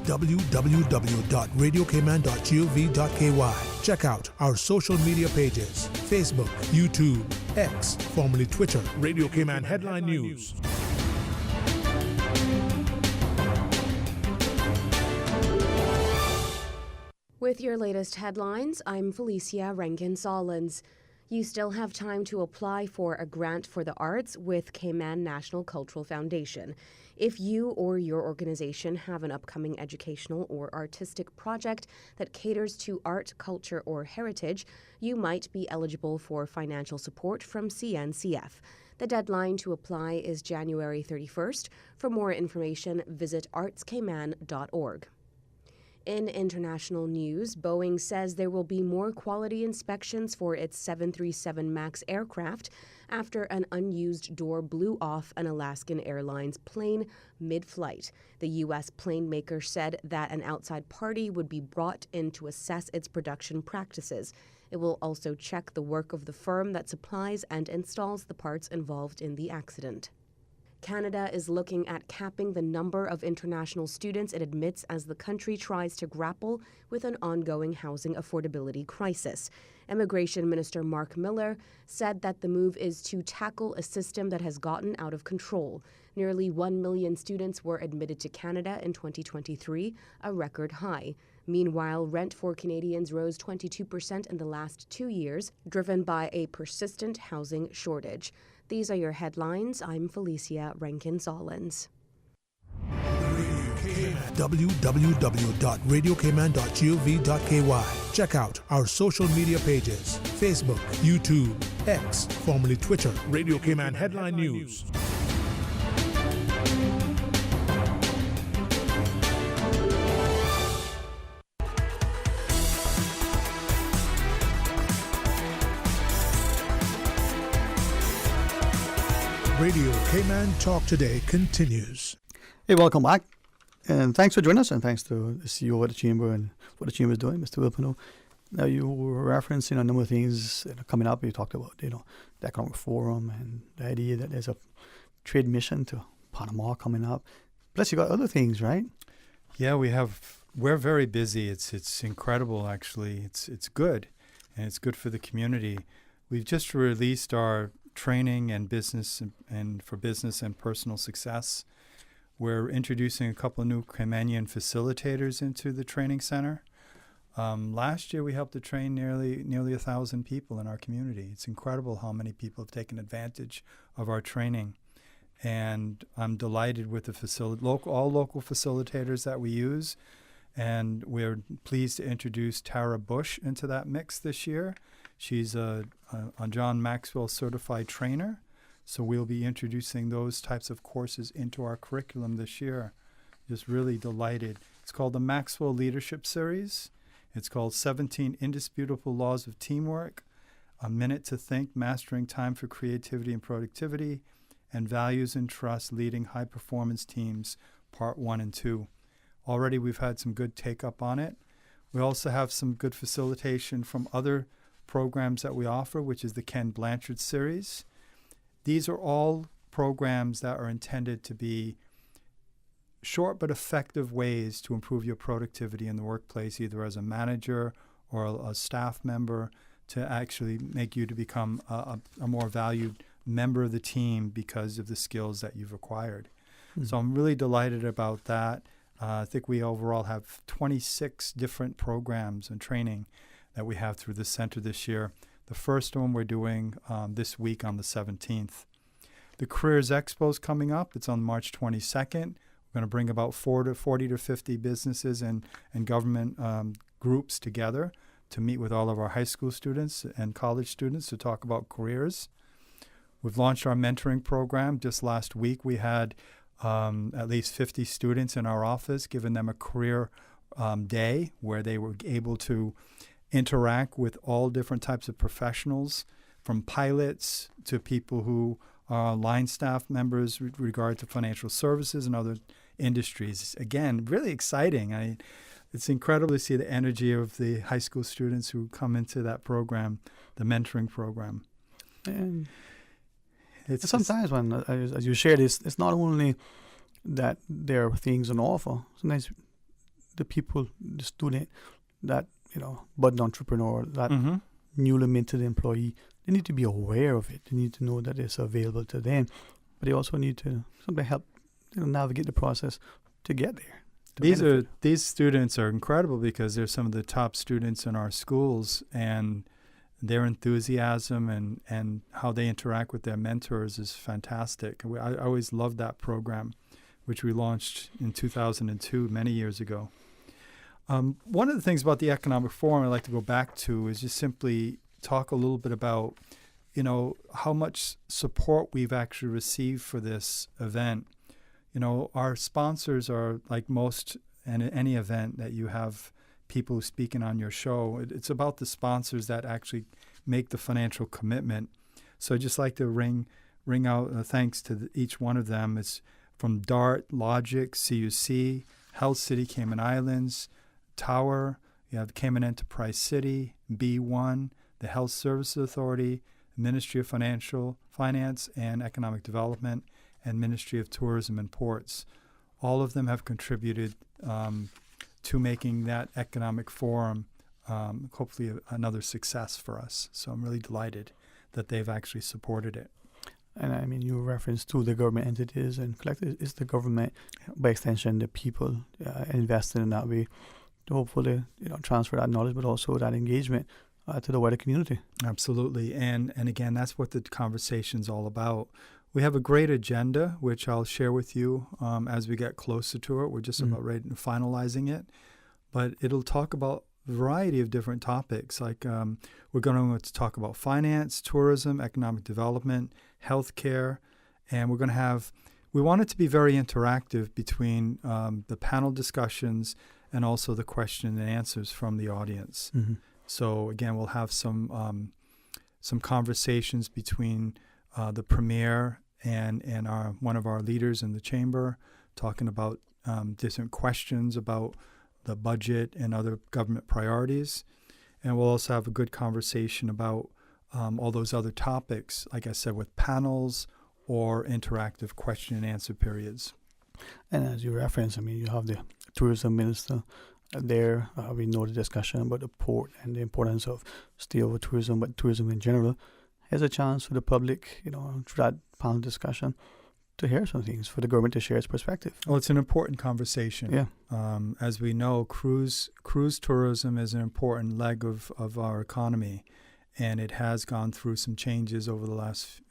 Speaker 6: www.radiocayman.gov.ky. Check out our social media pages: Facebook, YouTube, X, formerly Twitter, Radio Cayman Headline News.
Speaker 21: With your latest headlines, I'm Felicia Rankin-Solins. You still have time to apply for a grant for the arts with Cayman National Cultural Foundation. If you or your organization have an upcoming educational or artistic project that caters to art, culture, or heritage, you might be eligible for financial support from CNCF. The deadline to apply is January 31st. For more information, visit artscayman.org. In international news, Boeing says there will be more quality inspections for its 737 MAX aircraft after an unused door blew off an Alaskan Airlines plane mid-flight. The U.S. plane maker said that an outside party would be brought in to assess its production practices. It will also check the work of the firm that supplies and installs the parts involved in the accident. Canada is looking at capping the number of international students it admits as the country tries to grapple with an ongoing housing affordability crisis. Immigration Minister Mark Miller said that the move is to tackle a system that has gotten out of control. Nearly 1 million students were admitted to Canada in 2023, a record high. Meanwhile, rent for Canadians rose 22% in the last 2 years, driven by a persistent housing shortage. These are your headlines. I'm Felicia Rankin-Solins.
Speaker 6: www.radiocayman.gov.ky. Check out our social media pages: Facebook, YouTube, X, formerly Twitter, Radio Cayman Headline News. Radio Cayman Talk Today continues.
Speaker 8: Hey, welcome back. And thanks for joining us, and thanks to the CEO of the Chamber and what the Chamber is doing, Mr. Wilpino. Now, you were referencing a number of things that are coming up. You talked about, the Economic Forum and the idea that there's a trade mission to Panama coming up. Plus, you got other things, right?
Speaker 19: Yeah, we're very busy. It's incredible, actually. It's good, and it's good for the community. We've just released our training and business and for business and personal success. We're introducing a couple of new Caymanian facilitators into the training center. Last year we helped to train nearly 1,000 people in our community. It's incredible how many people have taken advantage of our training. And I'm delighted with the all local facilitators that we use. And we're pleased to introduce Tara Bush into that mix this year. She's a John Maxwell certified trainer. So we'll be introducing those types of courses into our curriculum this year. Just really delighted. It's called the Maxwell Leadership Series. It's called 17 Indisputable Laws of Teamwork, A Minute to Think, Mastering Time for Creativity and Productivity, and Values and Trust, Leading High-Performance Teams, Part 1 and 2. Already we've had some good take-up on it. We also have some good facilitation from other programs that we offer, which is the Ken Blanchard Series. These are all programs that are intended to be short but effective ways to improve your productivity in the workplace, either as a manager or a staff member, to actually make you to become a more valued member of the team because of the skills that you've acquired. Mm-hmm. So I'm really delighted about that. I think we overall have 26 different programs and training that we have through the center this year. The first one we're doing this week on the 17th. The Careers Expo is coming up. It's on March 22nd. We're going to bring about 40 to 50 businesses and government groups together to meet with all of our high school students and college students to talk about careers. We've launched our mentoring program. Just last week we had at least 50 students in our office, giving them a career day where they were able to interact with all different types of professionals, from pilots to people who are line staff members with regard to financial services and other industries. Again, really exciting. It's incredible to see the energy of the high school students who come into that program, the mentoring program.
Speaker 8: And it's sometimes when, as you shared, it's not only that there are things on offer. Sometimes the people, the student, that budding entrepreneur, that newly minted employee, they need to be aware of it. They need to know that it's available to them, but they also need to help navigate the process to get there.
Speaker 19: These students are incredible because they're some of the top students in our schools, and their enthusiasm and how they interact with their mentors is fantastic. I always loved that program, which we launched in 2002, many years ago. One of the things about the Economic Forum I'd like to go back to is just simply talk a little bit about, how much support we've actually received for this event. Our sponsors are like most any event that you have people speaking on your show. It's about the sponsors that actually make the financial commitment. So I'd just like to ring out thanks to each one of them. It's from DART, Logic, CUC, Health City Cayman Islands, Tower, you have Cayman Enterprise City, B1, the Health Services Authority, Ministry of Finance and Economic Development, and Ministry of Tourism and Ports. All of them have contributed to making that economic forum hopefully another success for us. So I'm really delighted that they've actually supported it.
Speaker 8: And I mean, you referenced to the government entities and collectively, it's the government, by extension, the people invested in that way to hopefully transfer that knowledge, but also that engagement to the wider community.
Speaker 19: Absolutely. And again, that's what the conversation's all about. We have a great agenda, which I'll share with you as we get closer to it. We're just about ready to finalizing it. But it'll talk about a variety of different topics. Like we're going to talk about finance, tourism, economic development, healthcare. And we're going to we want it to be very interactive between the panel discussions and also the question and answers from the audience.
Speaker 8: Mm-hmm.
Speaker 19: So again, we'll have some conversations between the premier and one of our leaders in the chamber, talking about different questions about the budget and other government priorities. And we'll also have a good conversation about all those other topics, like I said, with panels or interactive question and answer periods.
Speaker 8: And as you referenced, I mean, you have the tourism minister there. We know the discussion about the port and the importance of stay-over tourism, but tourism in general. Here's a chance for the public, through that panel discussion, to hear some things, for the government to share its perspective.
Speaker 19: Well, it's an important conversation.
Speaker 8: Yeah.
Speaker 19: As we know, cruise tourism is an important leg of our economy, and it has gone through some changes over the last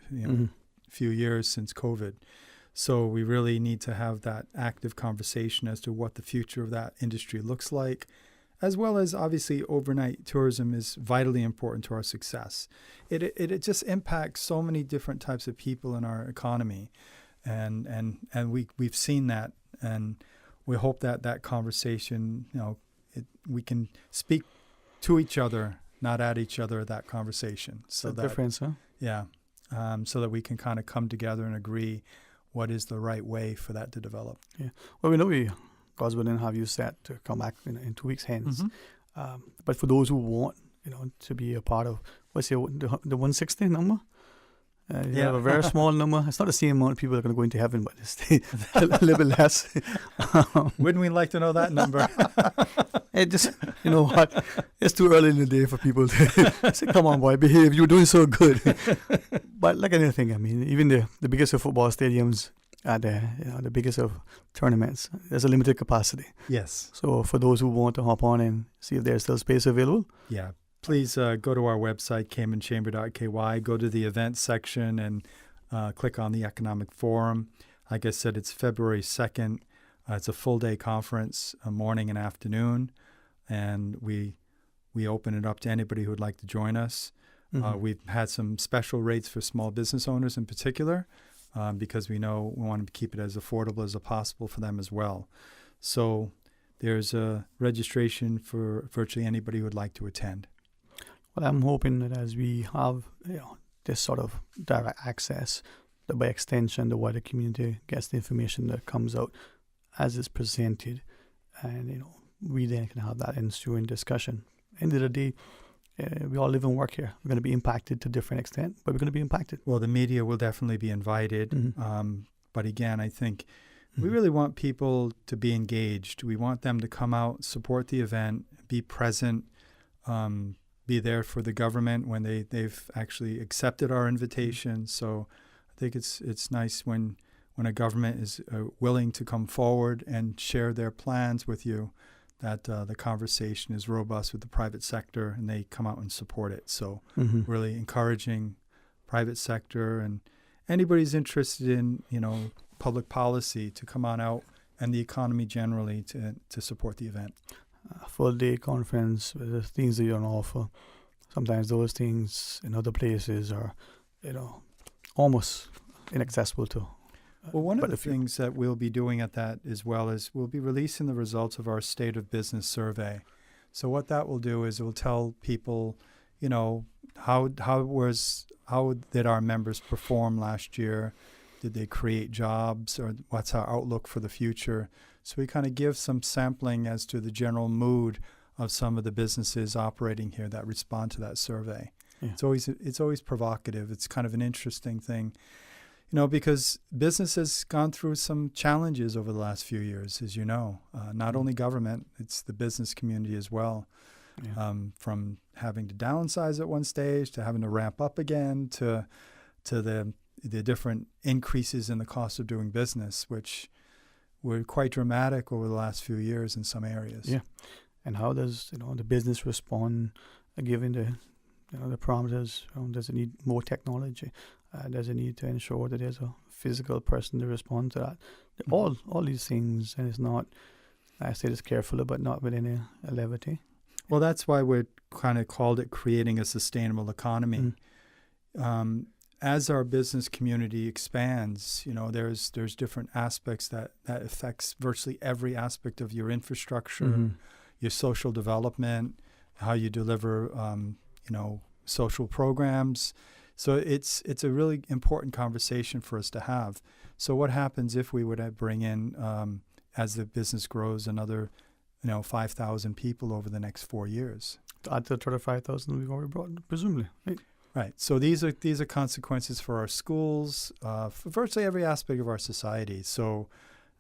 Speaker 19: few years since COVID. So we really need to have that active conversation as to what the future of that industry looks like, as well as obviously overnight tourism is vitally important to our success. It just impacts so many different types of people in our economy, and we've seen that, and we hope that conversation, we can speak to each other, not at each other, that conversation. So
Speaker 8: the difference, huh?
Speaker 19: Yeah, so that we can kind of come together and agree what is the right way for that to develop.
Speaker 8: Yeah. Well, we know God's willing, have you set to come back in 2 weeks hence.
Speaker 19: Mm-hmm.
Speaker 8: But for those who want, to be a part of, what's the 160 number? You have a very small number. It's not the same amount of people that are going to go into heaven, but it's a little bit less.
Speaker 19: Wouldn't we like to know that number?
Speaker 8: It just, you know what? It's too early in the day for people to say, come on, boy, behave. You're doing so good. But like anything, I mean, even the biggest of football stadiums and the biggest of tournaments, there's a limited capacity.
Speaker 19: Yes.
Speaker 8: So for those who want to hop on and see if there's still space available.
Speaker 19: Yeah. Please go to our website, caymanchamber.ky, go to the events section and click on the Economic Forum. Like I said, it's February 2nd. It's a full-day conference, a morning and afternoon, and we open it up to anybody who would like to join us.
Speaker 8: Mm-hmm.
Speaker 19: We've had some special rates for small business owners in particular. because we know we want to keep it as affordable as possible for them as well. So there's a registration for virtually anybody who would like to attend.
Speaker 8: Well, I'm hoping that as we have this sort of direct access, that by extension the wider community gets the information that comes out as it's presented, and we then can have that ensuing discussion. End of the day, we all live and work here. We're going to be impacted to different extent, but we're going to be impacted.
Speaker 19: Well, the media will definitely be invited. But again, I think we really want people to be engaged. We want them to come out, support the event, be present, be there for the government when they've actually accepted our invitation. So I think it's nice when a government is willing to come forward and share their plans with you, that the conversation is robust with the private sector and they come out and support it. So really encouraging private sector and anybody who's interested in, public policy to come on out, and the economy generally to support the event.
Speaker 8: A full-day conference with the things that you're on offer. Sometimes those things in other places are, almost inaccessible to.
Speaker 19: Well, one of the things that we'll be doing at that as well is we'll be releasing the results of our State of Business survey. So what that will do is it will tell people, how did our members perform last year? Did they create jobs, or what's our outlook for the future? So we kind of give some sampling as to the general mood of some of the businesses operating here that respond to that survey. Yeah. It's always provocative. It's kind of an interesting thing. Because business has gone through some challenges over the last few years, as you know. Not only government, it's the business community as well. Yeah. From having to downsize at one stage to having to ramp up again to the different increases in the cost of doing business, which were quite dramatic over the last few years in some areas.
Speaker 8: Yeah. And how does the business respond given the parameters? Does it need more technology? Does it need to ensure that there's a physical person to respond to that? All these things, and it's not, I say this carefully, but not with any levity.
Speaker 19: Well, that's why we kind of called it creating a sustainable economy. As our business community expands, there's different aspects that affects virtually every aspect of your infrastructure, your social development, how you deliver, social programs. So it's a really important conversation for us to have. So what happens if we would bring in, as the business grows, another, 5,000 people over the next 4 years?
Speaker 8: To add to the 35,000 we've already brought, presumably, right?
Speaker 19: Right. So these are consequences for our schools, for virtually every aspect of our society. So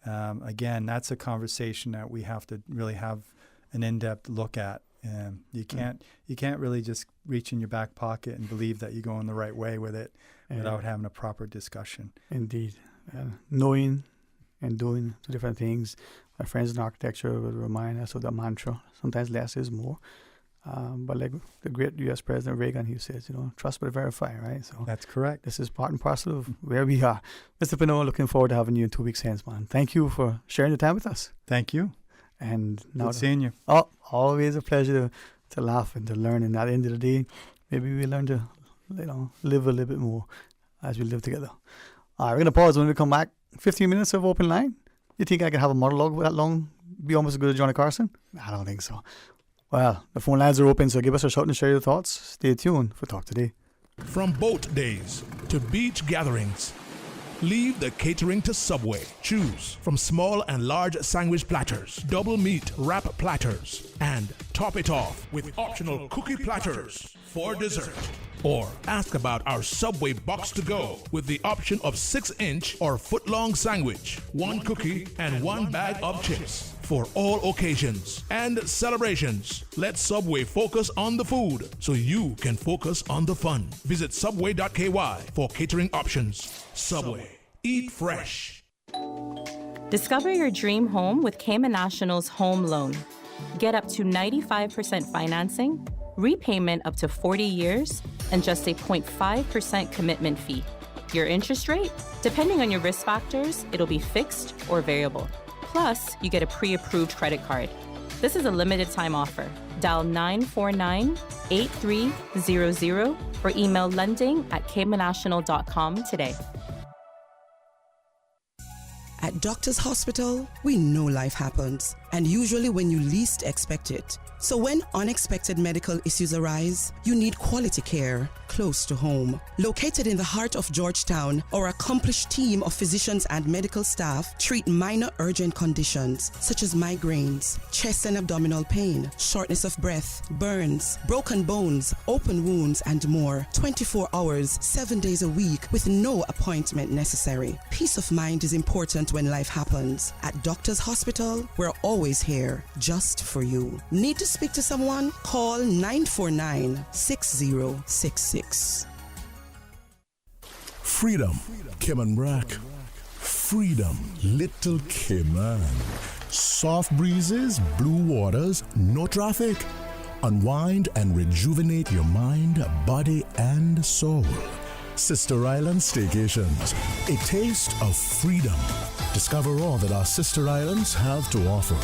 Speaker 19: again, that's a conversation that we have to really have an in-depth look at. You can't really just reach in your back pocket and believe that you're going the right way with it without having a proper discussion.
Speaker 8: Indeed. Knowing and doing the different things. My friends in architecture would remind us of the mantra, sometimes less is more. But like the great U.S. President Reagan, he says, trust but verify, right? So
Speaker 19: that's correct.
Speaker 8: This is part and parcel of where we are. Mr. Pinot, looking forward to having you in 2 weeks' hence, man. Thank you for sharing the time with us.
Speaker 19: Thank you.
Speaker 8: And now
Speaker 19: good seeing you.
Speaker 8: Oh, always a pleasure to laugh and to learn. And at the end of the day, maybe we learn to, live a little bit more as we live together. All right, we're going to pause. When we come back, 15 minutes of open line. You think I can have a monologue that long? Be almost as good as Johnny Carson? I don't think so. Well, the phone lines are open, so give us a shout and share your thoughts. Stay tuned for Talk Today.
Speaker 6: From boat days to beach gatherings, leave the catering to Subway. Choose from small and large sandwich platters, double meat wrap platters, and top it off with optional cookie platters for dessert. Or ask about our Subway box to go with the option of 6-inch or foot-long sandwich, 1 cookie, and 1 bag of chips. For all occasions and celebrations, let Subway focus on the food so you can focus on the fun. Visit subway.ky for catering options. Subway. Eat fresh.
Speaker 14: Discover your dream home with Cayman National's home loan. Get up to 95% financing, repayment up to 40 years, and just a 0.5% commitment fee. Your interest rate? Depending on your risk factors, it'll be fixed or variable. Plus, you get a pre-approved credit card. This is a limited time offer. Dial 949-8300 or email lending@caymannational.com today.
Speaker 13: At Doctors Hospital, we know life happens, and usually when you least expect it. So when unexpected medical issues arise, you need quality care close to home. Located in the heart of Georgetown, our accomplished team of physicians and medical staff treat minor urgent conditions such as migraines, chest and abdominal pain, shortness of breath, burns, broken bones, open wounds, and more. 24 hours, 7 days a week with no appointment necessary. Peace of mind is important when life happens. At Doctors Hospital, we're always here just for you. Need to speak to someone? Call 949-6066.
Speaker 6: Freedom, Cayman Brack. Freedom, Little Cayman. Soft breezes, blue waters, no traffic. Unwind and rejuvenate your mind, body, and soul. Sister Island Staycations, a taste of freedom. Discover all that our sister islands have to offer.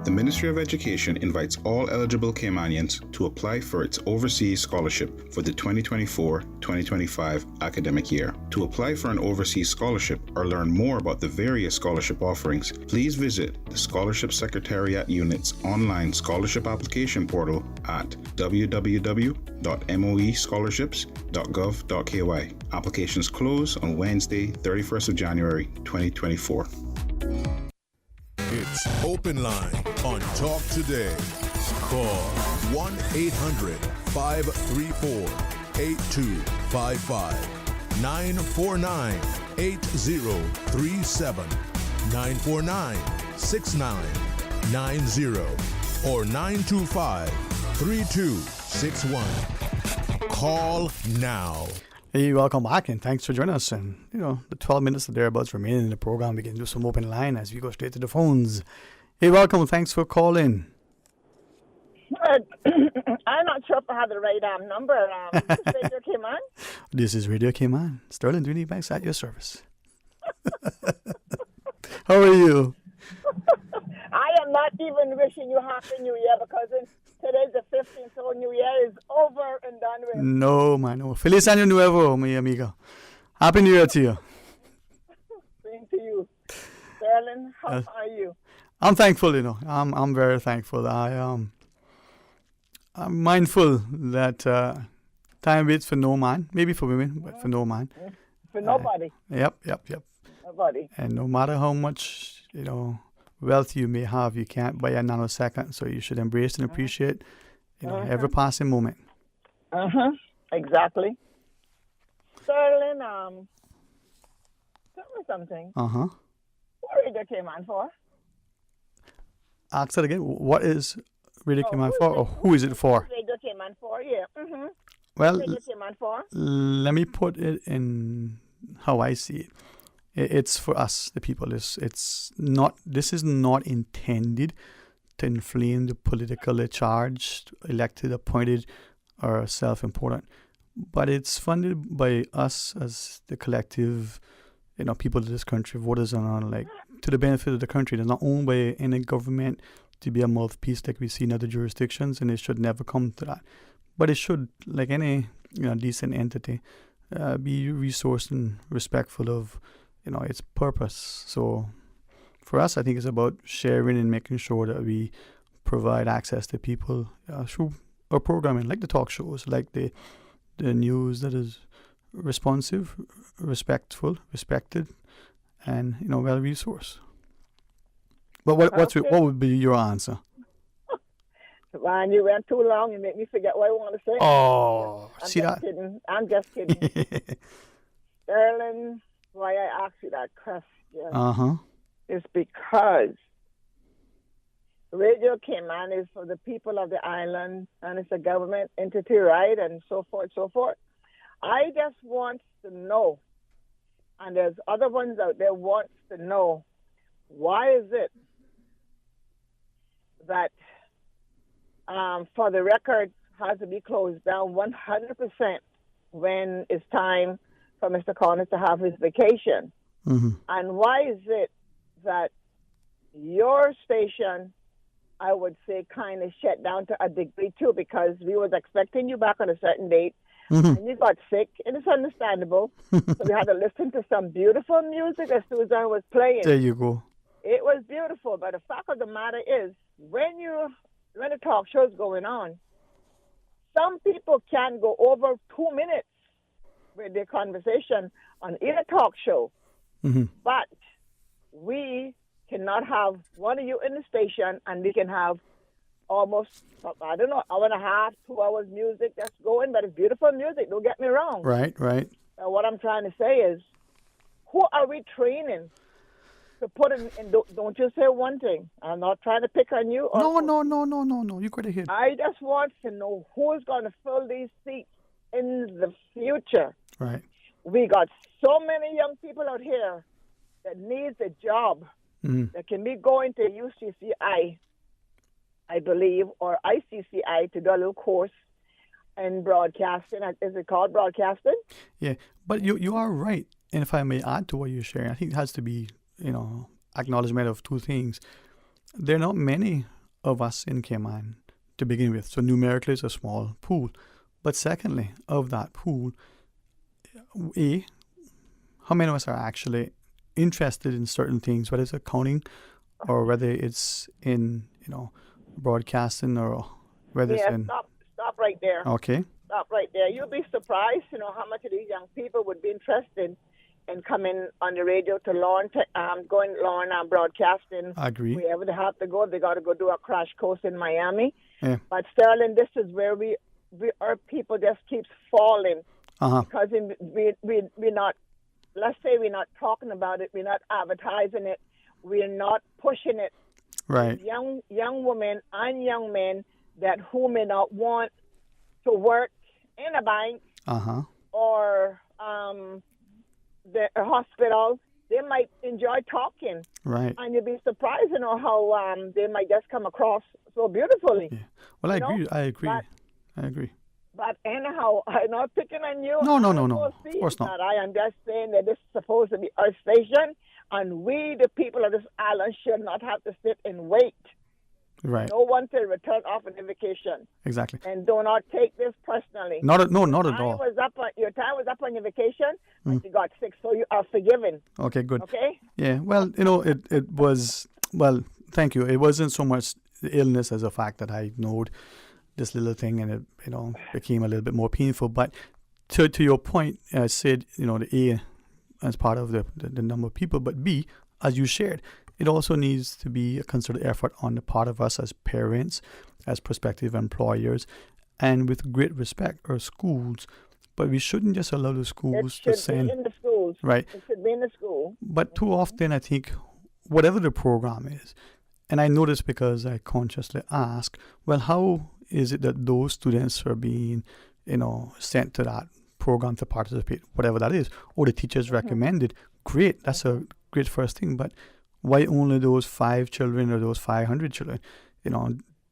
Speaker 1: The Ministry of Education invites all eligible Caymanians to apply for its overseas scholarship for the 2024-2025 academic year. To apply for an overseas scholarship or learn more about the various scholarship offerings, please visit the Scholarship Secretariat Unit's online scholarship application portal at www.moescholarships.gov.ky. Applications close on Wednesday, 31st of January, 2024.
Speaker 6: It's Open Line on Talk Today. Call 1-800-534-8255, 949-8037, 949-6990, or 925-3261. Call now.
Speaker 8: Hey, welcome back, and thanks for joining us. And, the 12 minutes or thereabouts remaining in the program, we can do some open line as we go straight to the phones. Hey, welcome. Thanks for calling.
Speaker 9: I'm not sure if I have the right number. This is Radio Cayman.
Speaker 8: This is Radio Cayman. Sterling Dwayne Ebanks at your service. How are you?
Speaker 9: I am not even wishing you Happy New Year because today's the 15th, so New Year is over and done with.
Speaker 8: No, man. No. Feliz Año Nuevo, mi amigo. Happy New Year to you.
Speaker 9: Same to you. Sterling, how are you?
Speaker 8: I'm thankful, I'm very thankful. I'm mindful that time waits for no man. Maybe for women, but for no man.
Speaker 9: For nobody.
Speaker 8: Yep.
Speaker 9: Nobody.
Speaker 8: And no matter how much, wealth you may have, you can't buy a nanosecond. So you should embrace and appreciate, every passing moment.
Speaker 9: Exactly. Sterling, tell me something. What Radio Cayman for?
Speaker 8: Ask that again. What is Radio Cayman for, or who is it for?
Speaker 9: Radio Cayman for, yeah.
Speaker 8: Well,
Speaker 9: Radio Cayman for?
Speaker 8: Let me put it in how I see it. It's for us, the people. This is not intended to inflame the politically charged, elected, appointed, or self-important. But it's funded by us as the collective, people of this country, voters and all, to the benefit of the country. It's not owned by any government to be a mouthpiece like we see in other jurisdictions, and it should never come to that. But it should, like any decent entity, be resourced and respectful of its purpose. So for us, I think it's about sharing and making sure that we provide access to people through our programming, like the talk shows, like the news that is responsive, respectful, respected, and well resourced. But what would be your answer?
Speaker 9: Man, you went too long. You make me forget what I want to say.
Speaker 8: Oh,
Speaker 9: I'm just kidding. Sterling, why I asked you that question is because Radio Cayman is for the people of the island, and it's a government entity, right? And so forth, so forth. I just want to know, and there's other ones out there wants to know, why is it that for the record has to be closed down 100% when it's time for Mr. Connors to have his vacation? And why is it that your station, I would say, kind of shut down to a degree too, because we was expecting you back on a certain date, and you got sick, and it's understandable. So we had to listen to some beautiful music as Susan was playing.
Speaker 8: There you go.
Speaker 9: It was beautiful, but the fact of the matter is, when the talk show is going on, some people can go over 2 minutes with their conversation on either talk show, but we cannot have one of you in the station, and we can have almost, I don't know, hour and a half, 2 hours music that's going, but it's beautiful music, don't get me wrong.
Speaker 8: Right.
Speaker 9: What I'm trying to say is, who are we training to put in, and don't you say one thing. I'm not trying to pick on you.
Speaker 8: No. You go ahead.
Speaker 9: I just want to know who's going to fill these seats in the future.
Speaker 8: Right.
Speaker 9: We got so many young people out here that needs a job that can be going to UCCI, I believe, or ICCI to do a little course in broadcasting. Is it called broadcasting?
Speaker 8: Yeah, but you are right. And if I may add to what you're sharing, I think it has to be, acknowledgement of two things. There are not many of us in Cayman to begin with, so numerically it's a small pool. But secondly, of that pool, how many of us are actually interested in certain things, whether it's accounting or whether it's in, broadcasting or whether it's in...
Speaker 9: Stop right there.
Speaker 8: Okay.
Speaker 9: Stop right there. You'll be surprised, how much of these young people would be interested in coming on the radio to learn, broadcasting.
Speaker 8: I agree.
Speaker 9: Wherever they have to go, they got to go do a crash course in Miami.
Speaker 8: Yeah.
Speaker 9: But Sterling, this is where our people just keeps falling because we're not. Let's say we're not talking about it. We're not advertising it. We're not pushing it.
Speaker 8: Right.
Speaker 9: Young women and young men who may not want to work in a bank or the hospital, they might enjoy talking.
Speaker 8: Right.
Speaker 9: And you'd be surprised, how they might just come across so beautifully.
Speaker 8: Yeah. Well, I agree.
Speaker 9: But anyhow, I'm not picking on you.
Speaker 8: No. Of course not.
Speaker 9: I am just saying that this is supposed to be our station, and we, the people of this island, should not have to sit and wait.
Speaker 8: Right.
Speaker 9: No one to return off on vacation.
Speaker 8: Exactly.
Speaker 9: And do not take this personally.
Speaker 8: Not at all.
Speaker 9: Your time was up on your vacation, but you got sick, so you are forgiven.
Speaker 8: Okay, good.
Speaker 9: Okay?
Speaker 8: Yeah, well, it was, well, thank you. It wasn't so much the illness as a fact that I ignored this little thing and it, became a little bit more painful. But to your point, I said, the A as part of the number of people, but B, as you shared, it also needs to be a concerted effort on the part of us as parents, as prospective employers, and with great respect, our schools. But we shouldn't just allow the schools to send...
Speaker 9: It should be in the schools.
Speaker 8: Right.
Speaker 9: It should be in the school.
Speaker 8: But too often, I think, whatever the program is, and I know this because I consciously ask, well, how is it that those students are being, sent to that program to participate, whatever that is, or the teachers recommended? Great, that's a great first thing, but why only those 5 children or those 500 children?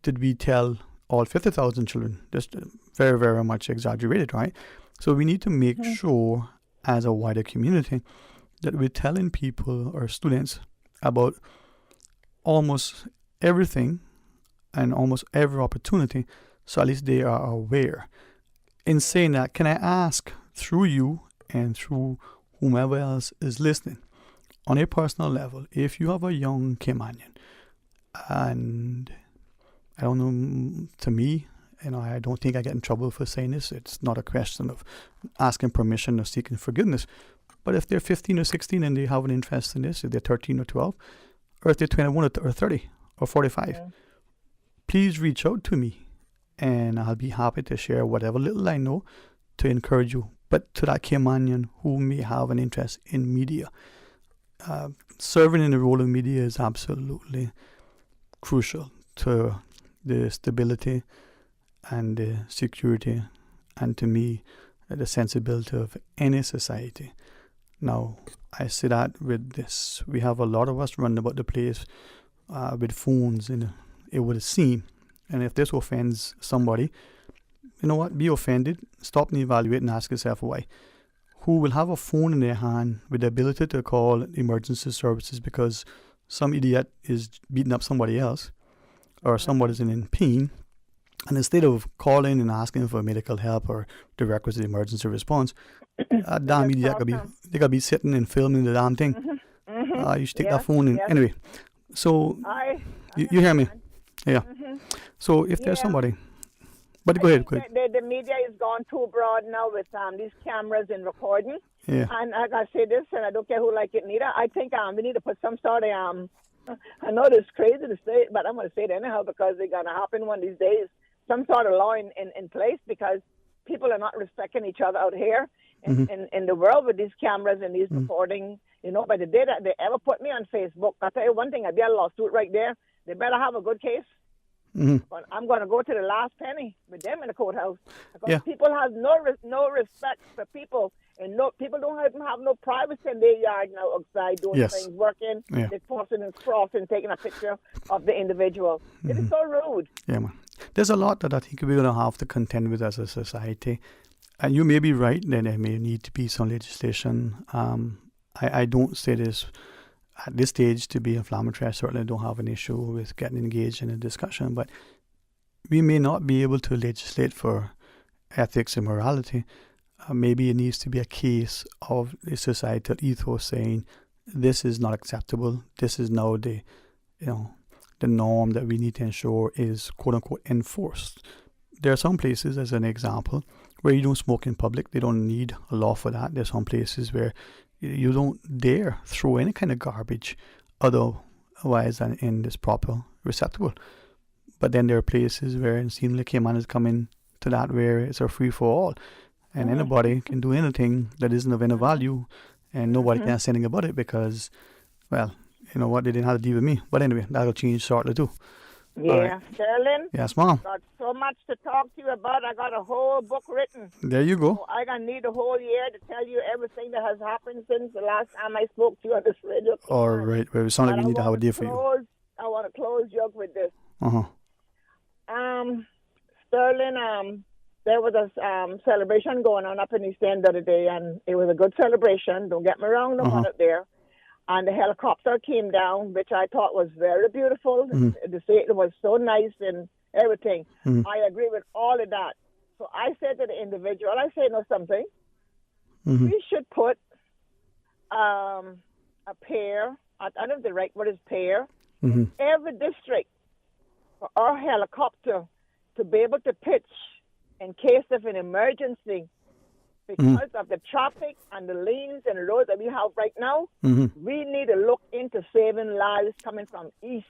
Speaker 8: Did we tell all 50,000 children? Just very, very much exaggerated, right? So we need to make sure as a wider community that we're telling people or students about almost everything and almost every opportunity, so at least they are aware. In saying that, can I ask through you and through whomever else is listening, on a personal level, if you have a young Caymanian, and I don't know, to me, I don't think I get in trouble for saying this. It's not a question of asking permission or seeking forgiveness. But if they're 15 or 16 and they have an interest in this, if they're 13 or 12, or if they're 21 or 30 or 45, please reach out to me and I'll be happy to share whatever little I know to encourage you. But to that Caymanian who may have an interest in media, serving in the role of media is absolutely crucial to the stability and the security, and to me, the sensibility of any society. Now, I say that with this, we have a lot of us running about the place with phones, and it would seem, and if this offends somebody, you know what, be offended, stop and evaluate and ask yourself why. Who will have a phone in their hand with the ability to call emergency services because some idiot is beating up somebody else or somebody's in pain, And instead of calling and asking for medical help or the requisite emergency response, damn media they could be sitting and filming the damn thing. You should take that phone and anyway. So you hear me? Yeah. So if there's somebody, but go ahead.
Speaker 9: The media is gone too broad now with these cameras and recording.
Speaker 8: Yeah.
Speaker 9: And I gotta say this, and I don't care who like it neither. I think we need to put some sort of I know it's crazy to say it, but I'm gonna say it anyhow because it's gonna happen one of these days. Some sort of law in place because people are not respecting each other out here in the world with these cameras and these recording. You know, by the day that they ever put me on Facebook, I'll tell you one thing, I'd be a lawsuit right there. They better have a good case. But I'm going to go to the last penny with them in the courthouse. Because people have no respect for people. And people don't even have no privacy in their yard now outside doing things, working, they're tossing and crossing, taking a picture of the individual. It is so rude.
Speaker 8: Yeah, man. There's a lot that I think we're going to have to contend with as a society. And you may be right that there may need to be some legislation. I don't say this at this stage to be inflammatory. I certainly don't have an issue with getting engaged in a discussion, but we may not be able to legislate for ethics and morality. Maybe it needs to be a case of a societal ethos saying this is not acceptable. This is now the norm that we need to ensure is quote unquote enforced. There are some places, as an example, where you don't smoke in public. They don't need a law for that. There's some places where you don't dare throw any kind of garbage otherwise than in this proper receptacle. But then there are places where it seems like Cayman is coming to that where it's a free for all. And anybody can do anything that isn't of any value and nobody can say anything about it because, well, you know what, they didn't have to deal with me. But anyway, that'll change shortly too.
Speaker 9: Yeah, Sterling.
Speaker 8: Yes, Mom.
Speaker 9: Got so much to talk to you about. I got a whole book written.
Speaker 8: There you go.
Speaker 9: So I gonna need a whole year to tell you everything that has happened since the last time I spoke to you on this radio.
Speaker 8: All right. Well, it sounds like we need to have a deal for you.
Speaker 9: I want to close joke with this. Sterling, there was a celebration going on up in East End the other day, and it was a good celebration. Don't get me wrong, no one up there. And the helicopter came down, which I thought was very beautiful. The it was so nice and everything. I agree with all of that. So I said to the individual, I said, no, something. We should put a pair, I don't know the right word is pair, in every district for our helicopter to be able to pitch in case of an emergency. Because of the traffic and the lanes and the roads that we have right now, we need to look into saving lives coming from East,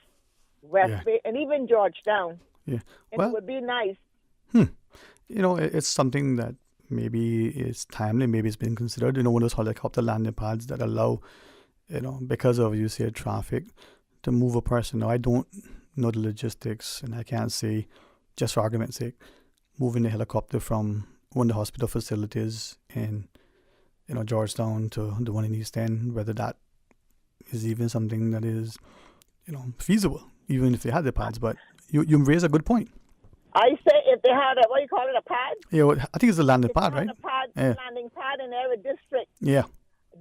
Speaker 9: West Bay, and even Georgetown.
Speaker 8: Yeah.
Speaker 9: And it would be nice.
Speaker 8: You know, it's something that maybe is timely, maybe it's been considered. You know, one of those helicopter landing pads that allow, you know, because of, you say, traffic, to move a person. Now, I don't know the logistics, and I can't say, just for argument's sake, moving the helicopter from one of the hospital facilities in, you know, Georgetown to the one in East End, whether that is even something that is, you know, feasible, even if they had the pads. But you raise a good point.
Speaker 9: I say if they had what do you call it, a pad?
Speaker 8: Yeah, well, I think it's a landing pad, right?
Speaker 9: Landing pad in every district.
Speaker 8: Yeah.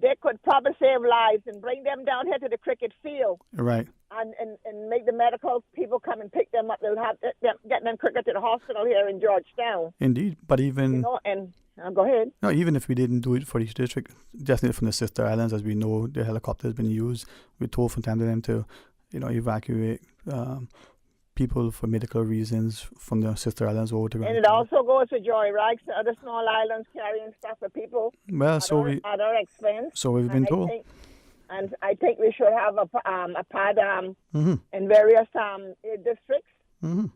Speaker 9: They could probably save lives and bring them down here to the cricket field.
Speaker 8: Right.
Speaker 9: And make the medical people come and pick them up. They'll have get them quicker to the hospital here in Georgetown.
Speaker 8: Indeed, but even...
Speaker 9: You know, and go ahead.
Speaker 8: No, even if we didn't do it for each district, definitely from the sister islands, as we know, the helicopter has been used. We're told from time to time to, you know, evacuate people for medical reasons from the sister islands over to...
Speaker 9: And it also goes to Joy Rights, the other small islands carrying stuff for people.
Speaker 8: Well,
Speaker 9: at our expense.
Speaker 8: So we've been told.
Speaker 9: And I think we should have a pad in various districts and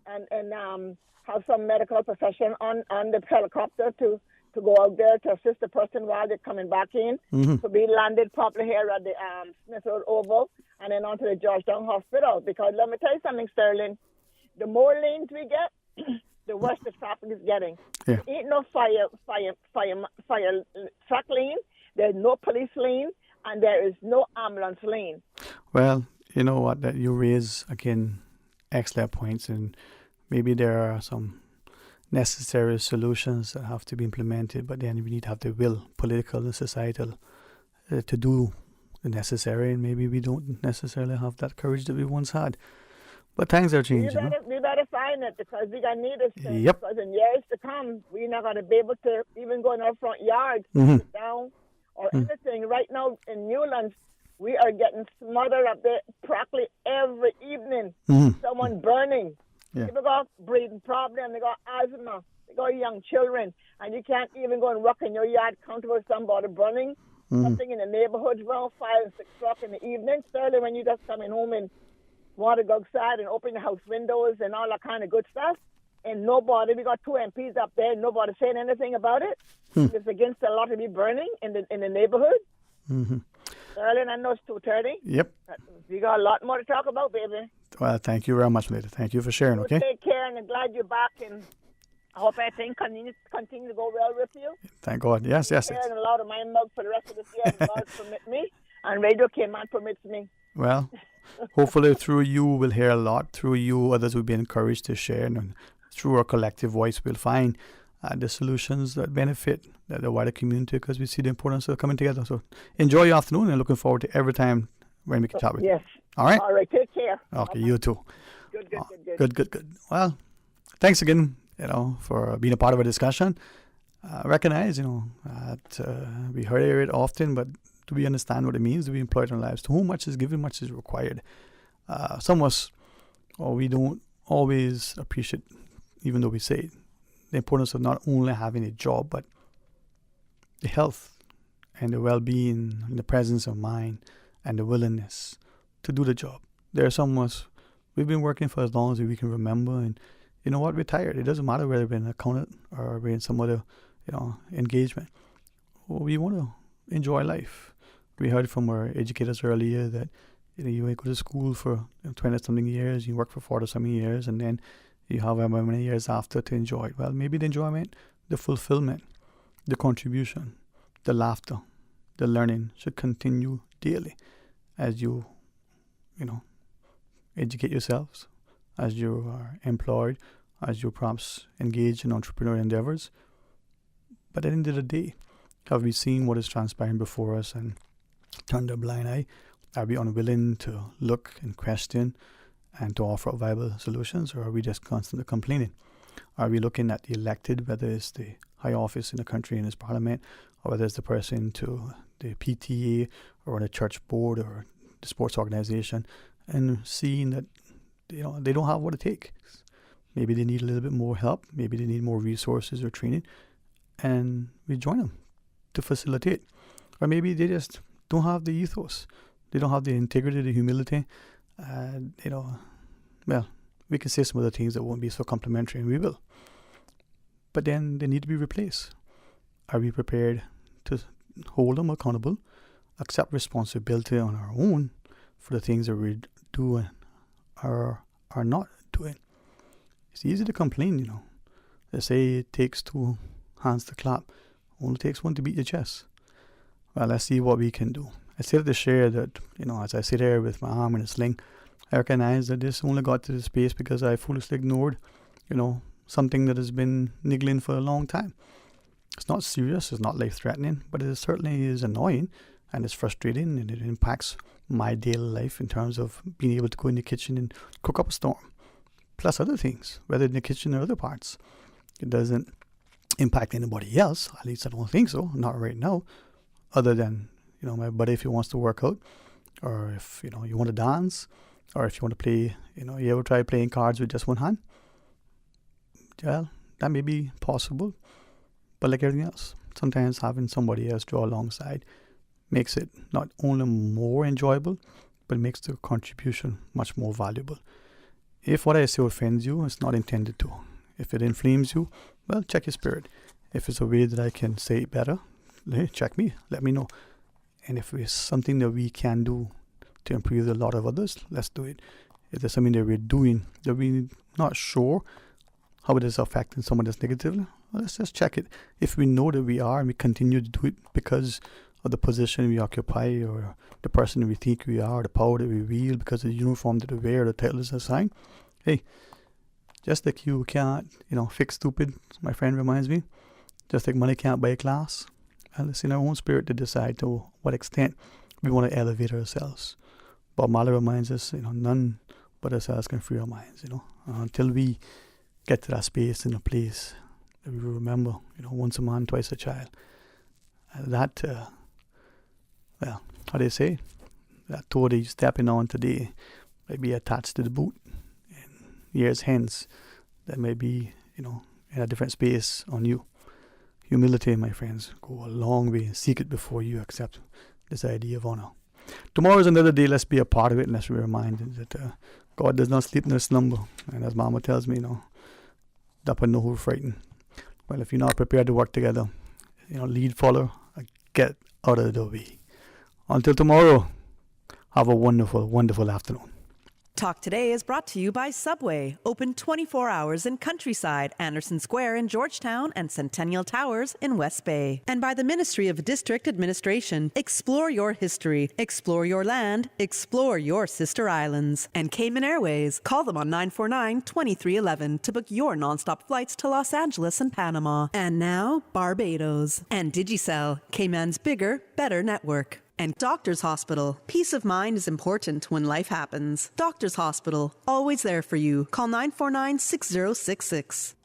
Speaker 9: have some medical profession on the helicopter to go out there to assist the person while they're coming back in. To be landed properly here at the Smith Road Oval and then onto the Georgetown Hospital. Because let me tell you something, Sterling, the more lanes we get, the worse the traffic is getting.
Speaker 8: Yeah.
Speaker 9: There ain't no fire truck lane, there's no police lane, and there is no ambulance lane.
Speaker 8: Well, you know what, that you raise, again, excellent points, and maybe there are some necessary solutions that have to be implemented, but then we need to have the will, political and societal, to do the necessary, and maybe we don't necessarily have that courage that we once had. But things are changing.
Speaker 9: We better amplifying it because we got to need this thing.
Speaker 8: Yep.
Speaker 9: Because in years to come, we're not going to be able to even go in our front yards, sit down, or anything. Right now in Newlands, we are getting smothered up there practically every evening. Someone burning.
Speaker 8: Yeah.
Speaker 9: People got breathing problem. They got asthma. They got young children. And you can't even go and work in your yard comfortable with somebody burning. Something in the neighborhood around 5 and 6 o'clock in the evening. Certainly when you just coming home and want to go outside and open the house windows and all that kind of good stuff. And nobody, we got 2 MPs up there, nobody saying anything about it. It's against the law to be burning in the neighborhood. Sterling, I know it's 2:30.
Speaker 8: Yep.
Speaker 9: We got a lot more to talk about, baby.
Speaker 8: Well, thank you very much, Lita. Thank you for sharing, okay?
Speaker 9: Take care, and I'm glad you're back, and I hope everything continue to go well with you.
Speaker 8: Thank God. Yes.
Speaker 9: And a lot of my milk for the rest of this year, if God permit me, and Radio Cayman permits me.
Speaker 8: Well, hopefully through you we'll hear a lot. Through you, others will be encouraged to share, and through our collective voice we'll find the solutions that benefit the wider community, because we see the importance of coming together. So enjoy your afternoon, and looking forward to every time when we can chat with you.
Speaker 9: Yes.
Speaker 8: All right?
Speaker 9: All right, take care.
Speaker 8: Okay, you too.
Speaker 9: Good.
Speaker 8: Well, thanks again, for being a part of our discussion. Recognize, that we hear it often, but do we understand what it means to be employed in our lives? To whom much is given, much is required. Some of us, we don't always appreciate, even though we say it, the importance of not only having a job, but the health and the well-being and the presence of mind and the willingness to do the job. There are some of us, we've been working for as long as we can remember, and you know what, we're tired. It doesn't matter whether we're an accountant or we're in some other, engagement. We want to enjoy life. We heard from our educators earlier that you go to school for 20-something years, you work for 40-something years, and then you have how many years after to enjoy it. Well, maybe the enjoyment, the fulfillment, the contribution, the laughter, the learning should continue daily as you, educate yourselves, as you are employed, as you perhaps engage in entrepreneurial endeavors. But at the end of the day, have we seen what is transpiring before us and turned a blind eye? Are we unwilling to look and question and to offer viable solutions, or are we just constantly complaining? Are we looking at the elected, whether it's the high office in the country in this parliament, or whether it's the person to the PTA or the church board or the sports organization, and seeing that they don't have what it takes? Maybe they need a little bit more help. Maybe they need more resources or training, and we join them to facilitate. Or maybe they just don't have the ethos. They don't have the integrity, the humility. Well, we can say some other things that won't be so complimentary, and we will. But then they need to be replaced. Are we prepared to hold them accountable, accept responsibility on our own for the things that we're doing or are not doing? It's easy to complain, They say it takes 2 hands to clap, only takes 1 to beat your chest. Well, let's see what we can do. I said to share that, as I sit here with my arm in a sling, I recognize that this only got to this space because I foolishly ignored, something that has been niggling for a long time. It's not serious, it's not life-threatening, but it certainly is annoying and it's frustrating, and it impacts my daily life in terms of being able to go in the kitchen and cook up a storm, plus other things, whether in the kitchen or other parts. It doesn't impact anybody else, at least I don't think so, not right now, other than, my buddy, if he wants to work out, or if, you want to dance, or if you want to play, you ever try playing cards with just one hand? Well, that may be possible, but like everything else, sometimes having somebody else draw alongside makes it not only more enjoyable, but makes the contribution much more valuable. If what I say offends you, it's not intended to. If it inflames you, well, check your spirit. If it's a way that I can say it better, check me, let me know. And if it's something that we can do to improve a lot of others, let's do it. If there's something that we're doing that we're not sure how it is affecting someone else negatively, well, let's just check it. If we know that we are and we continue to do it because of the position we occupy, or the person we think we are, the power that we wield, because of the uniform that we wear, the title is assigned, hey, just like you can't, fix stupid, my friend reminds me, just like money can't buy a class, and it's in our own spirit to decide to what extent we want to elevate ourselves. Bob Marley reminds us, none but ourselves can free our minds, until we get to that space and a place that we will remember, once a man, twice a child. That, how they say, that toe that you're stepping on today may be attached to the boot. And years hence, that may be, in a different space on you. Humility, my friends, go a long way. Seek it before you accept this idea of honor. Tomorrow is another day. Let's be a part of it, and let's be reminded that God does not sleep nor slumber. And as Mama tells me, dapper know who frightened. Well, if you're not prepared to work together, lead, follow, get out of the way. Until tomorrow, have a wonderful, wonderful afternoon.
Speaker 7: Talk Today is brought to you by Subway, open 24 hours in Countryside, Anderson Square in Georgetown, and Centennial Towers in West Bay. And by the Ministry of District Administration. Explore your history, explore your land, explore your sister islands. And Cayman Airways. Call them on 949-2311 to book your nonstop flights to Los Angeles and Panama. And now, Barbados. And Digicel, Cayman's bigger, better network. And Doctors Hospital. Peace of mind is important when life happens. Doctors Hospital, always there for you. Call 949-6066.